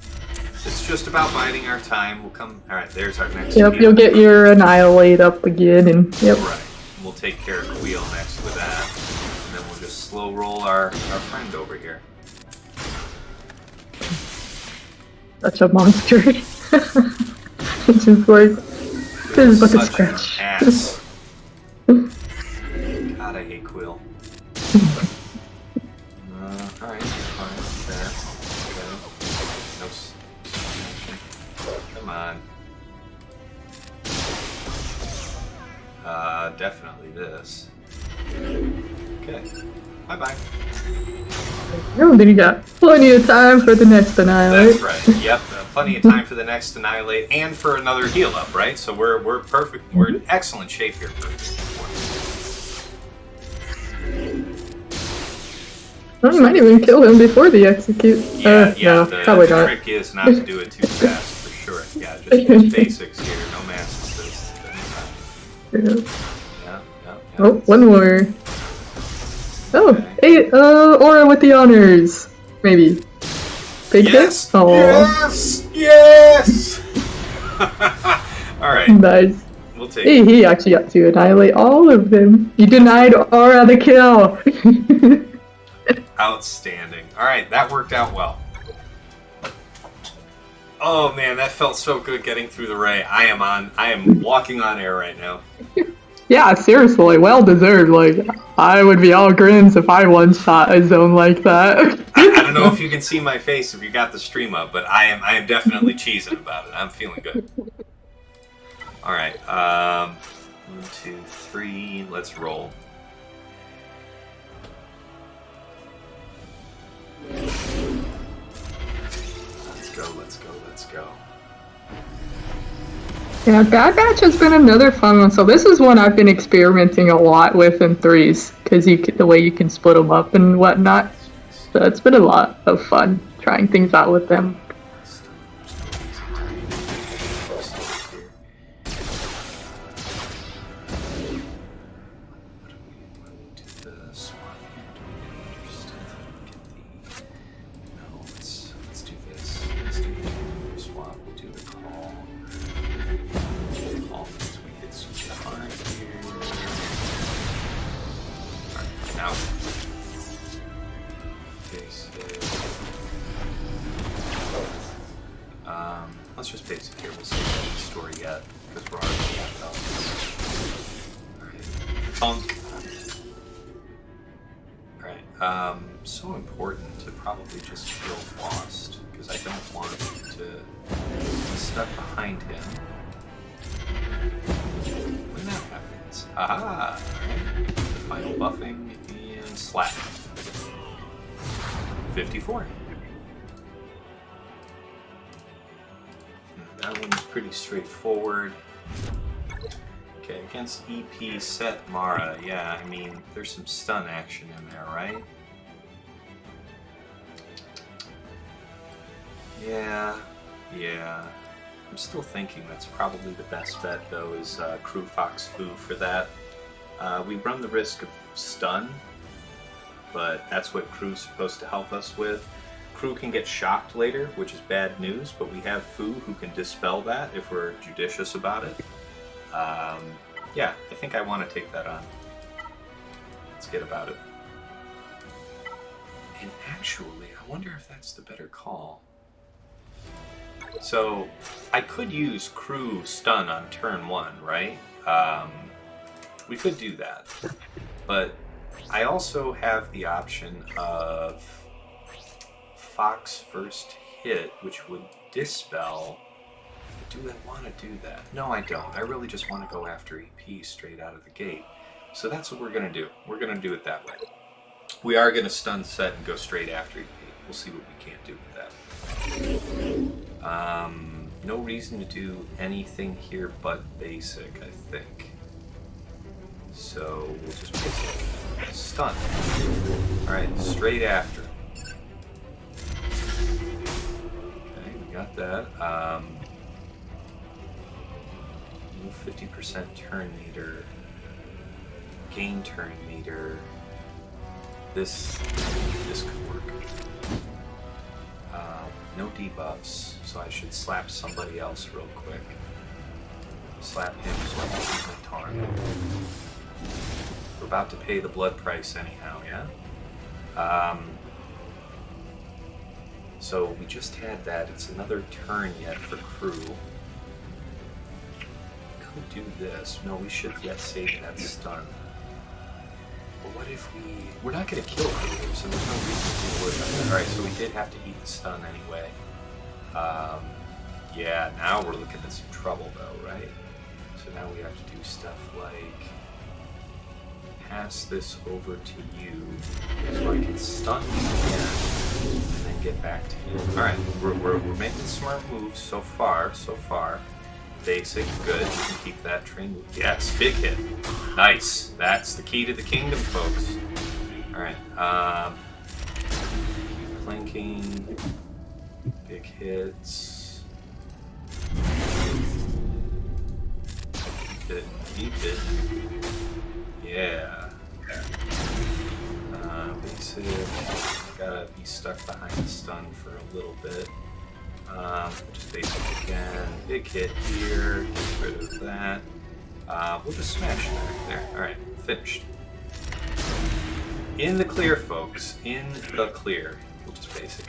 it's just about biding our time. We'll come. All right, there's our next. Yep, you'll get your Annihilate up again, and yep. Right, we'll take care of Kuiil next with that, and then we'll just slow roll our friend over here. Such a monster. It's just like this is but a scratch. Ass. God, I hate Kuiil. Alright, fine, there. Okay. Come on. Definitely this. Okay. Bye-bye. Oh, then you got plenty of time for the next Annihilate. That's right. Yep, plenty of time for the next Annihilate and for another heal up, right? So we're perfect. We're in excellent shape here for Well, you might even kill him before the execute. Yeah, no, the probably not. trick is not to do it too fast, for sure. Yeah, just basics here, no mass assist. Yeah. Oh, one more. Oh, Okay. hey, Aurra with the honors. Maybe. Big Yes! hit? Oh, Yes! Alright, nice. we'll take Hey, it. he actually got to annihilate all of them. You denied Aurra the kill. Outstanding. Alright, that worked out well. Oh man, that felt so good getting through the ray. I am walking on air right now. Yeah, seriously, well deserved. Like, I would be all grins if I one-shot a zone like that. I don't know if you can see my face if you got the stream up, but I am definitely cheesing about it. I'm feeling good. Alright, 1, 2, 3, let's roll. Let's go. Yeah, Bad Batch has been another fun one. So this is one I've been experimenting a lot with in threes, because the way you can split them up and whatnot. So it's been a lot of fun trying things out with them. Let's just basic here. We'll see the story yet, because we're already at it. Alright. Alright, so important to probably just kill FOST, because I don't want to be stuck behind him. When that happens. Aha! Alright. The final buffing and slap. 54. That one's pretty straightforward. Okay, against EP set Mara, yeah, I mean, there's some stun action in there, right? Yeah. I'm still thinking that's probably the best bet, though, is Crew Fox Fu for that. We run the risk of stun, but that's what Crew's supposed to help us with. Crew can get shocked later, which is bad news, but we have Fu who can dispel that if we're judicious about it. Yeah, I think I want to take that on. Let's get about it. And actually, I wonder if that's the better call. So, I could use Crew stun on turn 1, right? We could do that. But I also have the option of Fox first hit, which would dispel. Do I want to do that? No, I don't. I really just want to go after EP straight out of the gate. So that's what we're going to do. We're going to do it that way. We are going to stun set and go straight after EP. We'll see what we can't do with that. No reason to do anything here but basic, I think. So we'll just basic. Stun. Alright, straight after. Okay, we got that. 50% turn meter. Gain turn meter. This could work. No debuffs, so I should slap somebody else real quick. Slap him so I can keep my taunt. We're about to pay the blood price anyhow, yeah? So we just had that. It's another turn yet for Crew. Could do this. No, we should yet save that stun. But what if we're not going to kill Crew, so there's no reason to worry about that. Alright, so we did have to eat the stun anyway. Yeah, now we're looking at some trouble though, right? So now we have to do stuff like pass this over to you so I can stun you again and then get back to you. Alright, we're making smart moves so far. Basic, good. You can keep that train move. Yes, big hit. Nice. That's the key to the kingdom, folks. Alright, planking, big hits. Keep it. Yeah. Basic. Gotta be stuck behind the stun for a little bit. Just basic again. Big hit here. Get rid of that. We'll just smash that there. Alright, finished. In the clear, folks. In the clear. We'll just basic.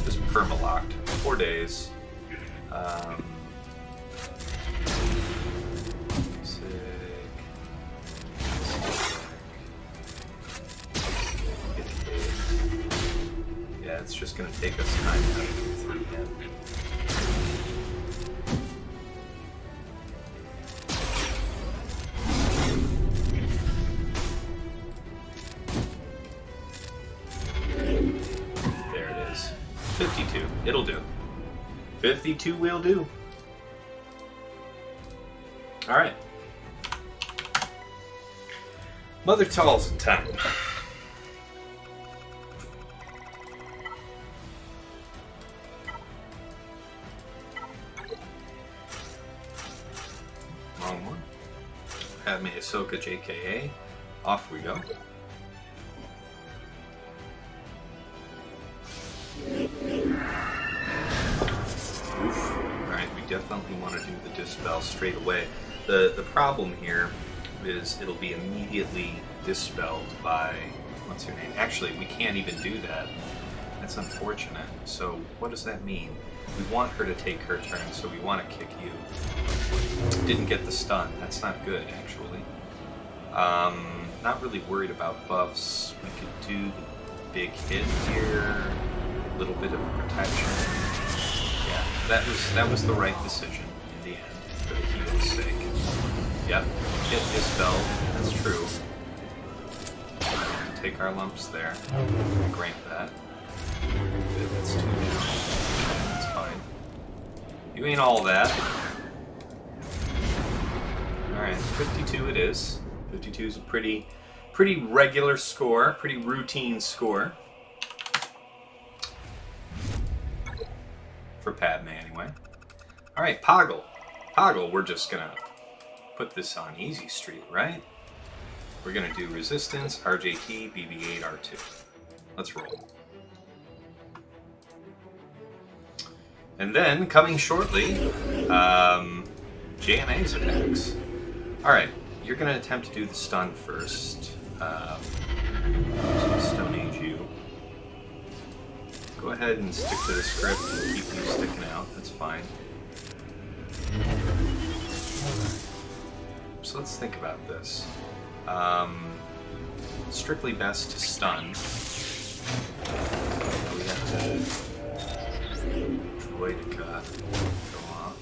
Just perma-locked. 4 days. Yeah, it's just going to take us time to get through him. There it is. 52. It'll do. 52 will do. Alright. Mother Tall's in time. Wrong one. Padme, Ahsoka, JKA. Off we go. Oof. Alright, we definitely want to do the dispel straight away. The problem here is it'll be immediately dispelled by, what's her name? Actually, we can't even do that. That's unfortunate. So what does that mean? We want her to take her turn, so we want to kick you. Didn't get the stun. That's not good, actually. Not really worried about buffs. We could do the big hit here. A little bit of protection. Yeah, that was the right decision in the end, for the heal's sake. Yep, get dispelled. That's true. Take our lumps there. Grant that. That's 2 now. That's fine. You ain't all that. Alright, 52 it is. 52 is a pretty regular score, pretty routine score. For Padme, anyway. Alright, Poggle. Poggle, we're just gonna put this on Easy Street, right? We're gonna do Resistance, RJT, BB-8, R2. Let's roll. And then, coming shortly, JNA's attacks. Alright, you're going to attempt to do the stun first. Stone Age you. Go ahead and stick to the script and keep you sticking out. That's fine. So let's think about this. Strictly best to stun. We have to... Droidica go off.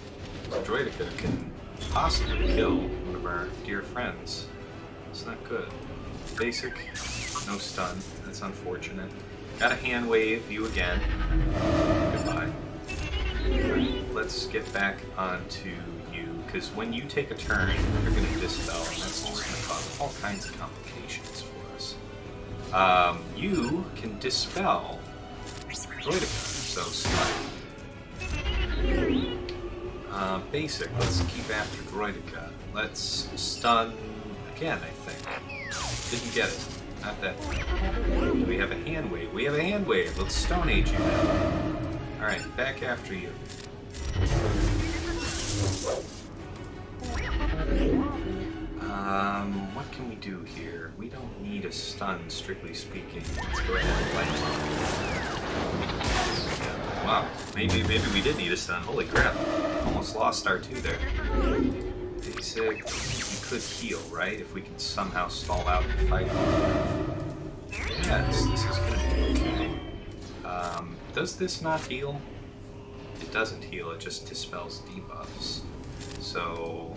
So Droidica can possibly kill one of our dear friends. It's not good. Basic, no stun. That's unfortunate. Got a hand wave, you again. Goodbye. Right, let's get back onto you, because when you take a turn, you're going to dispel, and that's just going to cause all kinds of complications for us. You can dispel Droidica, so stun. Basic, let's keep after Droidica. Let's stun again, I think. Didn't get it. Not that time. Do we have a hand wave? We have a hand wave. Let's Stone Age you now. Alright, back after you. What can we do here? We don't need a stun, strictly speaking. Let's go ahead and light him up. Wow, maybe we did need a stun. Holy crap. Almost lost R2 there. Basic. We could heal, right? If we can somehow stall out the fight. Yes, this is going to be okay. Does this not heal? It doesn't heal, it just dispels debuffs. So...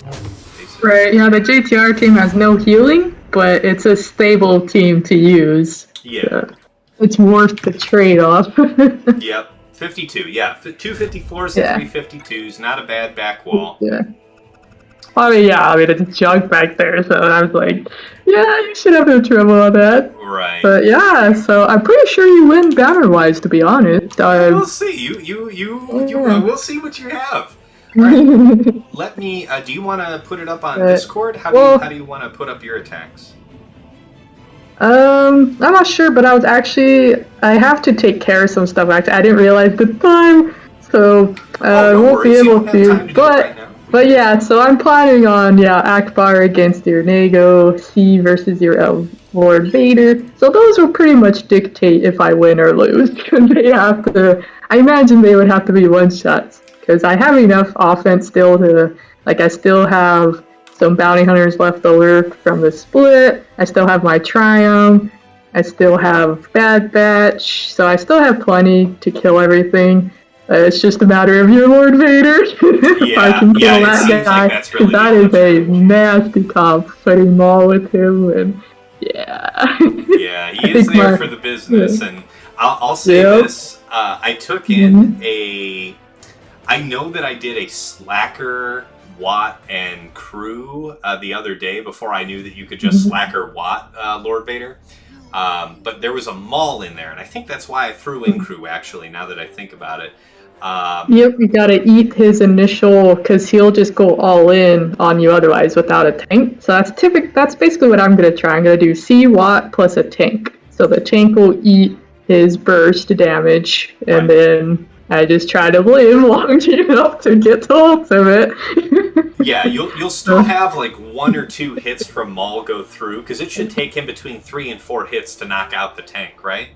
Basic. Right, yeah, the JTR team has no healing, but it's a stable team to use. Yeah. So it's worth the trade-off. Yep. 52, yeah. 254s and 352s, not a bad back wall. Yeah. It's junk back there, so I was like, yeah, you should have no trouble on that. Right. But yeah, so I'm pretty sure you win banner-wise, to be honest. We'll see. We'll see what you have. Right. Let me, do you want to put it up on Discord? How do you want to put up your attacks? I'm not sure, but I have to take care of some stuff. Actually, I didn't realize the time, so I won't be able to. But yeah, so I'm planning on Akbar against your Nago, C versus your Lord Vader. So those will pretty much dictate if I win or lose. They have to. I imagine they would have to be one shots because I have enough offense still to I still have some bounty hunters left over from the split. I still have my Triumph. I still have Bad Batch. So I still have plenty to kill everything. It's just a matter of your Lord Vader. If I can kill that guy, like really that is a nasty comp. Putting Maul with him, and yeah, he is there for the business. And I'll say this: I took in I know that I did a Slacker, Watt, and Crew the other day before I knew that you could just Slacker Watt Lord Vader. But there was a Maul in there, and I think that's why I threw in Crew. Actually, now that I think about it. Yep, you gotta eat his initial, because he'll just go all in on you otherwise without a tank. So that's basically what I'm gonna try. I'm gonna do C Watt plus a tank. So the tank will eat his burst damage, and then I just try to live long enough to get to ultimate. Yeah, you'll still have like 1 or 2 hits from Maul go through, because it should take him between 3 and 4 hits to knock out the tank, right?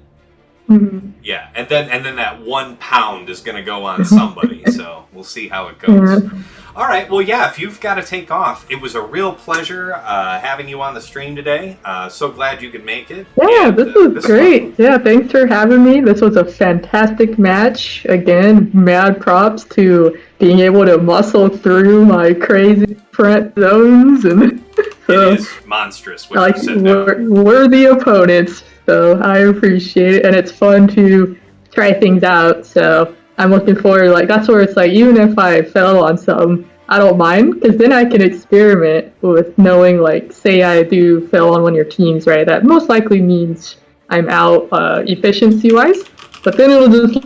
Mm-hmm. Yeah, and then that 1 pound is going to go on somebody, so we'll see how it goes. Yeah. All right, well, yeah, if you've got to take off, it was a real pleasure having you on the stream today. So glad you could make it. Yeah, this was great. Yeah, thanks for having me. This was a fantastic match. Again, mad props to being able to muscle through my crazy front zones. And so, it is monstrous what you said now. Worthy opponents. So I appreciate it, and it's fun to try things out. So I'm looking forward, like, that's where it's like, even if I fell on some, I don't mind, because then I can experiment with knowing, like, say I do fail on one of your teams, right? That most likely means I'm out efficiency-wise, but then it'll just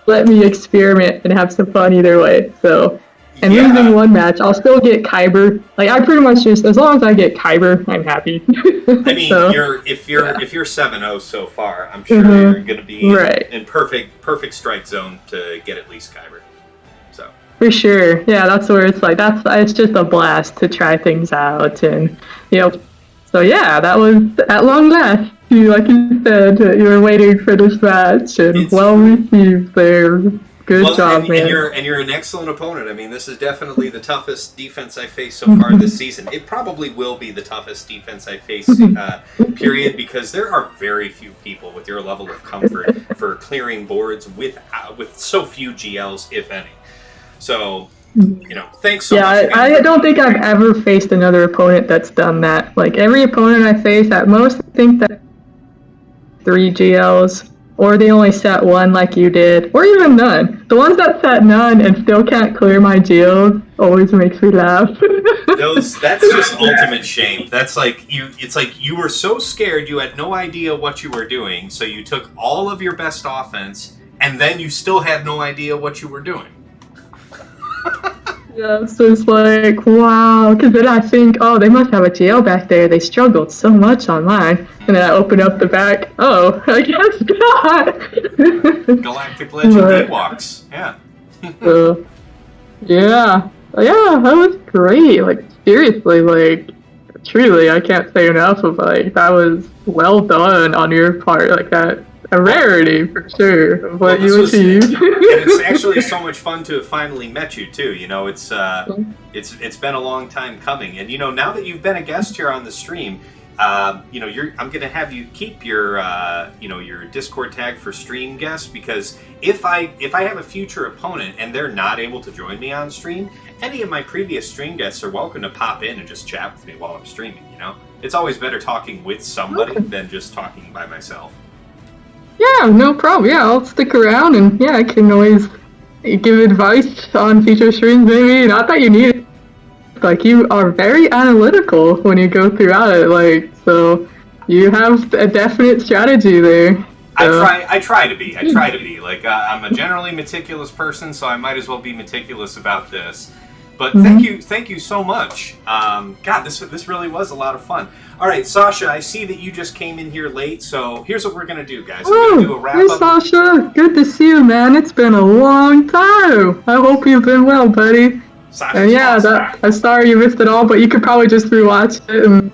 let me experiment and have some fun either way, so... And losing one match, I'll still get Kyber. Like, I pretty much just, as long as I get Kyber, I'm happy. I mean, so, if you're 7-0 so far, I'm sure you're going to be in perfect strike zone to get at least Kyber. So for sure, yeah, that's where it's like it's just a blast to try things out, and so yeah, that was at long last. Like you said, you were waiting for this match, and well received there. Good job, man. And you're an excellent opponent. I mean, this is definitely the toughest defense I faced so far this season. It probably will be the toughest defense I face, period, because there are very few people with your level of comfort for clearing boards with so few GLs, if any. So, thanks so much. Yeah, I don't think I've ever faced another opponent that's done that. Like, every opponent I face, at most, I think that 3 GLs. Or they only set 1 like you did, or even none. The ones that set none and still can't clear my geos always makes me laugh. That's just ultimate shame. That's like it's like you were so scared you had no idea what you were doing, so you took all of your best offense, and then you still had no idea what you were doing. Yeah, so it's like, wow, because then I think, oh, they must have a GL back there. They struggled so much on mine. And then I open up the back, oh, I guess not. Galactic Legend Ewoks, yeah. Yeah, that was great. Like, seriously, like, truly, I can't say enough of, like, that was well done on your part. Like, that. A rarity, for sure, of what you achieved. And it's actually so much fun to have finally met you, too. It's been a long time coming. And, now that you've been a guest here on the stream, I'm going to have you keep your, your Discord tag for stream guests, because if I have a future opponent and they're not able to join me on stream, any of my previous stream guests are welcome to pop in and just chat with me while I'm streaming, It's always better talking with somebody than just talking by myself. Yeah, no problem. Yeah, I'll stick around, and I can always give advice on future streams, maybe. Not that you need it. Like, you are very analytical when you go throughout it, like, so you have a definite strategy there. So. I try to be. Like, I'm a generally meticulous person, so I might as well be meticulous about this. But thank you so much. God, this really was a lot of fun. All right, Sasha, I see that you just came in here late, so here's what we're going to do, guys. We're going to do a wrap-up. Hey, Sasha. Good to see you, man. It's been a long time. I hope you've been well, buddy. Sasha's and I'm sorry you missed it all, but you could probably just rewatch it. And,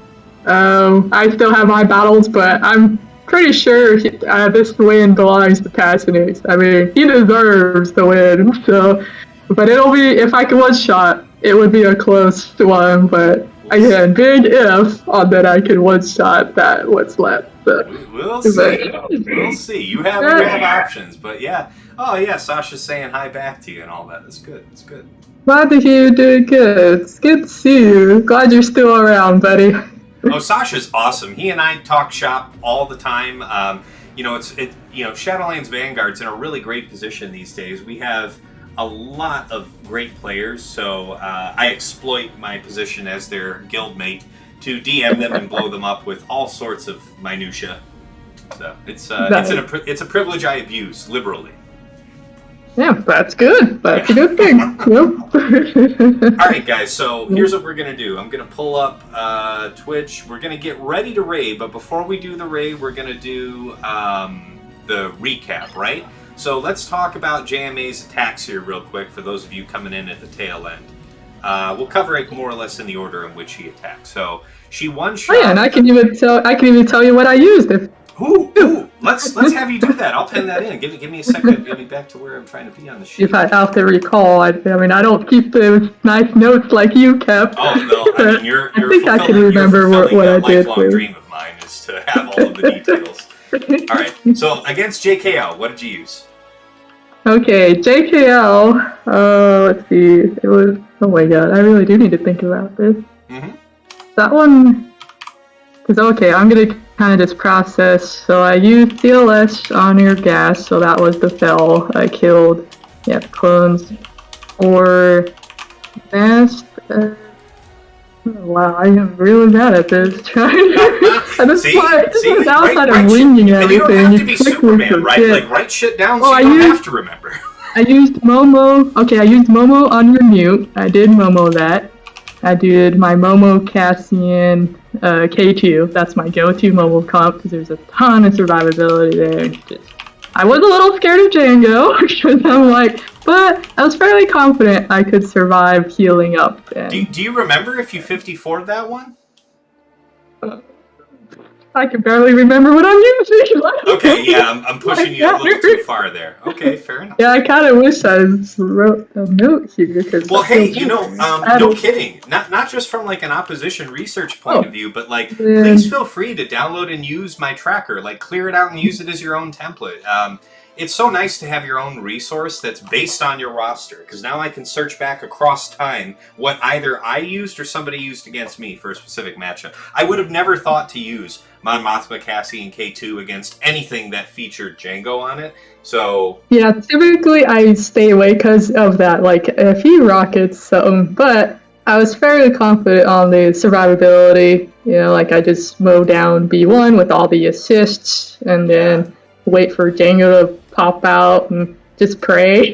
I still have my battles, but I'm pretty sure this win belongs to Passionate. I mean, he deserves the win, so... But it'll be, if I can one-shot, it would be a close one, but again, big if on that I can one-shot that what's left. So. We'll see. We'll see. You have options, but yeah. Oh yeah, Sasha's saying hi back to you and all that. That's good. That's good. Glad to hear you're doing good. It's good to see you. Glad you're still around, buddy. Oh, Sasha's awesome. He and I talk shop all the time. Shadowlands Vanguard's in a really great position these days. We have a lot of great players, so I exploit my position as their guildmate to DM them and blow them up with all sorts of minutia. So it's a privilege I abuse liberally. Yeah, that's good. That's a good thing. Yep. All right, guys. So here's what we're gonna do. I'm gonna pull up Twitch. We're gonna get ready to raid, but before we do the raid, we're gonna do the recap, right? So let's talk about JMA's attacks here real quick for those of you coming in at the tail end. We'll cover it more or less in the order in which she attacked. So she one-shot. Oh yeah, and I can even tell you what I used. Ooh, let's have you do that. I'll pin that in. Give me a second. Get me back to where I'm trying to be on the sheet. If I have to recall, I mean, I don't keep those nice notes like you kept. Oh no, I mean, you're I think I can remember what I did. Lifelong dream of mine is to have all of the details. All right. So against JKL, what did you use? Okay, JKL. Let's see. It was. Oh my god, I really do need to think about this. Mm-hmm. That one. Because okay, I'm gonna kind of just process. So I used CLS on your gas, so that was the fell I killed. Yeah, clones. Or Bast. Wow, I am really bad at this. At this point, outside of winging everything, you don't have to be quickly Superman, right? forget. Like, write shit down so you don't have to remember. I used Momo. Okay, I used Momo on your Nute. I did Momo that. I did my Momo Cassian K2. That's my go-to Momo comp because there's a ton of survivability there. I was a little scared of Jango because I'm like, but I was fairly confident I could survive healing up. And do you remember if you 54'd that one? I can barely remember what I'm using. Okay, yeah, I'm pushing you a little too far there. Okay, fair enough. Yeah, I kind of wish I wrote a note here. Well, hey, you know, no kidding. Not just from like an opposition research point of view, but like, please feel free to download and use my tracker. Like, clear it out and use it as your own template. It's so nice to have your own resource that's based on your roster, because now I can search back across time what either I used or somebody used against me for a specific matchup. I would have never thought to use Mon Mothma, Cassie, and K2 against anything that featured Jango on it. So yeah, typically I stay away because of that, like a few rockets. But I was fairly confident on the survivability. You know, like I just mow down B1 with all the assists, and then wait for Jango to pop out and just pray.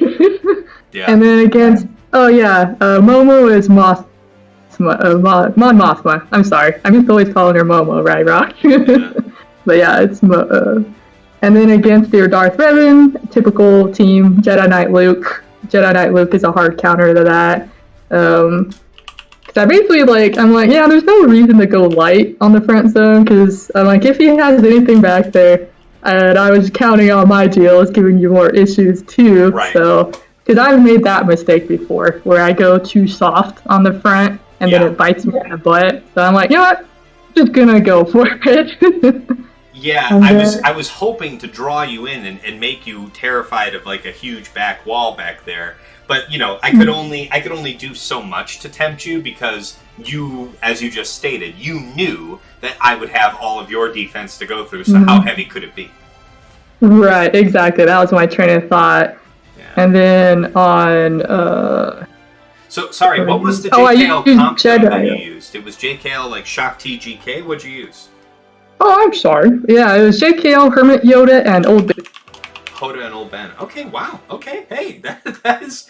Yeah. And then against Momo is Mon Mothma. I'm sorry, I'm just always calling her Momo, right, Rock? Yeah. But yeah, it's and then against your Darth Revan, typical team Jedi Knight Luke. Jedi Knight Luke is a hard counter to that. Cause I basically I'm like, yeah, there's no reason to go light on the front zone, because I'm like, if he has anything back there, and I was counting on my deal as giving you more issues too. Right. So, because I've made that mistake before, where I go too soft on the front, and then it bites me in the butt. So I'm like, you know what? Just gonna go for it. Yeah, I was hoping to draw you in and make you terrified of like a huge back wall back there. But you know, I could only do so much to tempt you, because you, as you just stated, you knew that I would have all of your defense to go through. So how heavy could it be? Right, exactly. That was my train of thought. Yeah. And then on So sorry, what was the JKL comp that you used? It was JKL like Shock TGK. What'd you use? Oh, I'm sorry. Yeah, it was JKL, Hermit Yoda, and Old Ben. Hoda and Old Ben. Okay, wow. Okay, hey, that is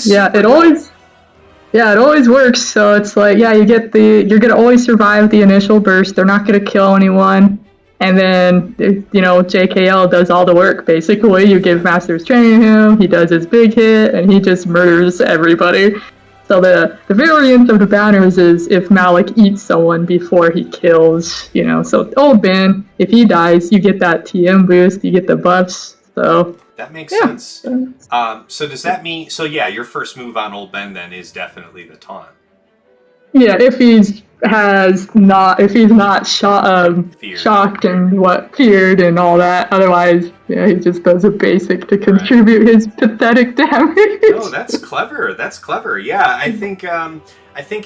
yeah. It always works. So it's like, yeah, you're gonna always survive the initial burst. They're not gonna kill anyone, and then JKL does all the work. Basically, you give Master's Training him. He does his big hit, and he just murders everybody. So the variance of the banners is if Malak eats someone before he kills, So Old Ben, if he dies, you get that TM boost, you get the buffs. So that makes sense. So does that mean? So yeah, your first move on Old Ben then is definitely the taunt. Yeah, if he's not shocked and feared and all that. Otherwise, yeah, he just does a basic to contribute his pathetic damage. Oh, that's clever. That's clever. Yeah, I think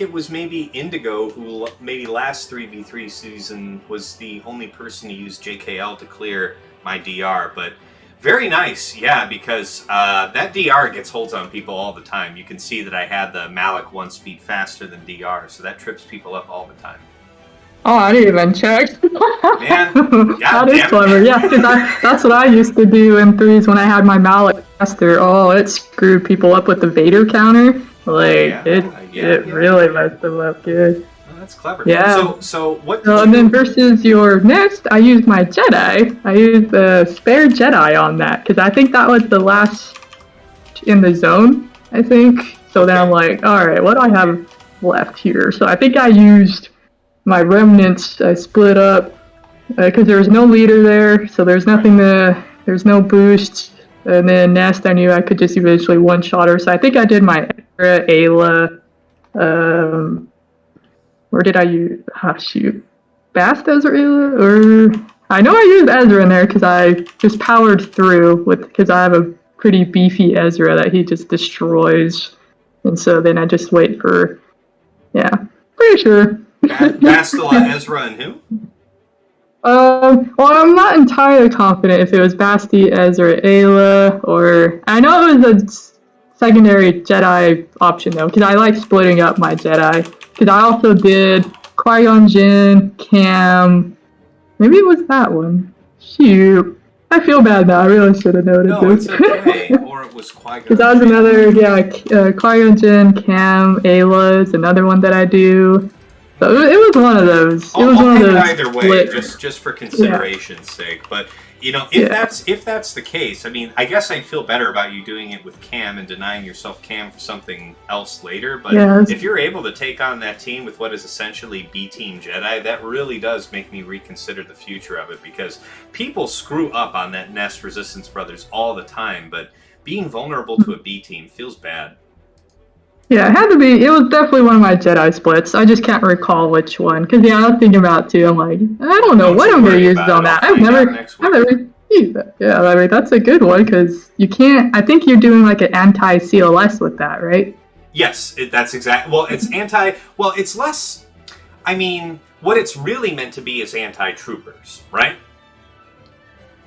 it was maybe Indigo who maybe last 3v3 season was the only person to use JKL to clear my DR, but very nice, yeah, because that DR gets holds on people all the time. You can see that I had the Malak 1 speed faster than DR, so that trips people up all the time. Oh, I didn't even check. Man, that is clever. Yeah, because that's what I used to do in threes when I had my Malak faster. Oh, it screwed people up with the Vader counter. It really messed them up good. That's clever. Yeah. So what? And then versus your next, I used my Jedi. I used the spare Jedi on that because I think that was the last in the zone. I think. So then I'm like, all right, what do I have left here? So I think I used my remnants. I split up because there was no leader there, so there's nothing there's no boost. And then Nest, I knew I could just eventually one-shot her. So I think I did my Ezra, Aayla. Where did I use? Oh, shoot. Bast Ezra? Or I know I used Ezra in there because I just powered through because I have a pretty beefy Ezra that he just destroys. And so then I just wait for, pretty sure. Bastila, Ezra, and who? Well, I'm not entirely confident if it was Basti, Ezra, Aayla, or I know it was secondary Jedi option though, because I like splitting up my Jedi. Because I also did Qui-Gon Jinn, Cam. Maybe it was that one. Shoot. I feel bad now. I really should have noted this. No, it's okay. Or it was Qui-Gon. Because that was another, Qui-Gon Jinn, Cam, Aayla is another one that I do. So it was one of those. It was one of those. Either way, just for consideration's sake. But if that's the case, I mean, I guess I'd feel better about you doing it with Cam and denying yourself Cam for something else later. But if you're able to take on that team with what is essentially B Team Jedi, that really does make me reconsider the future of it, because people screw up on that Nest Resistance Brothers all the time, but being vulnerable to a B team feels bad. Yeah, it had to be. It was definitely one of my Jedi splits. I just can't recall which one. Because, I was thinking about it too. I'm like, I don't know what I'm going to use on that. I've never used that. Yeah, I mean, that's a good one, because you can't. I think you're doing like an anti-CLS with that, right? Yes, that's exactly. Well, it's anti. Well, it's less. I mean, what it's really meant to be is anti-troopers, right?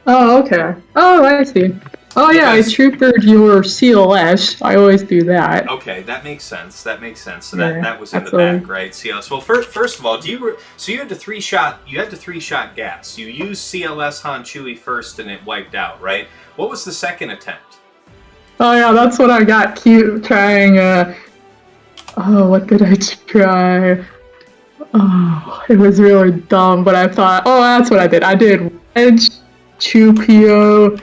Oh, okay. Oh, I see. Oh, yeah, I troopered your CLS. I always do that. Okay, that makes sense. So that was in the back, right? CLS. Well, first of all, so you had the three-shot gas. You used CLS Han Chewie first, and it wiped out, right? What was the second attempt? Oh, yeah, that's what I got cute trying. What did I try? Oh, it was really dumb, but I thought, that's what I did. I did Wedge, Chupio,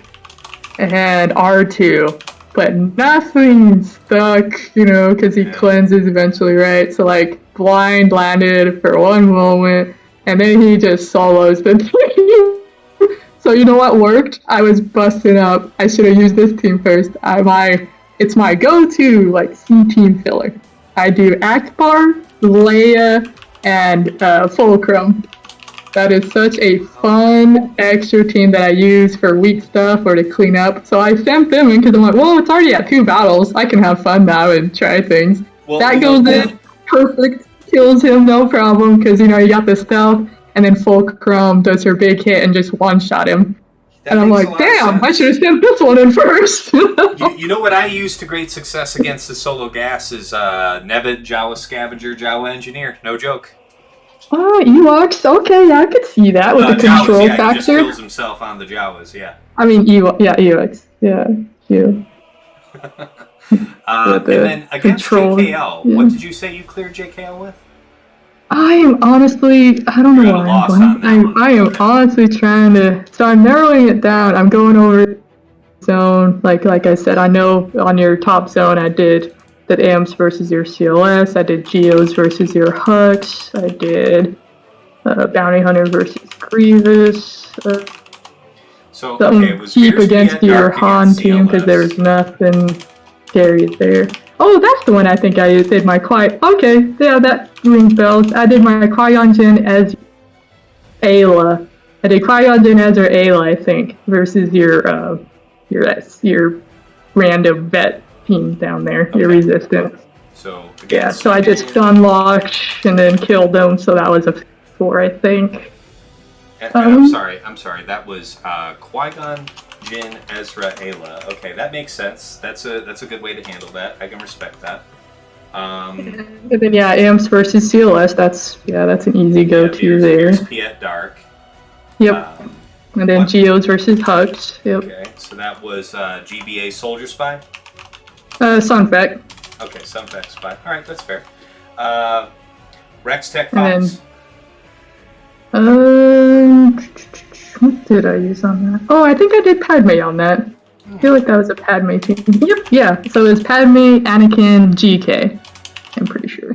and R2, but nothing stuck, because he cleanses eventually, right? So, blind landed for one moment, and then he just solos the thing. So, you know what worked? I was busting up. I should have used this team first. It's my go-to, C team filler. I do Akbar, Leia, and Fulcrum. That is such a fun extra team that I use for weak stuff or to clean up. So I sent them in because I'm like, well, it's already at 2 battles. I can have fun now and try things. Well, that goes in, perfect, kills him, no problem, because, you got the stealth, and then Fulcrum does her big hit and just one-shot him. And I'm like, damn, I should have sent this one in first. you know what I used to great success against the solo gas is Nebbit, Jawa Scavenger, Jawa Engineer. No joke. Oh, Ewoks. Okay, yeah, I could see that with the control factor. He just kills himself on the Jawas, yeah. I mean, Ewoks. Yeah, you. And then against JKL, what did you say you cleared JKL with? I am honestly, I don't know why I am honestly trying to, so I'm narrowing it down. I'm going over zone, like I said, I know on your top zone I did that AMS versus your CLS, I did Geos versus your Hux, I did Bounty Hunter versus Grievous, so it was cheap against your Han team because there was nothing scary there. Oh, that's the one I think I did my okay, yeah, that rings bells. I did my Qui-Gon Jinn as Aayla. I did Qui-Gon Jinn as Aayla, I think, versus your random vet team down there, your resistance. So so I just unlocked and then killed them, so that was a 4, I think. I'm sorry. That was Qui-Gon Jinn, Ezra, Aayla. Okay, that makes sense. That's a good way to handle that. I can respect that. And then AMS versus CLS. That's an easy go-to there. Piett Dark. Yep. And then Geos versus Hux. Yep. Okay, so that was GBA Soldier Spy. Sunfect. Okay, Sunfect Spy. All right, that's fair. Rex Tech Fox. What did I use on that? Oh, I think I did Padme on that. I feel like that was a Padme team. Yep, yeah. So it was Padme, Anakin, GK. I'm pretty sure.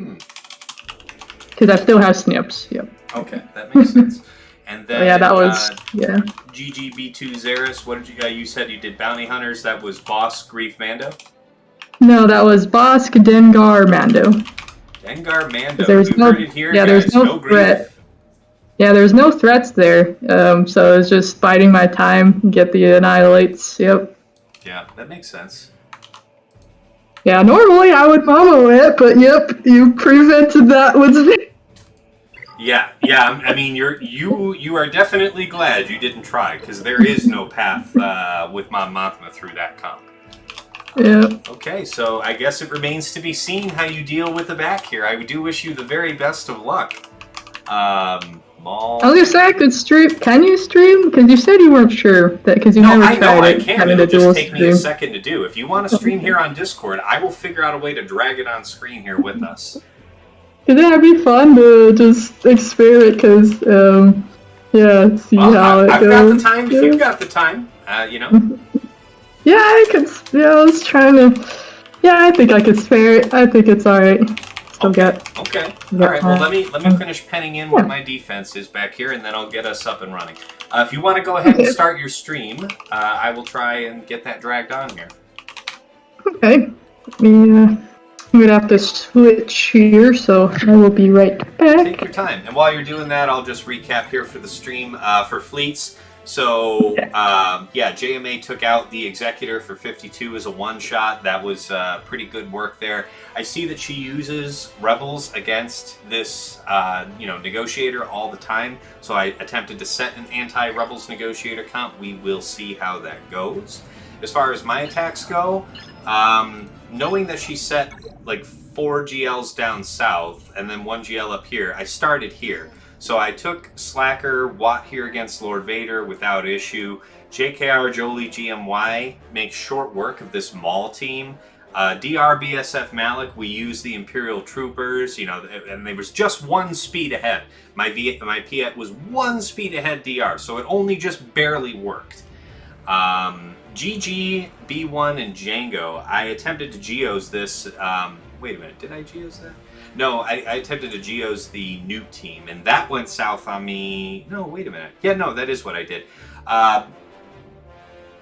Because I still have Snips. Yep. Okay, that makes sense. And then that was GGB2 Xeris. What did you said you did Bounty Hunters. That was Boss, Greef, Mando? No, that was Bosk, Dengar, Mando. Dengar, Mando. There's there's no threat. Yeah, there's no threats there, so it's just biding my time, get the annihilates, yep. Yeah, that makes sense. Yeah, normally I would mono it, but yep, you prevented that with me. Yeah, I mean, you are definitely glad you didn't try, because there is no path with Mon Mothma through that comp. Yeah. Okay, so I guess it remains to be seen how you deal with the back here. I do wish you the very best of luck. Maul. I was gonna say I could stream. Can you stream? Because you said you weren't sure that because you never I tried know I it. can. Having It'll to dual just take me a stream. second to do. If you want to stream here on Discord, I will figure out a way to drag it on screen here with us. Cause yeah, it'd be fun to just experiment. Cause see how it I've goes. got the time. If you've got the time, you know. Yeah, I could. Yeah, I was trying to. Yeah, I think I could spare it. I think it's all right. Still get. Okay. All right. Well, let me finish penning in what my defense is back here, and then I'll get us up and running. If you want to go ahead and start your stream, I will try and get that dragged on here. Okay. I'm gonna have to switch here, so I will be right back. Take your time. And while you're doing that, I'll just recap here for the stream for fleets. So, JMA took out the Executor for 52 as a one-shot. That was pretty good work there. I see that she uses Rebels against this, Negotiator all the time. So I attempted to set an anti-Rebels Negotiator count. We will see how that goes. As far as my attacks go, knowing that she set like 4 GLs down south and then 1 GL up here, I started here. So I took Slacker, Watt here against Lord Vader without issue. JKR, Jolee, GMY makes short work of this Maul team. DR, BSF, Malak, we use the Imperial Troopers, and they was just 1 speed ahead. My Piett was 1 speed ahead DR, so it only just barely worked. GG, B1, and Jango, I attempted to Geos this, wait a minute, did I Geos that? No, I attempted to Geos the Nute team, and that went south on me. No, wait a minute. Yeah, no, that is what I did.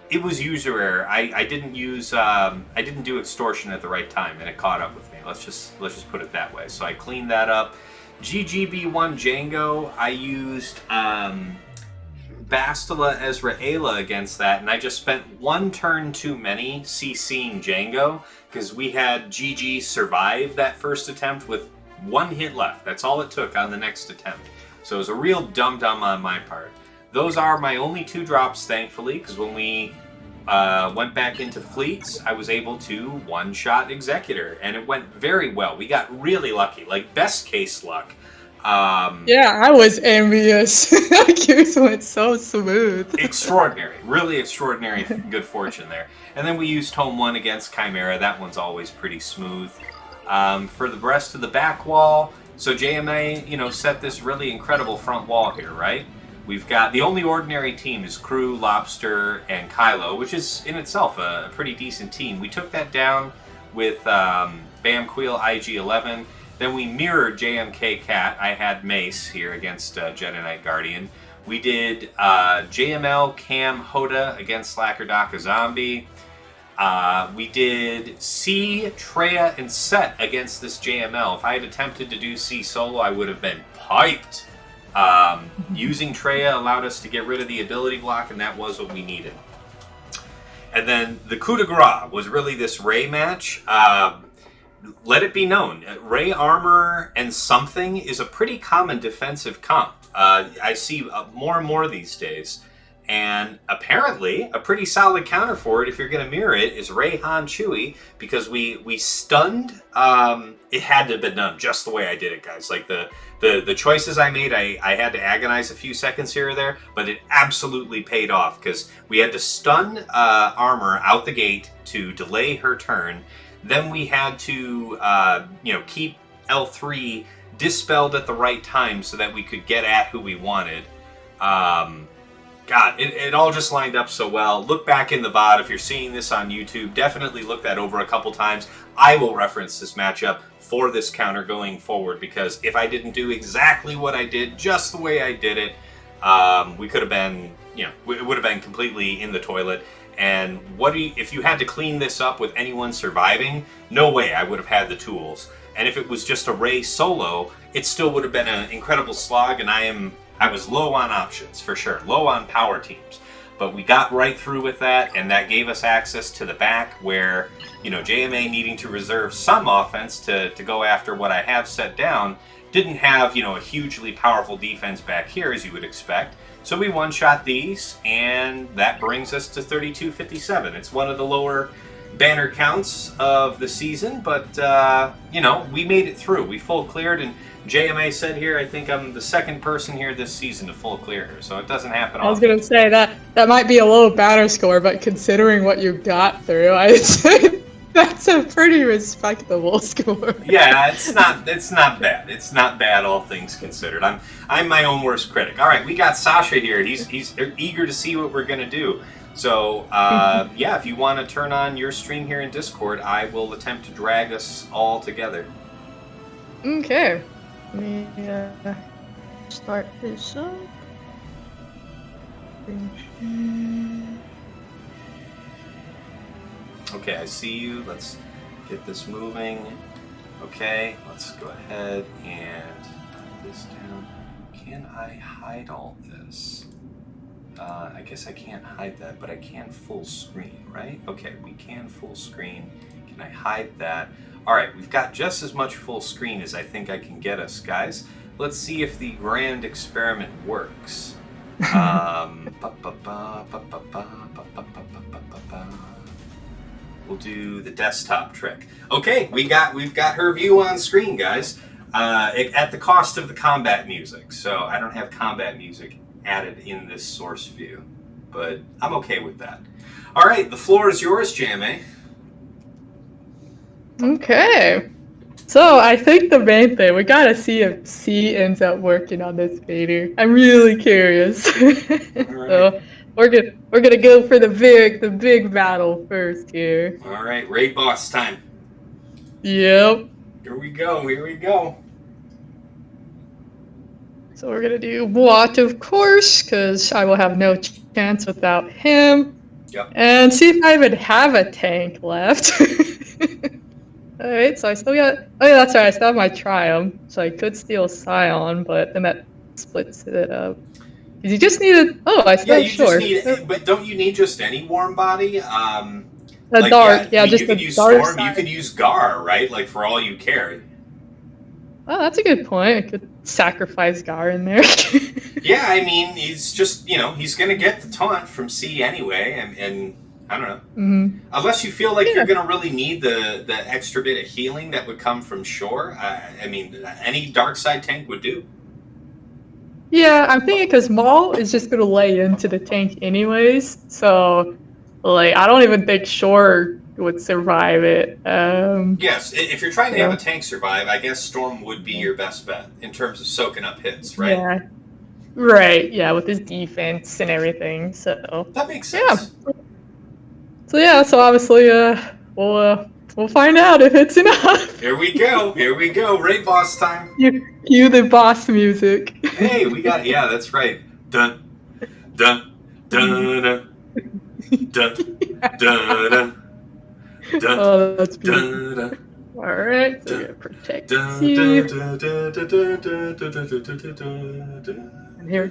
It was user error. I didn't do extortion at the right time, and it caught up with me. Let's just put it that way. So I cleaned that up. GGB1 Jango, I used Bastila, Ezra, Aayla against that, and I just spent 1 turn too many CCing Jango, because we had GG survive that first attempt with 1 hit left. That's all it took on the next attempt. So it was a real dum-dum on my part. Those are my only 2 drops, thankfully, because when we went back into fleets, I was able to one-shot Executor, and it went very well. We got really lucky, like best case luck. I was envious. Yours went so smooth. Extraordinary. Really extraordinary good fortune there. And then we used Home 1 against Chimera. That one's always pretty smooth. For the rest of the back wall, so JMA, set this really incredible front wall here, right? We've got the only ordinary team is Crew, Lobster, and Kylo, which is in itself a pretty decent team. We took that down with Bam, Kuiil, IG-11. Then we mirrored JMK Cat. I had Mace here against Jedi Knight Guardian. We did JML, Cam, Hoda against Slacker, Daka, Zombie. We did C, Traya, and Set against this JML. If I had attempted to do C solo, I would have been piped. Using Traya allowed us to get rid of the ability block, and that was what we needed. And then the coup de grace was really this Rey match. Let it be known, Rey armor and something is a pretty common defensive comp. I see more and more these days. And apparently, a pretty solid counter for it, if you're going to mirror it, is Rey, Han, Chewie, because we stunned. It had to have been done just the way I did it, guys. Like the choices I made, I had to agonize a few seconds here or there, but it absolutely paid off because we had to stun armor out the gate to delay her turn. Then we had to, keep L3 dispelled at the right time so that we could get at who we wanted. It all just lined up so well. Look back in the VOD if you're seeing this on YouTube. Definitely look that over a couple times. I will reference this matchup for this counter going forward because if I didn't do exactly what I did, just the way I did it, we could have been, it would have been completely in the toilet. And if you had to clean this up with anyone surviving, no way I would have had the tools. And if it was just a Rey solo, it still would have been an incredible slog, and I was low on options, for sure. Low on power teams. But we got right through with that, and that gave us access to the back where, JMA needing to reserve some offense to go after what I have set down, didn't have, a hugely powerful defense back here, as you would expect. So we one-shot these, and that brings us to 3257. It's one of the lower banner counts of the season, but you know, we made it through. We full cleared, and JMA said here, I think I'm the second person here this season to full clear her, so it doesn't happen often. I was gonna say that might be a low banner score, but considering what you got through, I'd say that's a pretty respectable score. Yeah, it's not bad. It's not bad, all things considered. I'm my own worst critic. All right, we got Sasha here. He's eager to see what we're gonna do. So yeah, if you want to turn on your stream here in Discord, I will attempt to drag us all together. Okay. Let me start this up. Okay, I see you. Let's get this moving. Okay, let's go ahead and put this down. Can I hide all this? I guess I can't hide that, but I can full screen, right? Okay, we can full screen. Can I hide that? All right, we've got just as much full screen as I think I can get us, guys. Let's see if the grand experiment works. We'll do the desktop trick. Okay, we've got her view on screen, guys, at the cost of the combat music. So I don't have combat music added in this source view, but I'm okay with that. All right, the floor is yours, JMA. Okay. So I think the main thing, we gotta see if C ends up working on this Vader. I'm really curious. Right. So we're gonna go for the big battle first here. All right, raid boss time. Yep. Here we go. So we're gonna do Watt, of course, because I will have no chance without him. Yep. And see if I even have a tank left. Alright, so I still got... Oh yeah, that's right, I still have my Triumph, so I could steal Scion, but then that splits it up. Because you just needed... Oh, I still have Shore. But don't you need just any warm body? A dark, yeah, just you could a use dark Storm, side. you could use Gar, right? Like, for all you carry. Oh, that's a good point. I could sacrifice Gar in there. Yeah, I mean, he's just, you know, he's going to get the taunt from C anyway, and I don't know. Mm-hmm. Unless you feel like you're going to really need the extra bit of healing that would come from Shore. I mean, any dark side tank would do. Yeah, I'm thinking because Maul is just going to lay into the tank anyways, so, like, I don't even think Shore would survive it. Yes, if you're trying to have a tank survive, I guess Storm would be your best bet in terms of soaking up hits, right? Yeah. Right, yeah, with his defense and everything, so... That makes sense. Yeah. So yeah, so obviously, we'll find out if it's enough. Here we go, raid boss time. Cue the boss music. Hey, we got, yeah, that's right. Dun, dun, dun, dun, dun, dun, dun. Dun, oh, that's beautiful. dun, dun, Alright, so we're gonna protect dun, C. dun, dun, dun, dun, dun, dun, dun, dun, dun. And here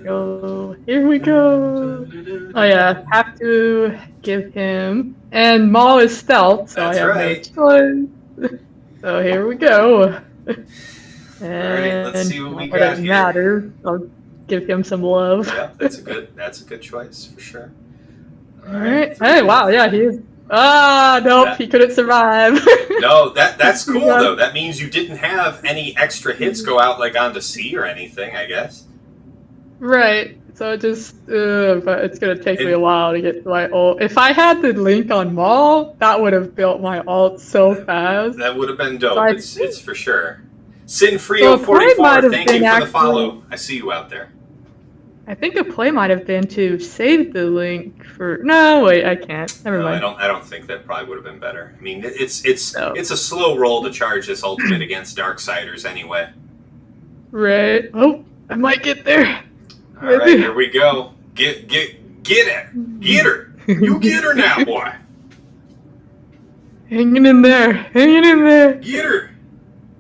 we go. Oh yeah, have to give him. And Maul is stealth, so That's I have right. no choice. So here we go. And let's see what we it got doesn't here. matter. I'll give him some love. Yeah, that's a good choice for sure. Alright. Hey, wow, yeah, he is. Ah, nope, he couldn't survive. No, that's cool though. That means you didn't have any extra hits go out like onto C or anything, I guess. Right. So it just, but it's gonna take me a while to get to my ult. If I had the link on Maul, that would have built my ult so fast. That would have been dope. So It's for sure. Sinfrio44, thank you for the follow. I see you out there. I think the play might have been to save the link for. No, wait, I can't. Never mind. I don't think that probably would have been better. I mean, it's a slow roll to charge this ultimate against Darksiders anyway. Right. Oh, I might get there. All right, here we go. Get it. Get her. You get her now, boy. Hanging in there. Get her.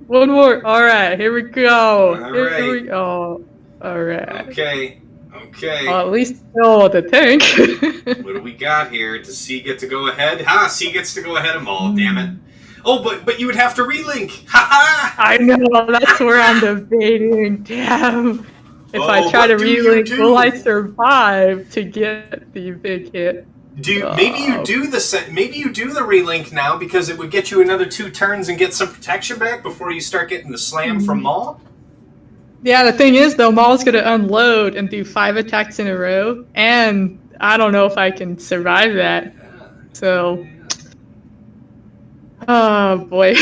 One more. All right, here we go. All Here right. we go. All right. Okay. Well, at least still the tank. What do we got here? Does C get to go ahead? C gets to go ahead of Maul, damn it. Oh, but you would have to relink. Ha ha! I know, that's where I'm debating. Damn. If I try to relink, will I survive to get the big hit? Maybe you do the relink now because it would get you another 2 turns and get some protection back before you start getting the slam from Maul? Yeah, the thing is, though, Maul's going to unload and do 5 attacks in a row, and I don't know if I can survive that. So, oh boy.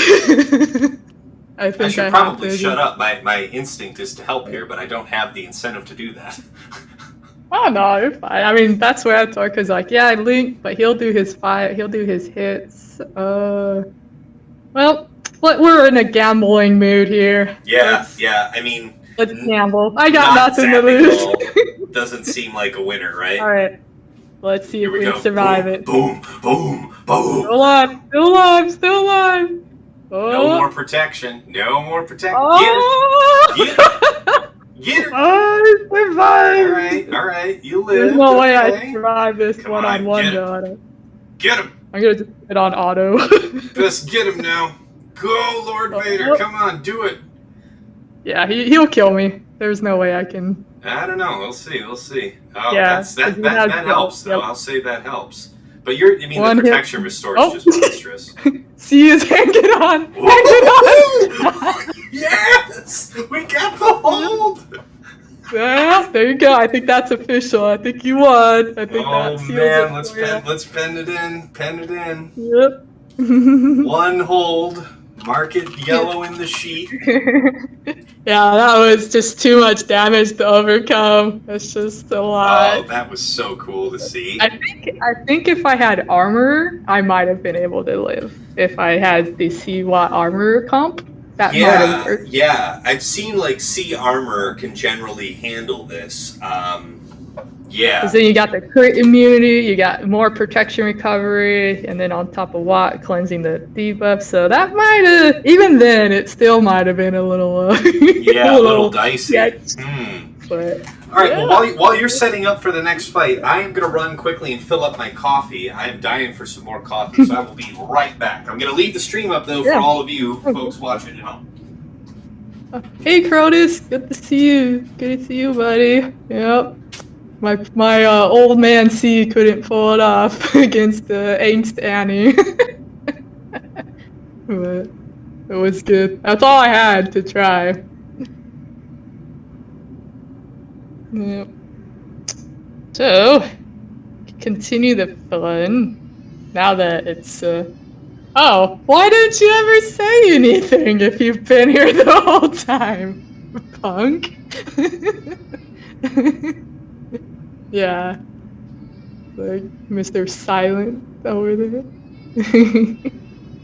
I should probably shut up. My instinct is to help here, but I don't have the incentive to do that. Oh no, you're fine. I mean, that's where I thought, because like, yeah, I link, but he'll do his hits. Well, we're in a gambling mood here. Yeah. I mean, let's gamble. I got nothing to lose. Doesn't seem like a winner, right? All right. Let's see if we can survive it. Boom. Still alive. Oh. No more protection. Oh. Get it. I survived. All right. You live. There's no way I survive this one-on-one, though. Get him. I'm gonna just hit on auto. Just get him now. Go, Lord Vader. Come on, do it. Yeah, he'll kill me. There's no way I can. I don't know. We'll see. Oh, yeah, that helps, though. Yep. I'll say that helps. But the protection restores just monstrous. See, is hanging on. Yes! We got the hold! Yeah, there you go. I think that's official. I think you won. I think let's pen it in. Yep. 1 hold. Mark it yellow in the sheet. Yeah, that was just too much damage to overcome. That's just a lot. Oh, that was so cool to see. I think if I had armor, I might have been able to live. If I had the C-Watt armor comp, that might have worked. Yeah, I've seen like C armor can generally handle this. Yeah. Because then you got the crit immunity, you got more protection recovery, and then on top of Watt, cleansing the debuff. So that might have, even then, it still might have been a little... a little dicey. But, all right, well, while you're setting up for the next fight, I am going to run quickly and fill up my coffee. I am dying for some more coffee, so I will be right back. I'm going to leave the stream up, though, for all of you folks watching at home. Hey, Cronus, good to see you. Good to see you, buddy. Yep. My old man C couldn't pull it off against Angst Annie. But it was good. That's all I had to try. Yep. So, continue the fun. Now that it's oh, why didn't you ever say anything if you've been here the whole time, punk? Yeah, like Mr. Silent over there.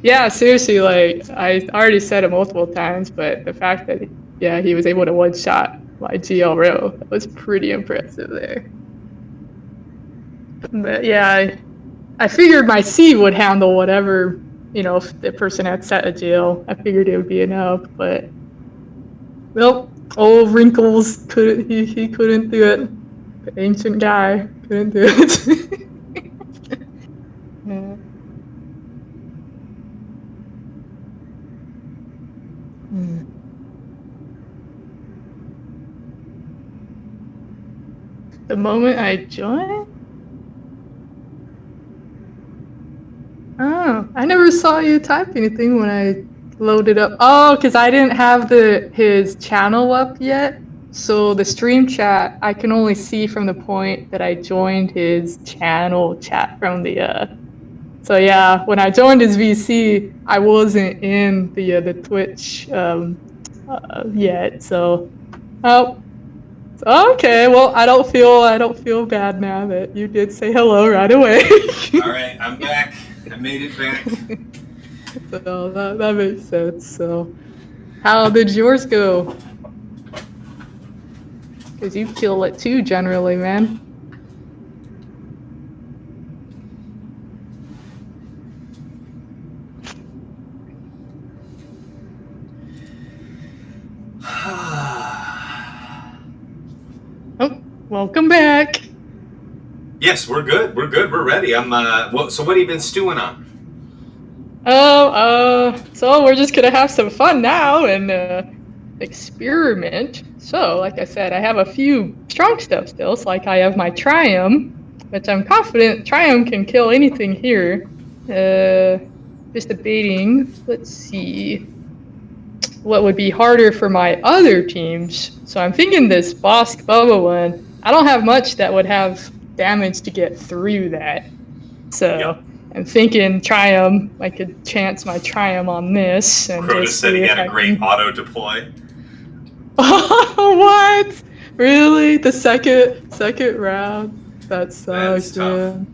Yeah, seriously, like I already said it multiple times, but the fact that he was able to one-shot my GL row, that was pretty impressive there. But yeah, I figured my C would handle whatever, if the person had set a GL. I figured it would be enough, but nope. Old Wrinkles he couldn't do it. The ancient guy couldn't do it. Yeah. The moment I joined? Oh, I never saw you type anything when I loaded up. Oh, because I didn't have his channel up yet. So the stream chat, I can only see from the point that I joined his channel chat from the, so yeah, when I joined his VC, I wasn't in the Twitch yet, so, okay, well, I don't feel bad now that you did say hello right away. All right, I'm back. I made it back. So that makes sense. So, how did yours go? Because you kill it too, generally, man. Oh, welcome back. Yes, we're good. We're ready. So what have you been stewing on? So we're just gonna have some fun now and experiment. So, like I said, I have a few strong stuff still. So, like I have my Triumph, which I'm confident Triumph can kill anything here. Just debating. Let's see. What would be harder for my other teams? So I'm thinking this Bosk Bubba one. I don't have much that would have damage to get through that. So I'm thinking Triumph. I could chance my Triumph on this and Crota just said he see had if a I great can... auto deploy. What? Really? The second round? That sucks, That's tough. man.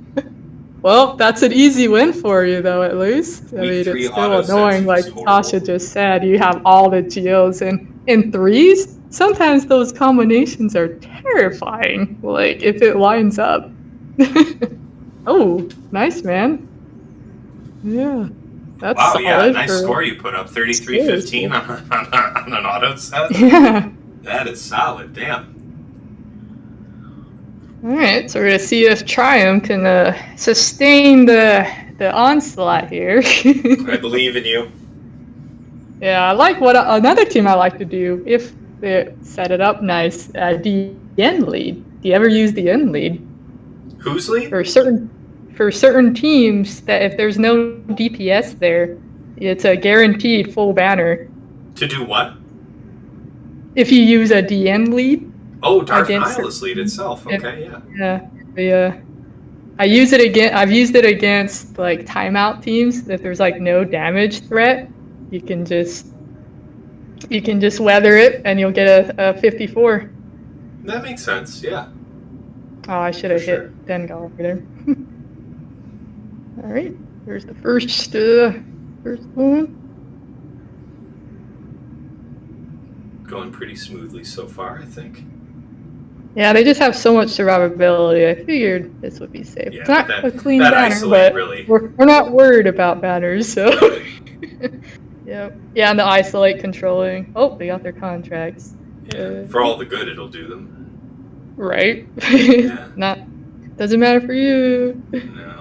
Well, that's an easy win for you, though, at least. I Week mean, 3 it's still auto sets annoying, like is horrible. Sasha just said. You have all the geos, and in threes, sometimes those combinations are terrifying. Like, if it lines up. Oh, nice, man. Yeah, that's Wow, solid. yeah, nice for... score you put up. 33-15 on an auto set. Yeah. That is solid, damn. Alright, so we're gonna see if Triumph can sustain the onslaught here. I believe in you. Yeah, I like what another team I like to do if they set it up nice. The end lead. Do you ever use the end lead? Whose lead? For certain teams, that if there's no DPS there, it's a guaranteed full banner. To do what? If you use a DN lead. Oh, Darth Nihilus lead itself. Okay, yeah. Yeah. I've used it against like timeout teams that there's like no damage threat. You can just weather it and you'll get a 54. That makes sense, yeah. Oh, I should have hit Dengar over there. All right, here's the first one. Going pretty smoothly so far, I think. Yeah, they just have so much survivability. I figured this would be safe. Yeah, It's not a clean that banner, isolate, but really. we're not worried about banners, so. Yep. Yeah, and the isolate controlling. Oh, they got their contracts. Yeah, for all the good it'll do them. Right. Yeah. Doesn't matter for you. No.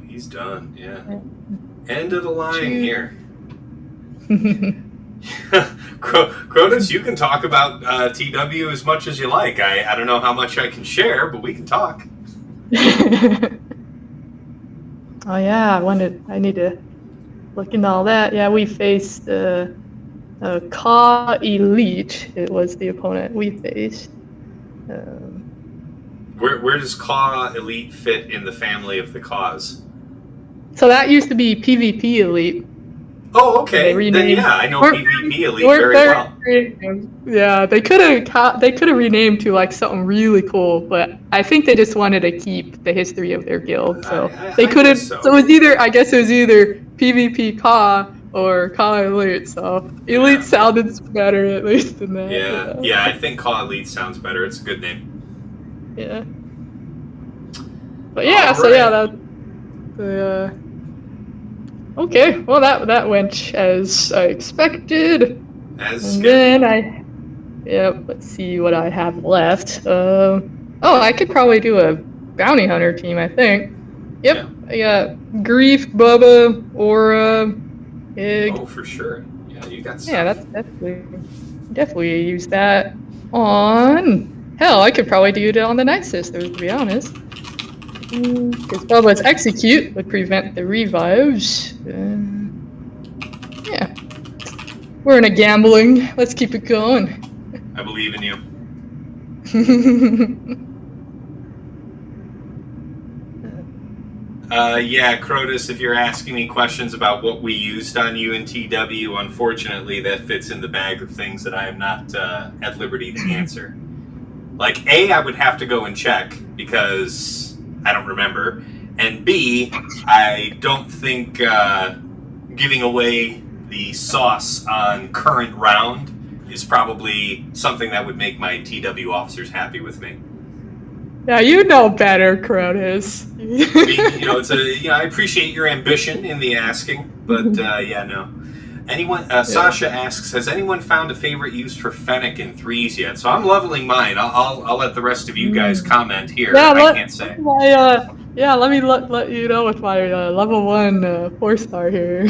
He's done, yeah. End of the line here. Cronus, you can talk about TW as much as you like. I don't know how much I can share, but we can talk. Oh yeah, I need to look into all that. Yeah, we faced Ka Elite. It was the opponent we faced. Where does Ka Elite fit in the family of the Cause? So that used to be PvP Elite. Oh, okay. Then yeah, I know PvP Elite very well. Yeah, they could have renamed to like something really cool, but I think they just wanted to keep the history of their guild. So they couldn't. So it was either PvP Ka or Ka Elite. So Elite sounded better at least than that. Yeah. I think Ka Elite sounds better. It's a good name. Yeah. But yeah, so yeah, okay, well that went as I expected. Let's see what I have left. I could probably do a bounty hunter team, I think. Yep, I got Greef, Bubba, Aurra, Ig. Oh, for sure. Yeah, you got stuff. Yeah, that's definitely use that on. Hell, I could probably do it on the Night Sisters, to be honest. Because Bubba's Execute would prevent the revives. Yeah. We're in a gambling. Let's keep it going. I believe in you. Yeah, Crotus, if you're asking me questions about what we used on you in TW, unfortunately that fits in the bag of things that I am not at liberty to answer. Like, A, I would have to go and check, because I don't remember. And B, I don't think giving away the sauce on current round is probably something that would make my TW officers happy with me. Yeah, you know better, Crotus. I appreciate your ambition in the asking, but no. Sasha asks, has anyone found a favorite use for Fennec in threes yet? So I'm leveling mine. I'll let the rest of you guys comment here. Yeah, I can't say. Let me let you know with my level 1 4-star here.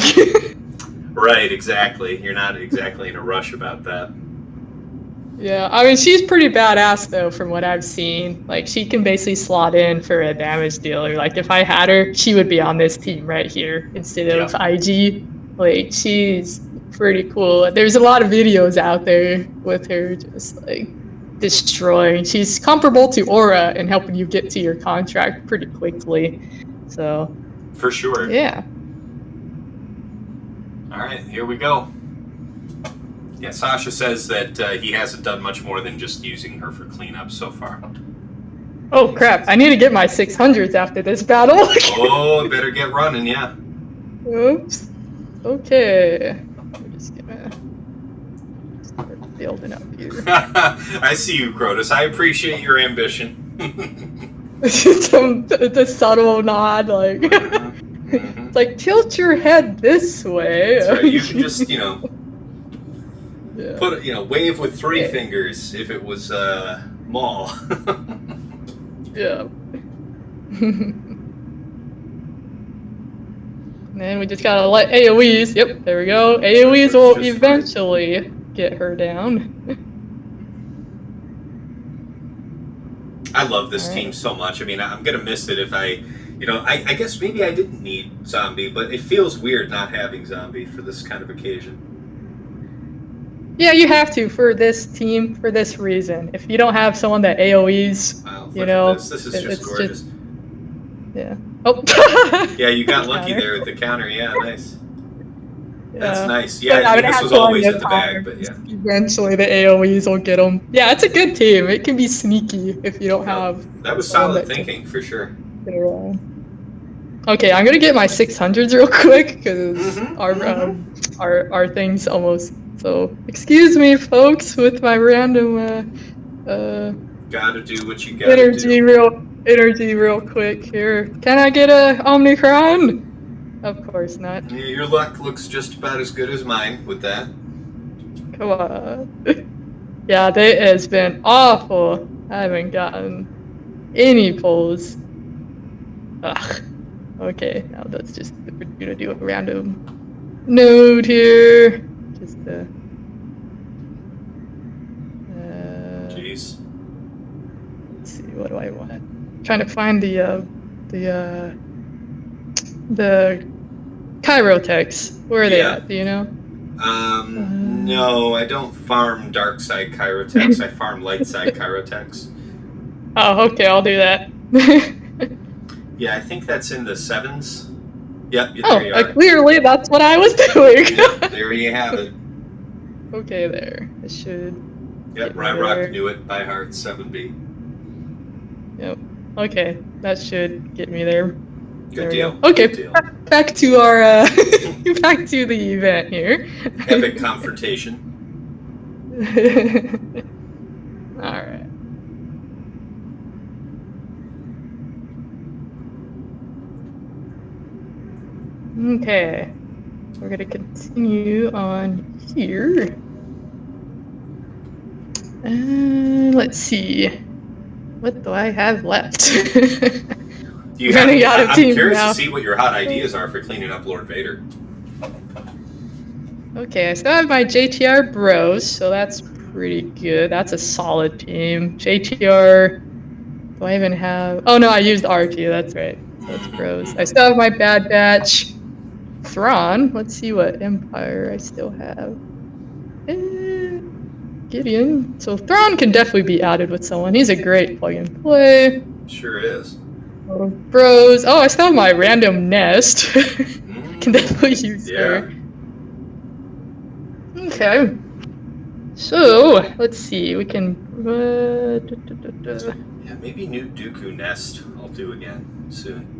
Right, exactly. You're not exactly in a rush about that. Yeah, I mean, she's pretty badass, though, from what I've seen. Like, she can basically slot in for a damage dealer. Like, if I had her, she would be on this team right here instead of IG. Like, she's pretty cool. There's a lot of videos out there with her just, like, destroying. She's comparable to Aurra in helping you get to your contract pretty quickly. So, For sure. yeah. All right, here we go. Yeah, Sasha says that he hasn't done much more than just using her for cleanup so far. Oh, crap. I need to get my 600s after this battle. Oh, better get running, yeah. Oops. Okay. We're just gonna start building up here. I see you, Crotus. I appreciate your ambition. the subtle nod, like, it's like, tilt your head this way. That's right. You can just, Yeah. put, wave with three fingers if it was Maul. Yeah. And then we just gotta let AoEs. Yep, there we go. AoEs will Just eventually get her down. I love this team so much. I mean, I'm gonna miss it if I guess maybe I didn't need Zombie, but it feels weird not having Zombie for this kind of occasion. Yeah, you have to for this team for this reason. If you don't have someone that AoEs, Wow, you know, this is just gorgeous. Yeah. Oh. Yeah, you got lucky there with the counter. Yeah, nice. Yeah. That's nice. Yeah, I mean, this was always in the bag, but yeah. Eventually, the AoEs will get them. Yeah, it's a good team. It can be sneaky if you don't have. That was solid thinking for sure. Get around. Okay, I'm gonna get my 600s real quick because our thing's almost. So excuse me, folks, with my random Gotta do what you gotta do. Energy real quick here. Can I get a Omnicron? Of course not. Yeah, your luck looks just about as good as mine with that. Come on. Yeah, that has been awful. I haven't gotten any pulls. Ugh. Okay, now that's just, we're gonna do a random node here. Just Jeez. Let's see, what do I want? Trying to find the Chirotechs. Where are they at? Do you know? No, I don't farm dark side Chirotechs. I farm light side Chirotechs. Oh, okay, I'll do that. Yeah, I think that's in the 7s. Yep, there Oh, you are. clearly that's what I was doing. Yep, there you have it. Okay, there. It should. Yep, Ryrock knew it by heart, 7B. Yep. Okay, that should get me there. Good deal. Okay, Good deal. back to our back to the event here. Epic confrontation. All right. Okay, we're gonna continue on here. Let's see. What do I have left? I'm curious to see what your hot ideas are for cleaning up Lord Vader. Okay, I still have my JTR bros, so that's pretty good. That's a solid team. JTR. Do I even have? Oh no, I used RP. That's right. So that's bros. I still have my Bad Batch. Thrawn. Let's see what Empire I still have. Gideon. So Thrawn can definitely be added with someone. He's a great plug and play. Sure is. Bros. Oh, I still have my random nest. Can definitely use her. Okay. So let's see. We can. Yeah, maybe Nute Dooku Nest. I'll do again soon.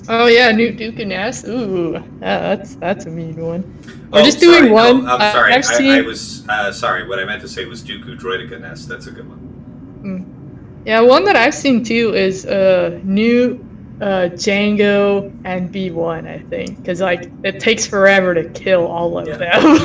Oh yeah, Nute Dooku Nest. Ooh, that's a mean one. We're just doing one. No, I'm sorry. I've seen... I was sorry. What I meant to say was Dooku Droideka Nest. That's a good one. Yeah, one that I've seen too is Nute, Jango, and B1. I think because like it takes forever to kill all of them.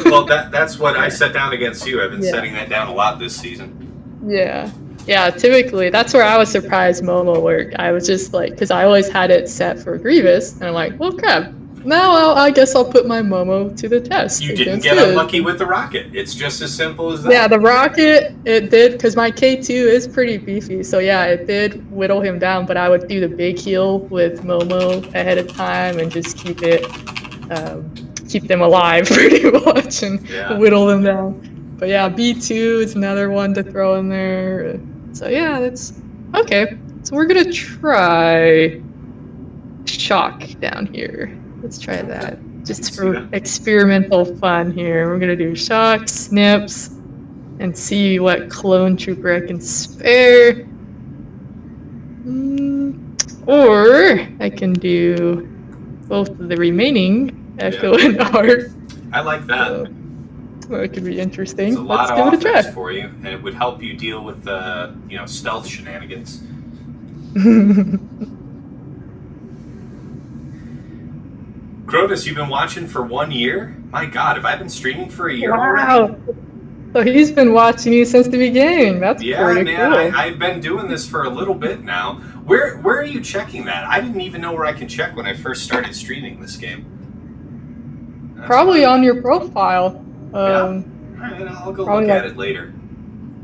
Well, that's what I set down against you. I've been setting that down a lot this season. Yeah. Yeah, typically, that's where I was surprised Momo worked. I was just like, because I always had it set for Grievous, and I'm like, well, crap, No, well, I guess I'll put my Momo to the test. You didn't get unlucky with the rocket. It's just as simple as that. Yeah, the rocket, it did, because my K2 is pretty beefy. So yeah, it did whittle him down, but I would do the big heal with Momo ahead of time and just keep them alive pretty much and whittle them down. But yeah, B2 is another one to throw in there. So yeah, that's okay. So we're gonna try shock down here. Let's try that. Just for experimental fun here. We're gonna do shock, snips, and see what clone trooper I can spare. Or I can do both of the remaining Echo and Art. I like that. Well, it could be interesting. It's a lot Let's of give it a offense try. for you, and it would help you deal with the stealth shenanigans. Crotus, you've been watching for 1 year? My God, have I been streaming for a year already? So he's been watching you since the beginning. That's pretty man, cool. I've been doing this for a little bit now. Where are you checking that? I didn't even know where I can check when I first started streaming this game. That's probably on your profile. All right, I'll go look at it later.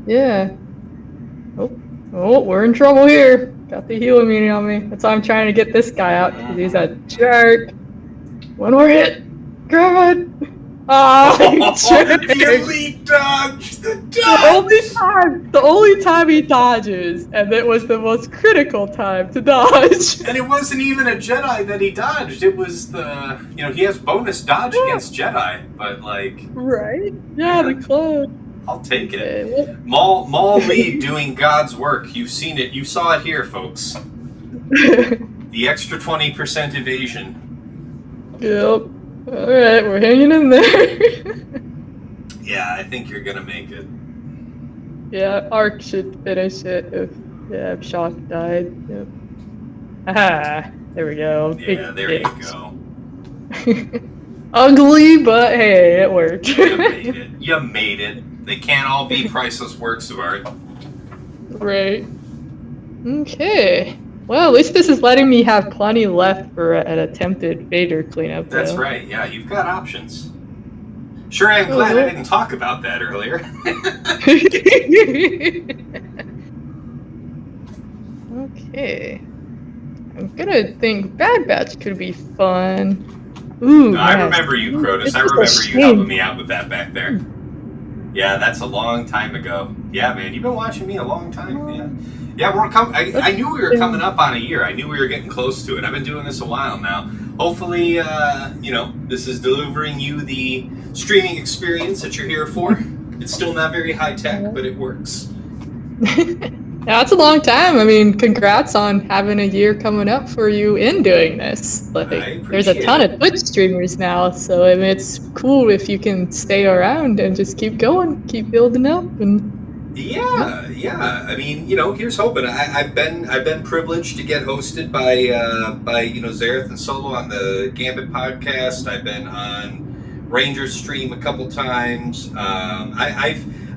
Yeah. Oh, we're in trouble here. Got the heal immunity on me. That's why I'm trying to get this guy out, because he's a jerk. One more hit. Grab it. Oh, Jolee dodged the dodge! The only time he dodges, and it was the most critical time to dodge. And it wasn't even a Jedi that he dodged. It was he has bonus dodge against Jedi, but Right? Yeah, the clone. I'll take it. Maul Lee doing God's work. You've seen it. You saw it here, folks. The extra 20% evasion. Yep. Alright, we're hanging in there. Yeah, I think you're gonna make it. Yeah, Arc should finish it if Shock died. Yep. Aha! There we go. Yeah, there you go. Ugly, but hey, it worked. You made it. They can't all be priceless works of art. Right. Okay. Well, at least this is letting me have plenty left for an attempted Vader cleanup. That's right. Yeah, you've got options. Sure, I'm glad I didn't talk about that earlier. Okay. I'm gonna think Bad Batch could be fun. Ooh, no, I remember you, Crotus. I remember you helping me out with that back there. Yeah, that's a long time ago. Yeah, man, you've been watching me a long time, man. Yeah, I knew we were coming up on a year. I knew we were getting close to it. I've been doing this a while now. Hopefully, this is delivering you the streaming experience that you're here for. It's still not very high tech, but it works. Yeah, it's a long time. I mean, congrats on having a year coming up for you in doing this. There's a ton of Twitch streamers now, so I mean, it's cool if you can stay around and just keep going, keep building up, and. Yeah. I mean, here's hoping. I've been privileged to get hosted by Zareth and Solo on the Gambit podcast. I've been on Ranger's stream a couple times.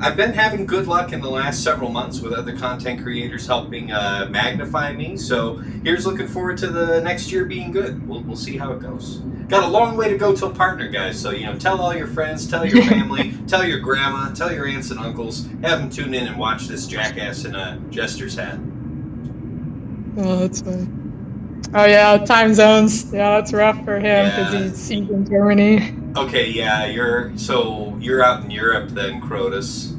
I've been having good luck in the last several months with other content creators helping magnify me. So here's looking forward to the next year being good. We'll see how it goes. Got a long way to go till partner, guys. So tell all your friends, tell your family, tell your grandma, tell your aunts and uncles. Have them tune in and watch this jackass in a jester's hat. Oh, that's fine. Oh yeah, time zones. Yeah, that's rough for him because he's in Germany. Okay, yeah, you're out in Europe then, Crotus.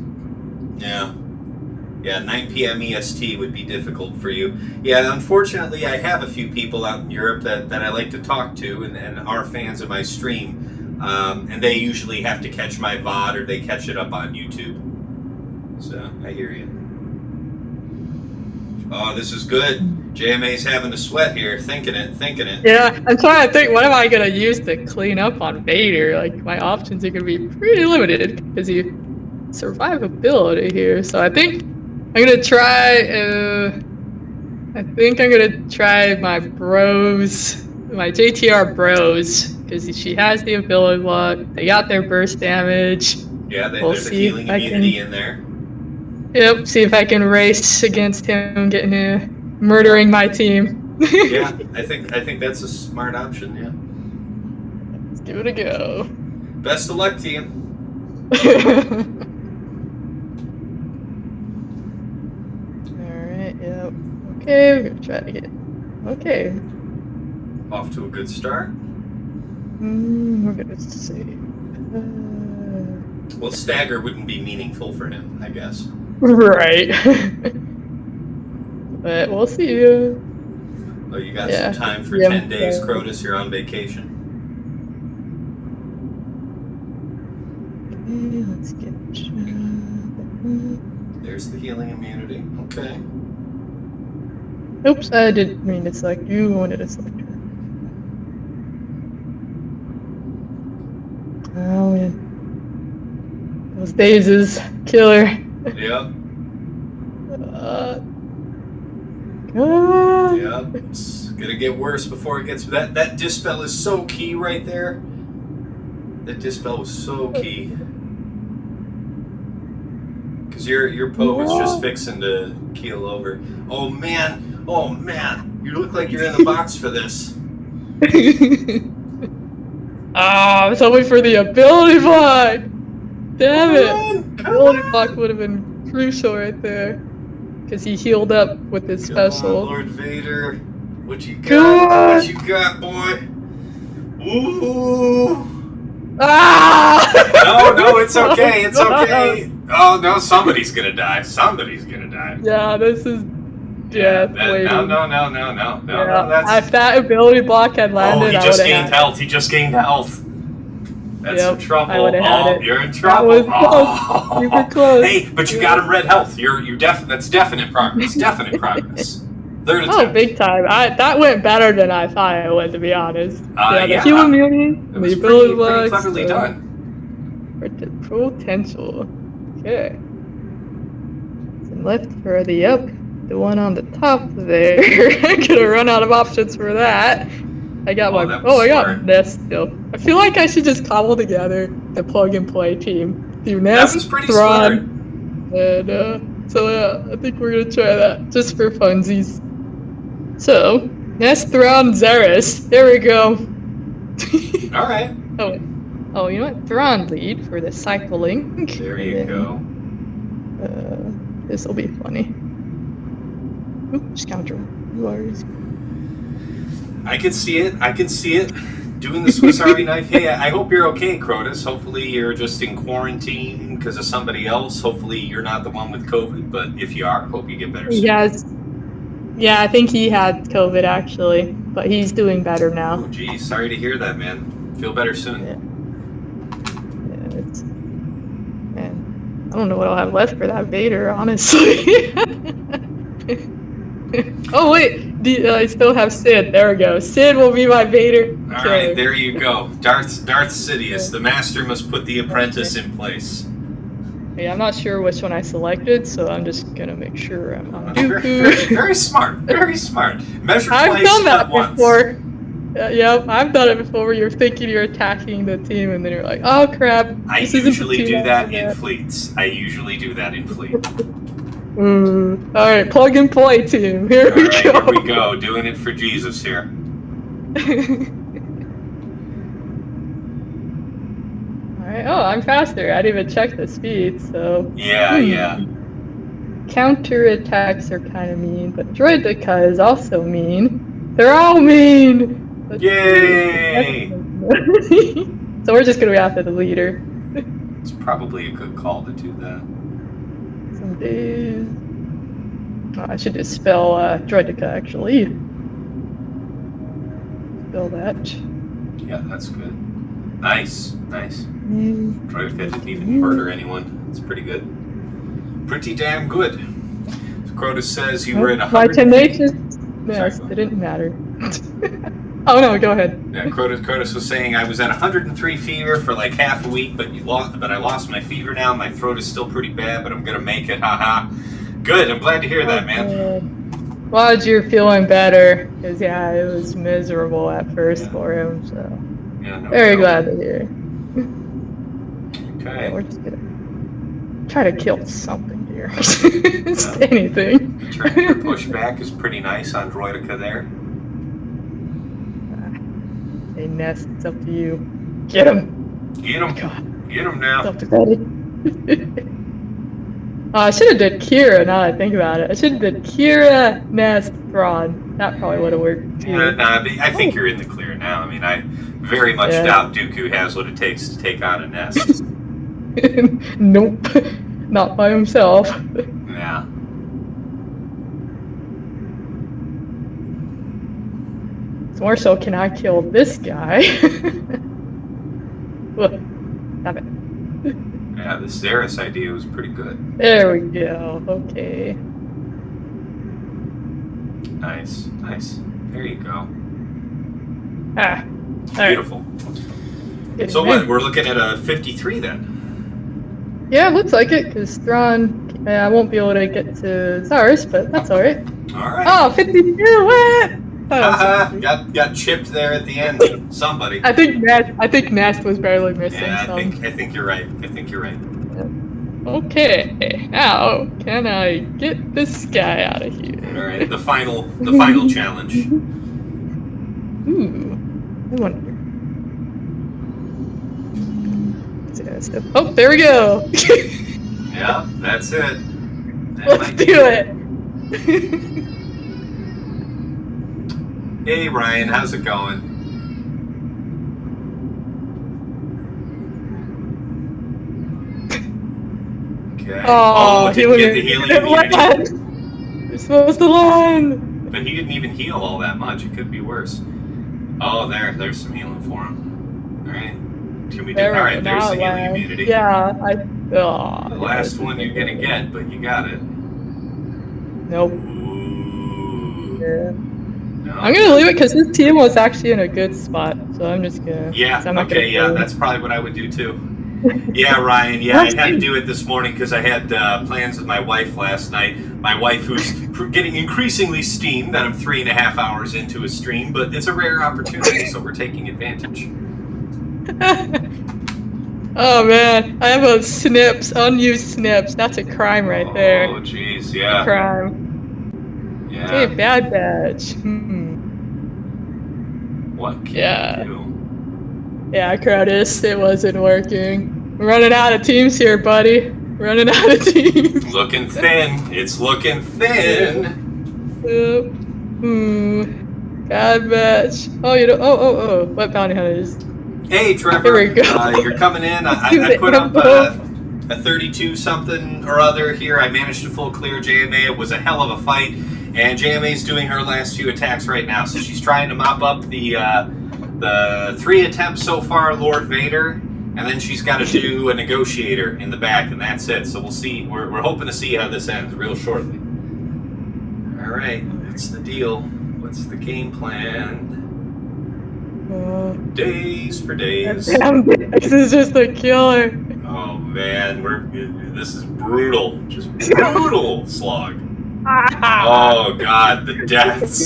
Yeah, 9 p.m. EST would be difficult for you. Yeah, unfortunately, I have a few people out in Europe that I like to talk to and are fans of my stream, and they usually have to catch my VOD or they catch it up on YouTube. So, I hear you. Oh, this is good. JMA's having a sweat here, thinking it. Yeah, I'm trying to think, what am I going to use to clean up on Vader? My options are going to be pretty limited because you survivability here. So I think I'm going to try my bros, my JTR bros, because she has the ability lock. They got their burst damage. Yeah, there's a healing immunity in there. Yep, see if I can race against him, murdering my team. Yeah, I think that's a smart option, Let's give it a go. Best of luck to you. Alright, yep. Okay, we're gonna try to get. Okay. Off to a good start. We're gonna see. Well, stagger wouldn't be meaningful for him, I guess. Right. But we'll see. Oh, you got some time for 10 days, Crotus. You're on vacation. Okay, let's get. There's the healing immunity. Okay. Oops, I didn't mean to select you. I wanted to select her. Oh man. Those daisies. Killer. Yep. God. Yep. It's gonna get worse before it gets. That dispel is so key right there. That dispel was so key. Cause your Poe was just fixing to keel over. Oh man. Oh man. You look like you're in the box for this. I was hoping for the ability block. Damn it. Ability block would have been crucial right there. Because he healed up with his special. On, Lord Vader. What you got? What you got, boy? Ooh. Ah! No, it's okay. It's okay. Oh, no, somebody's gonna die. Somebody's gonna die. Yeah, this is death waiting. No. Yeah, if that ability block had landed, he just gained health. He just gained health. That's some trouble. I would have had it. You're in trouble. That was close. Super close. Hey, but you got him red health. That's definite progress. Definite progress. Third attempt. Oh, big time. That went better than I thought it would, to be honest. The human immunity, it was the ability pretty blocks, cleverly done. Potential. Okay. So left for the the one on the top there. I'm gonna run out of options for that. I got I got Nest still. I feel like I should just cobble together the plug and play team. Do Nest, that was pretty Thrawn, and I think we're gonna try that just for funsies. So Nest, Thrawn, Zeris. There we go. All right. Oh, you know what? Thrawn lead for the cycling. There you go. This will be funny. Oop, scoundrel. I can see it. Doing the Swiss Army knife. Hey, I hope you're okay, Crotus. Hopefully you're just in quarantine because of somebody else. Hopefully you're not the one with COVID, but if you are, hope you get better soon. Yeah, I think he had COVID actually, but he's doing better now. Oh, geez, sorry to hear that, man. Feel better soon. Man, I don't know what I'll have left for that Vader, honestly. Oh wait, I still have Sid. There we go. Sid will be my Vader. All right, there you go. Darth Sidious. The master must put the apprentice in place. Yeah, I'm not sure which one I selected, so I'm just gonna make sure I'm on Dooku. Very smart. Very smart. Measure I've place done that once. before. Yep, I've done it before where you're thinking you're attacking the team and then you're like, oh crap. I usually do that in fleets. Alright, plug and play team. Here we go. Here we go. Doing it for Jesus here. Alright, oh, I'm faster. I didn't even check the speed, so. Yeah. Counter attacks are kind of mean, but Droid Daka is also mean. They're all mean! Yay! So we're just gonna be after the leader. It's probably a good call to do that. Some days. Oh, I should just spell Droid Daka actually. Spell that. Yeah, that's good. Nice. Droid didn't even murder anyone. It's pretty good. Pretty damn good. Crotus says you were at 100. My tenacious. Yes, it didn't matter. Oh no, go ahead. Yeah, Crotus was saying I was at 103 fever for like half a week, but I lost my fever now. My throat is still pretty bad, but I'm gonna make it. Haha. Good. I'm glad to hear that, man. Glad you're feeling better, because it was miserable at first for him. So very glad to hear. Okay. We're just gonna try to kill something here. Anything. Your pushback is pretty nice on Droidica there. Hey Nest, it's up to you. Get him! Get him. God. Get him now. Stop pathetic. I should have did Kira, now that I think about it. I should have did Kira, Nest, Thrawn. That probably would have worked too. I think you're in the clear now. I mean, I very much doubt Dooku has what it takes to take on a Nest. Nope. Not by himself. Yeah. It's more so, can I kill this guy? Look, stop it. Yeah, the Zaris idea was pretty good. There we go. Okay. Nice, nice. There you go. Ah. Beautiful. Right. So what? We're looking at a 53 then. Yeah, it looks like it, because Thrawn, I won't be able to get to Zaris, but that's alright. Alright. Oh, 52! What? Got chipped there at the end. Somebody. I think Nast was barely missing. Yeah, I think you're right. I think you're right. Okay, now can I get this guy out of here? All right, the final challenge. Ooh, I wonder. Oh, there we go. Yeah, that's it. Let's do it. Hey Ryan, how's it going? Okay. Oh, didn't get the healing immunity. You're supposed to land. But he didn't even heal all that much. It could be worse. Oh, there's some healing for him. All right. Can we do? All right, there's the healing immunity. Yeah, the last one you're gonna get, but you got it. Nope. Ooh. Yeah. No. I'm gonna leave it because this team was actually in a good spot, so I'm just gonna. Yeah. Okay. Yeah, that's probably what I would do too. Yeah, Ryan. Yeah, I had to do it this morning because I had plans with my wife last night. My wife, who's getting increasingly steamed that I'm 3.5 hours into a stream, but it's a rare opportunity, so we're taking advantage. Oh man, I have unused snips. That's a crime right there. Oh jeez, yeah. A crime. Yeah. Okay, bad badge. What can you do? Yeah, Curtis, it wasn't working. We're running out of teams here, buddy. Running out of teams. Looking thin. It's looking thin. Bad badge. Oh, you don't. Oh. What bounty hunters? Hey, Trevor. Here we go. You're coming in. I put up a 32 something or other here. I managed to full clear JMA. It was a hell of a fight, and JMA's doing her last few attacks right now. So she's trying to mop up the 3 attempts so far, Lord Vader, and then she's got to do a negotiator in the back, and that's it. So we'll see. We're hoping to see how this ends real shortly. All right, what's the deal? What's the game plan? Days for days. Damn, this is just a killer. Oh man, this is brutal. Just brutal slog. Oh god, the deaths.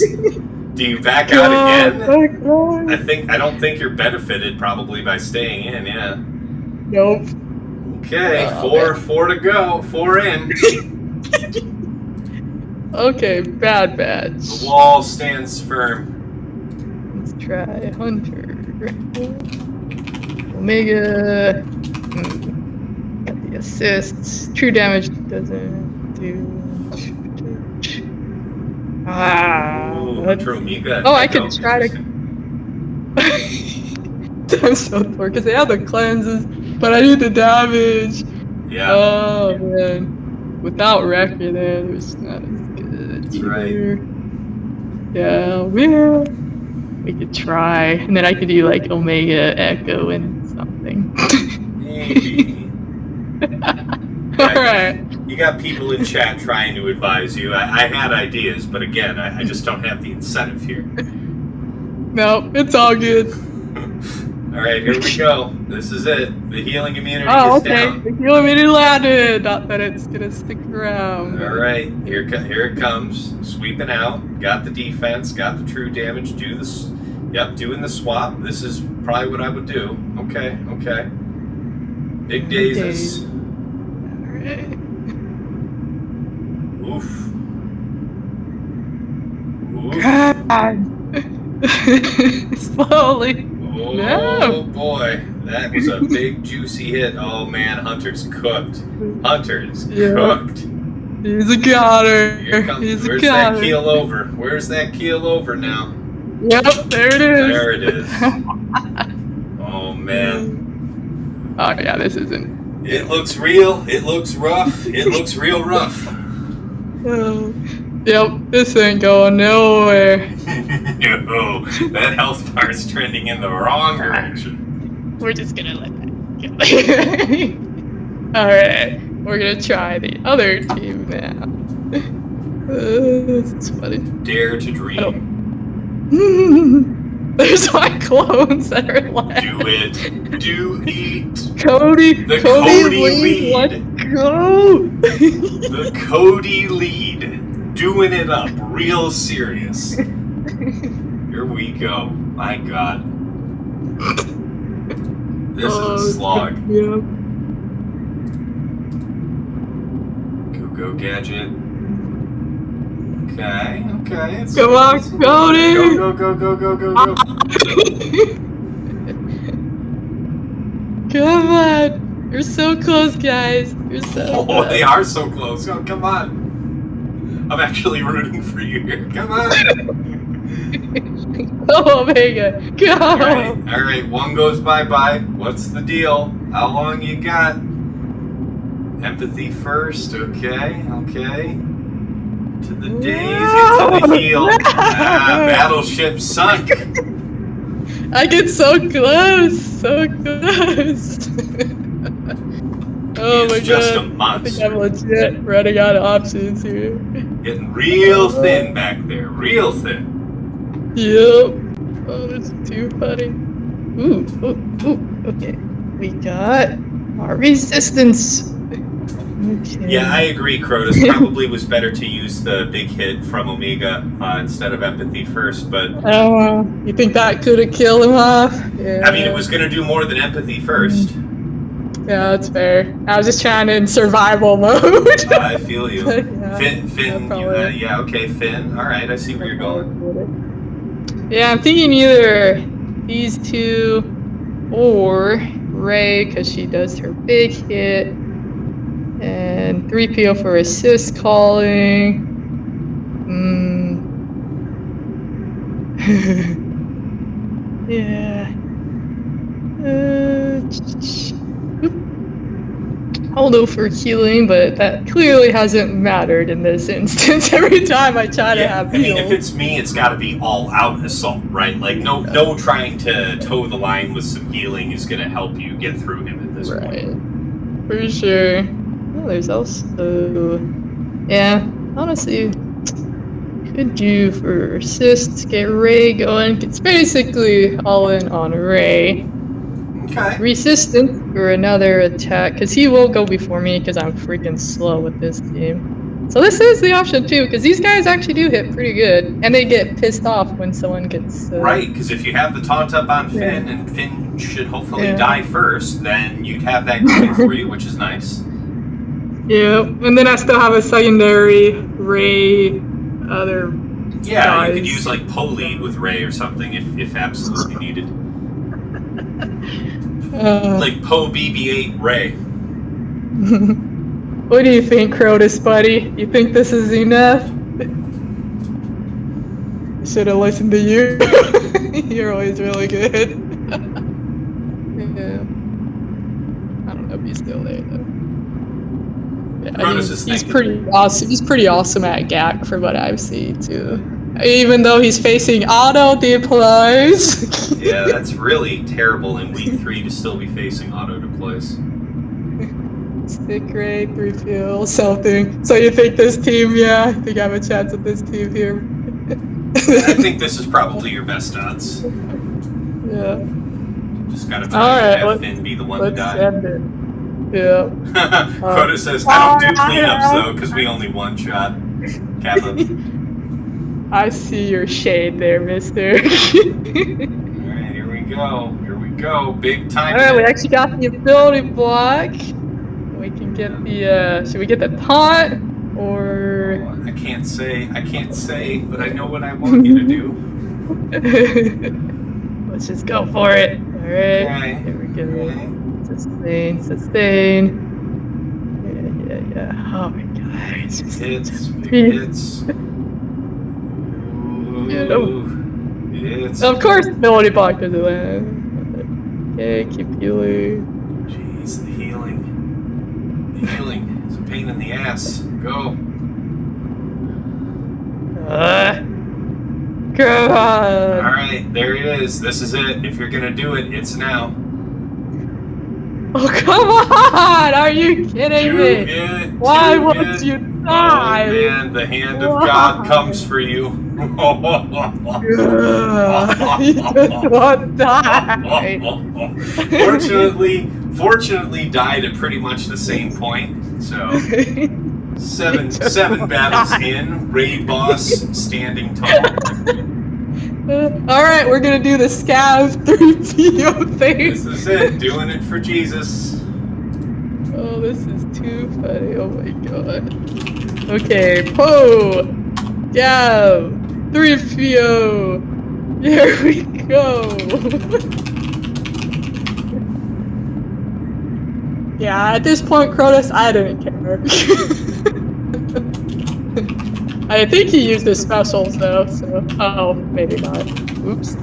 Do you back out again? I don't think you're benefited probably by staying in, yeah. Nope. Okay, four to go. 4 in. Okay, bad badge. The wall stands firm. Let's try Hunter. Omega. Got the assists. True damage doesn't do. True Omega. Oh, I could try to. I'm so poor because they have the cleanses, but I need the damage. Yeah. Oh man, without Wrecker there, it was not as good. That's right. Yeah, well, we could try, and then I could do like Omega Echo and something. Maybe. All right. You got people in chat trying to advise you. I had ideas, but again, I just don't have the incentive here. No, it's all good. All right, here we go. This is it. The healing immunity is down. The healing immunity landed. Not that it's gonna stick around. All right, here it comes. Sweeping out. Got the defense. Got the true damage. Do this. Yep, doing the swap. This is probably what I would do. Okay. Big dazes. All right. Oof. God. Slowly. Oh boy, that was a big juicy hit. Oh man, Hunter's cooked. Hunter's cooked. He's a goner. Where's that keel over? Where's that keel over now? Yep, there it is. There it is. Oh man. Oh yeah, this isn't. It looks real. It looks rough. It looks real rough. Yep, this ain't going nowhere. No, that health bar's trending in the wrong direction. We're just gonna let that go. Alright, we're gonna try the other team now. This is funny. Dare to dream. There's my clones that are left. Do it. Do it. Cody. The Cody lead. Let's go. The Cody lead. Doing it up. Real serious. Here we go. My God. This is a slog. Yeah. Go gadget. Okay. Come on, Cody. Go. Come on. You're so close, guys. You're so close. They are so close. Oh, come on. I'm actually rooting for you here. Come on. Go, Omega. Go. All right. One goes bye-bye. What's the deal? How long you got? Empathy first. Okay. To the days, into the heel. Battleship sunk. I get so close. Oh my just God. a monster. I think I'm legit running out of options here. Getting real thin back there. Real thin. Yep. Oh, this is too funny. Ooh. Okay. We got our resistance. Okay. Yeah, I agree, Crotus. Probably was better to use the big hit from Omega instead of Empathy first, but... You think that could have killed him off? Yeah. I mean, it was going to do more than Empathy first. Yeah, that's fair. I was just trying to in survival mode. I feel you. Yeah, Finn, yeah, okay, Finn. Alright, I see where you're going. Yeah, I'm thinking either these two or Rey, because she does her big hit, and 3PO for assist calling. Yeah. Holdo for healing, but that clearly hasn't mattered in this instance. Every time I try to have heal. I mean, if it's me, it's got to be all-out assault, right? Like, no trying to toe the line with some healing is going to help you get through him at this point. For sure. Well, there's also... Yeah, honestly, could do for assist, get Rey going. It's basically all in on Rey. Okay. Resistance for another attack, because he will go before me because I'm freaking slow with this team. So this is the option too, because these guys actually do hit pretty good, and they get pissed off when someone gets... Right, because if you have the taunt up on Finn, and Finn should hopefully die first, then you'd have that going for you, which is nice. Yeah, and then I still have a secondary Rey, other guys. You could use like Polead with Rey or something if absolutely needed. Like Poe BB-8 Rey. What do you think, Crotus, buddy? You think this is enough? I should have listened to you. You're always really good. Yeah. I don't know if he's still there though. Yeah, he's pretty awesome. He's pretty awesome at GAC for what I've seen too. Even though he's facing auto deploys. Yeah, that's really terrible in week 3 to still be facing auto deploys. Stick Rey, 3PO, something. So you think this team, I think I have a chance with this team here. I think this is probably your best odds. Yeah. Just gotta try to have Finn be the one to die. End it. Yeah. Hoda says, I don't do cleanups though, because we only one shot. Kappa. I see your shade there, mister. Alright, here we go. Big time. Alright, we actually got the ability block. We can get the, should we get the taunt? Or... I can't say, but I know what I want you to do. Let's just go for it. Alright. Okay. There we go. Okay. Sustain. Yeah. Oh my god. It's just Hits. Big hits. Get him. Hits. Of course, ability block doesn't land. Okay, keep healing. Jeez, the healing. The healing is a pain in the ass. Go. Come on. Alright, there it is. This is it. If you're gonna do it, it's now. Oh, come on! Are you kidding me? Why won't you die? Oh man, the hand of God comes for you. You just won't die. Fortunately, died at pretty much the same point. So, seven battles in, raid boss standing tall. Alright, we're gonna do the scav 3PO thing. This is it, doing it for Jesus. Oh, this is too funny. Oh my god. Okay, Poe! Gav! 3PO! Here we go! Yeah, at this point, Cronus, I didn't care. I think he used his specials though, so oh, maybe not. Oops.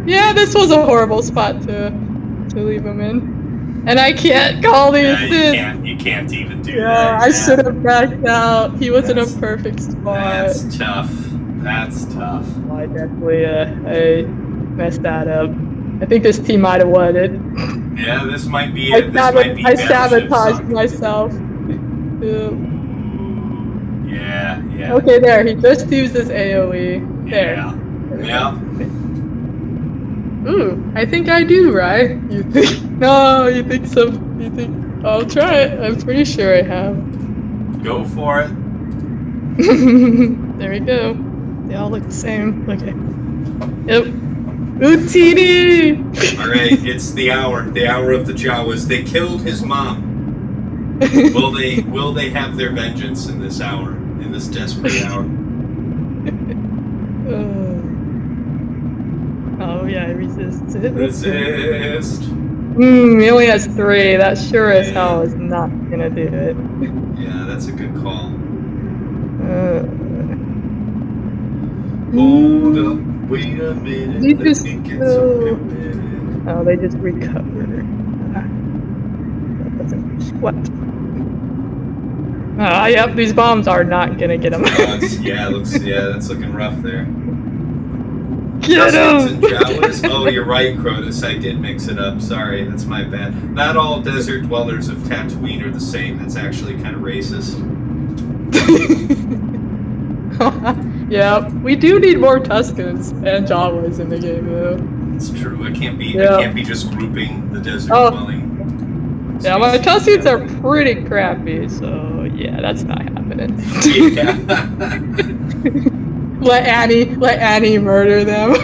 Yeah, this was a horrible spot to leave him in, and I can't call the assist. You can't even do that. Yeah, I should have backed out. He was in a perfect spot. That's tough. That's tough. Well, I definitely I messed that up. I think this team might have won it. Yeah, this might be it. I sabotaged myself. Yeah. Okay, there. He just used his AoE. There. Yeah. Ooh, I think I do, right? You think? No, you think so? You think? I'll try it. I'm pretty sure I have. Go for it. There we go. They all look the same. Okay. Yep. Utini! Alright, it's the hour of the Jawas. They killed his mom. Will they have their vengeance in this hour? In this desperate hour? Oh yeah, resist. Resist! He only has 3. That sure as hell is not gonna do it. Yeah, that's a good call. Hold up, wait a minute. They just they just recover. That doesn't do squat. Yep, these bombs are not gonna get him. That's looking rough there. Get him! Oh, you're right, Cronus. I did mix it up. Sorry, that's my bad. Not all desert dwellers of Tatooine are the same. That's actually kind of racist. Yeah, we do need more Tuscans and Jawas in the game, though. It's true. I can't be just grouping the desert dwelling. Yeah, my Tuscans are pretty crappy, so yeah, that's not happening. Yeah. Let Annie murder them.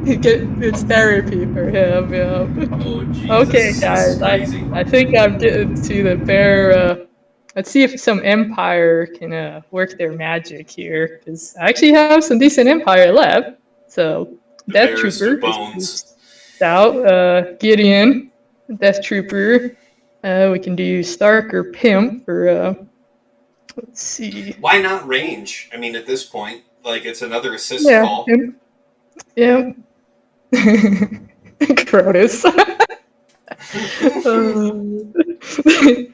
It's therapy for him, yeah. Oh, Jesus. Okay, guys, I think I'm getting to the bare. Let's see if some Empire can work their magic here, because I actually have some decent Empire left. So, Death Trooper bones. Out. Gideon, Death Trooper. We can do Stark or Pimp for. Let's see. Why not range? I mean, at this point, like it's another assist call. Yeah. Cronus.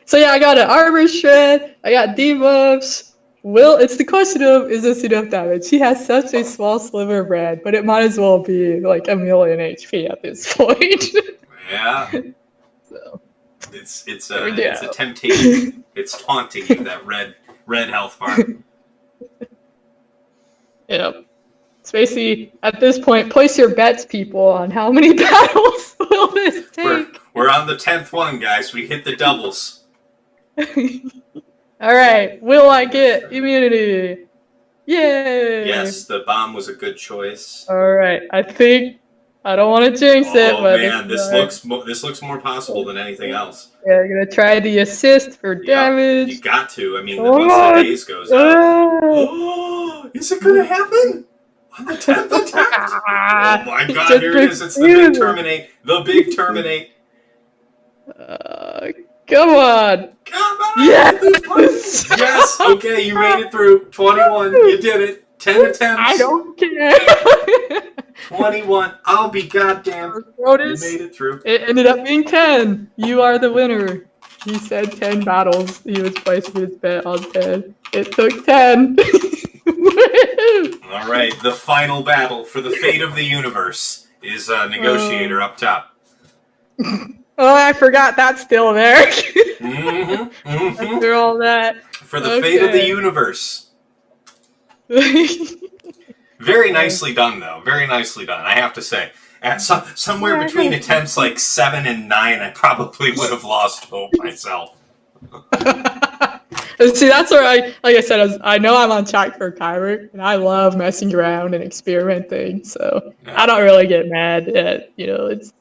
So yeah, I got an armor shred. I got debuffs. It's the question of, is this enough damage? He has such a small sliver of red, but it might as well be like 1,000,000 HP at this point. Yeah. So it's a temptation. It's taunting you, that red health bar. Yep. It's basically, at this point, place your bets, people, on how many battles will this take. We're on the 10th one, guys. We hit the doubles. Alright, will I get immunity? Yay! Yes, the bomb was a good choice. Alright, I think, I don't want to jinx it, but... Oh man, this looks more possible than anything else. Yeah, I'm gonna try the assist for damage. You got to. I mean, once the base goes up. Is it gonna happen? On the 10th attack? Oh my god, here it is. It's the big terminate. The big terminate. Come on. Come on. Yes. Yes. Okay, you made it through. 21. You did it. 10 attempts. I don't care. 21. I'll be goddamn. You made it through. It ended up being 10. You are the winner. He said 10 battles. He was placing his bet on 10. It took 10. All right, the final battle for the fate of the universe is Negotiator up top. Oh, I forgot that's still there. After all that. For the fate of the universe. Very nicely done, though. Very nicely done, I have to say. At somewhere between attempts like 7 and 9, I probably would have lost hope myself. See, that's where like I said, I know I'm on track for Kyber, and I love messing around and experimenting, so yeah. I don't really get mad at, it's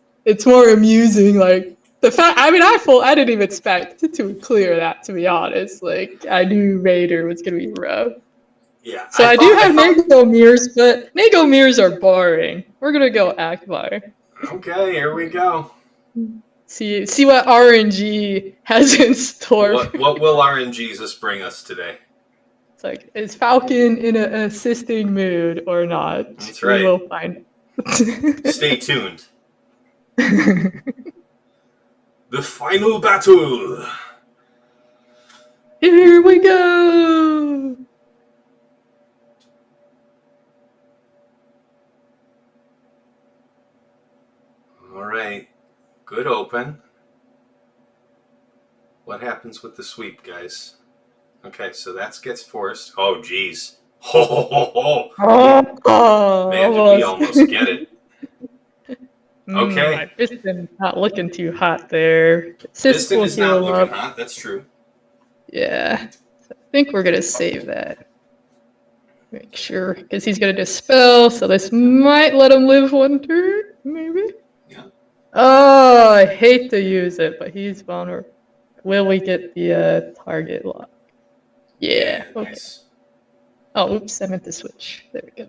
more amusing, like, the fact, I didn't even expect to clear that, to be honest. Like, I knew Vader was going to be rough. Yeah. So I do have Nago mirrors, but Nago mirrors are boring. We're going to go Akbar. Okay, here we go. See what RNG has in store. What will RNGesus bring us today? It's like, is Falcon in an assisting mood or not? That's right. We will find. Stay tuned. The final battle. Here we go. All right. Good open. What happens with the sweep, guys? Okay, so that gets forced. Oh, geez. Ho, ho, ho, ho. Oh, man, did we almost get it. Okay. My piston not looking too hot there. Piston is not looking hot, that's true. Yeah. So I think we're going to save that. Make sure, because he's going to dispel, so this might let him live one turn, maybe? Yeah. Oh, I hate to use it, but he's vulnerable. Will we get the target lock? Yeah. Okay. Nice. Oh, oops, I meant to switch. There we go.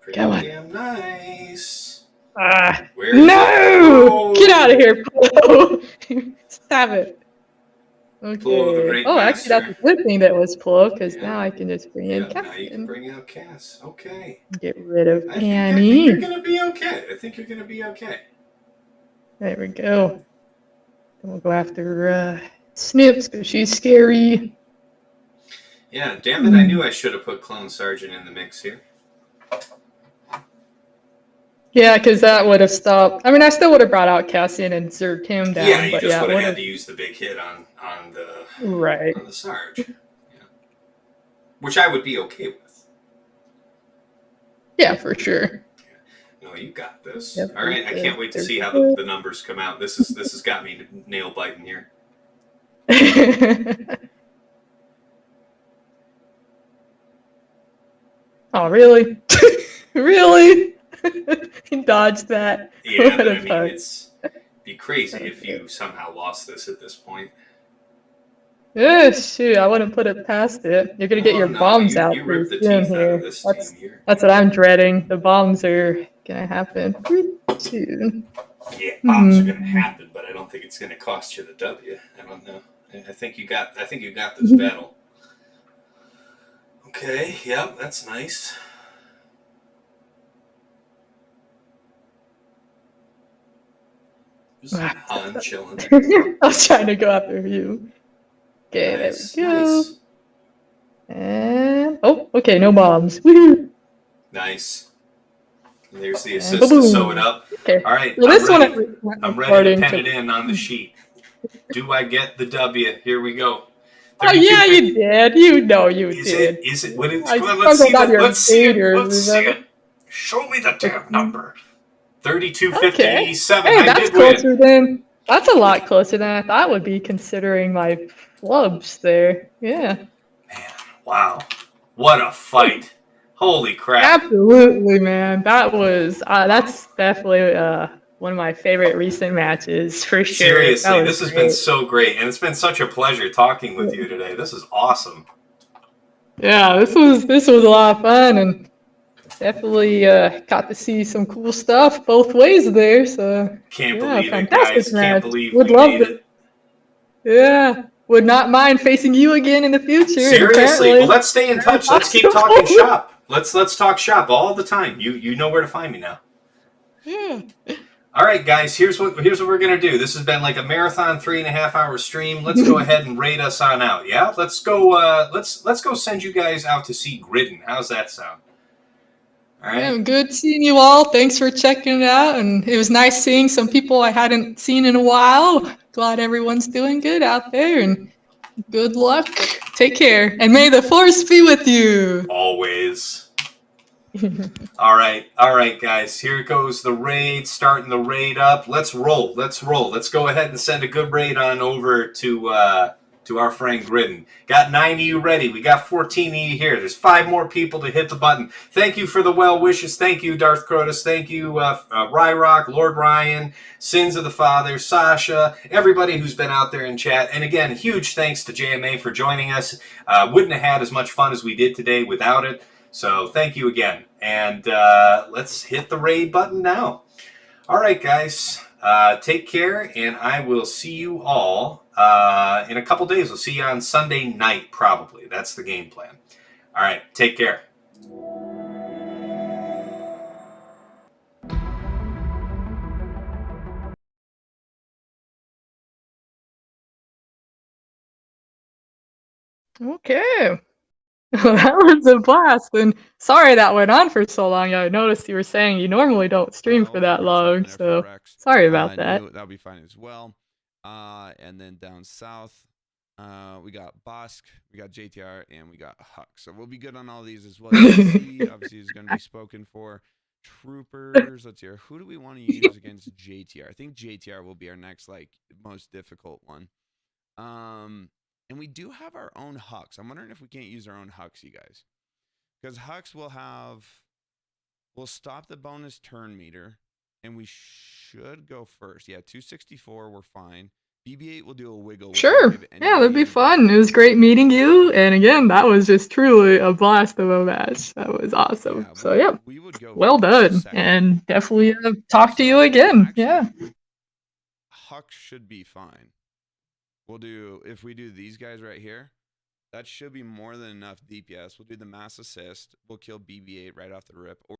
Pretty damn nice. No! Get out of here, Plo! Stab it. Okay. Plo, the great actually, that's a good thing that was Plo, because now I can just bring in Cass. Now you can bring out Cass. Okay. Get rid of Annie. I think you're going to be okay. There we go. Then we'll go after Snips, because she's scary. Yeah, damn it, I knew I should have put Clone Sergeant in the mix here. Yeah, because that would have stopped. I mean, I still would have brought out Cassian and zerged him down. Yeah, you but just would have had to use the big hit on the Sarge. Yeah. Which I would be okay with. Yeah, for sure. No, you got this. Yep, all right, I can't wait to see how the numbers come out. This has got me nail biting here. Oh, really? Really? He dodged that. Yeah, but I mean, it'd be crazy if you somehow lost this at this point. Yeah, shoot, I wouldn't put it past it. You're gonna get your bombs out. You ripped the teeth out of this team here. That's what I'm dreading. The bombs are gonna happen pretty soon. Yeah, bombs are gonna happen, but I don't think it's gonna cost you the W. I don't know. I think you got this battle. Okay, yep, that's nice. Just Han chilling. I was trying to go after you. Okay, nice, there we go. Nice. And okay, no bombs. Woohoo! Nice. And there's the assist to sew it up. Okay. All right. Well, I'm ready to pen it in on the sheet. Do I get the W? Here we go. Oh yeah, you did. You know you did. Is it? What is? Let's see it. Let's see it. Show me the damn number. 3257. Hey, that's closer than. That's a lot closer than I thought it would be, considering my flubs there. Yeah. Man, wow, what a fight! Holy crap! Absolutely, man. That was. That's definitely one of my favorite recent matches for sure. Seriously, this has been so great, and it's been such a pleasure talking with you today. This is awesome. Yeah, this was a lot of fun, and definitely got to see some cool stuff both ways there. So Can't yeah, believe it, fantastic guys. Can't match. believe Would we love made it. it. Yeah, would not mind facing you again in the future. And Seriously, apparently, well, let's stay in touch. Let's keep talking shop. Let's talk shop all the time. You know where to find me now. Yeah. All right, guys. Here's what we're gonna do. This has been like a marathon 3.5 hour stream. Let's go ahead and raid us on out. Yeah, let's go. Let's go send you guys out to see Gridden. How's that sound? All right. Yeah, good seeing you all. Thanks for checking it out. And it was nice seeing some people I hadn't seen in a while. Glad everyone's doing good out there. And good luck. Take care. And may the force be with you. Always. All right, guys. Here goes the raid. Starting the raid up. Let's roll. Let's go ahead and send a good raid on over to our friend Gridden. Got 9 of you ready. We got 14 of you here. There's 5 more people to hit the button. Thank you for the well wishes. Thank you, Darth Crotus. Thank you, Ryrock, Lord Ryan, Sins of the Father, Sasha, everybody who's been out there in chat. And again, huge thanks to JMA for joining us. Wouldn't have had as much fun as we did today without it. So thank you again. And let's hit the raid button now. All right, guys. Take care, and I will see you all in a couple days. We'll see you on Sunday night, probably. That's the game plan. All right, take care. Okay. That was a blast. And sorry that went on for so long. I noticed you were saying you normally don't stream for that long. So sorry about that. Nute, that'll be fine as well. And then down south, we got Bosk, we got JTR, and we got Huck. So we'll be good on all these as well. UC obviously is going to be spoken for. Troopers, let's hear. Who do we want to use against JTR? I think JTR will be our next, like, most difficult one. And we do have our own Hux. I'm wondering if we can't use our own Hux, you guys. Because Hux will stop the bonus turn meter, and we should go first. Yeah, 264, we're fine. BB-8 will do a wiggle. Sure. Yeah, that'd be fun. It was great meeting you. And again, that was just truly a blast of a match. That was awesome. Yeah, so, yeah, we would go well done. And definitely talk to you again. Actually, yeah. Hux should be fine. If we do these guys right here, that should be more than enough DPS. We'll do the mass assist. We'll kill BB-8 right off the rip.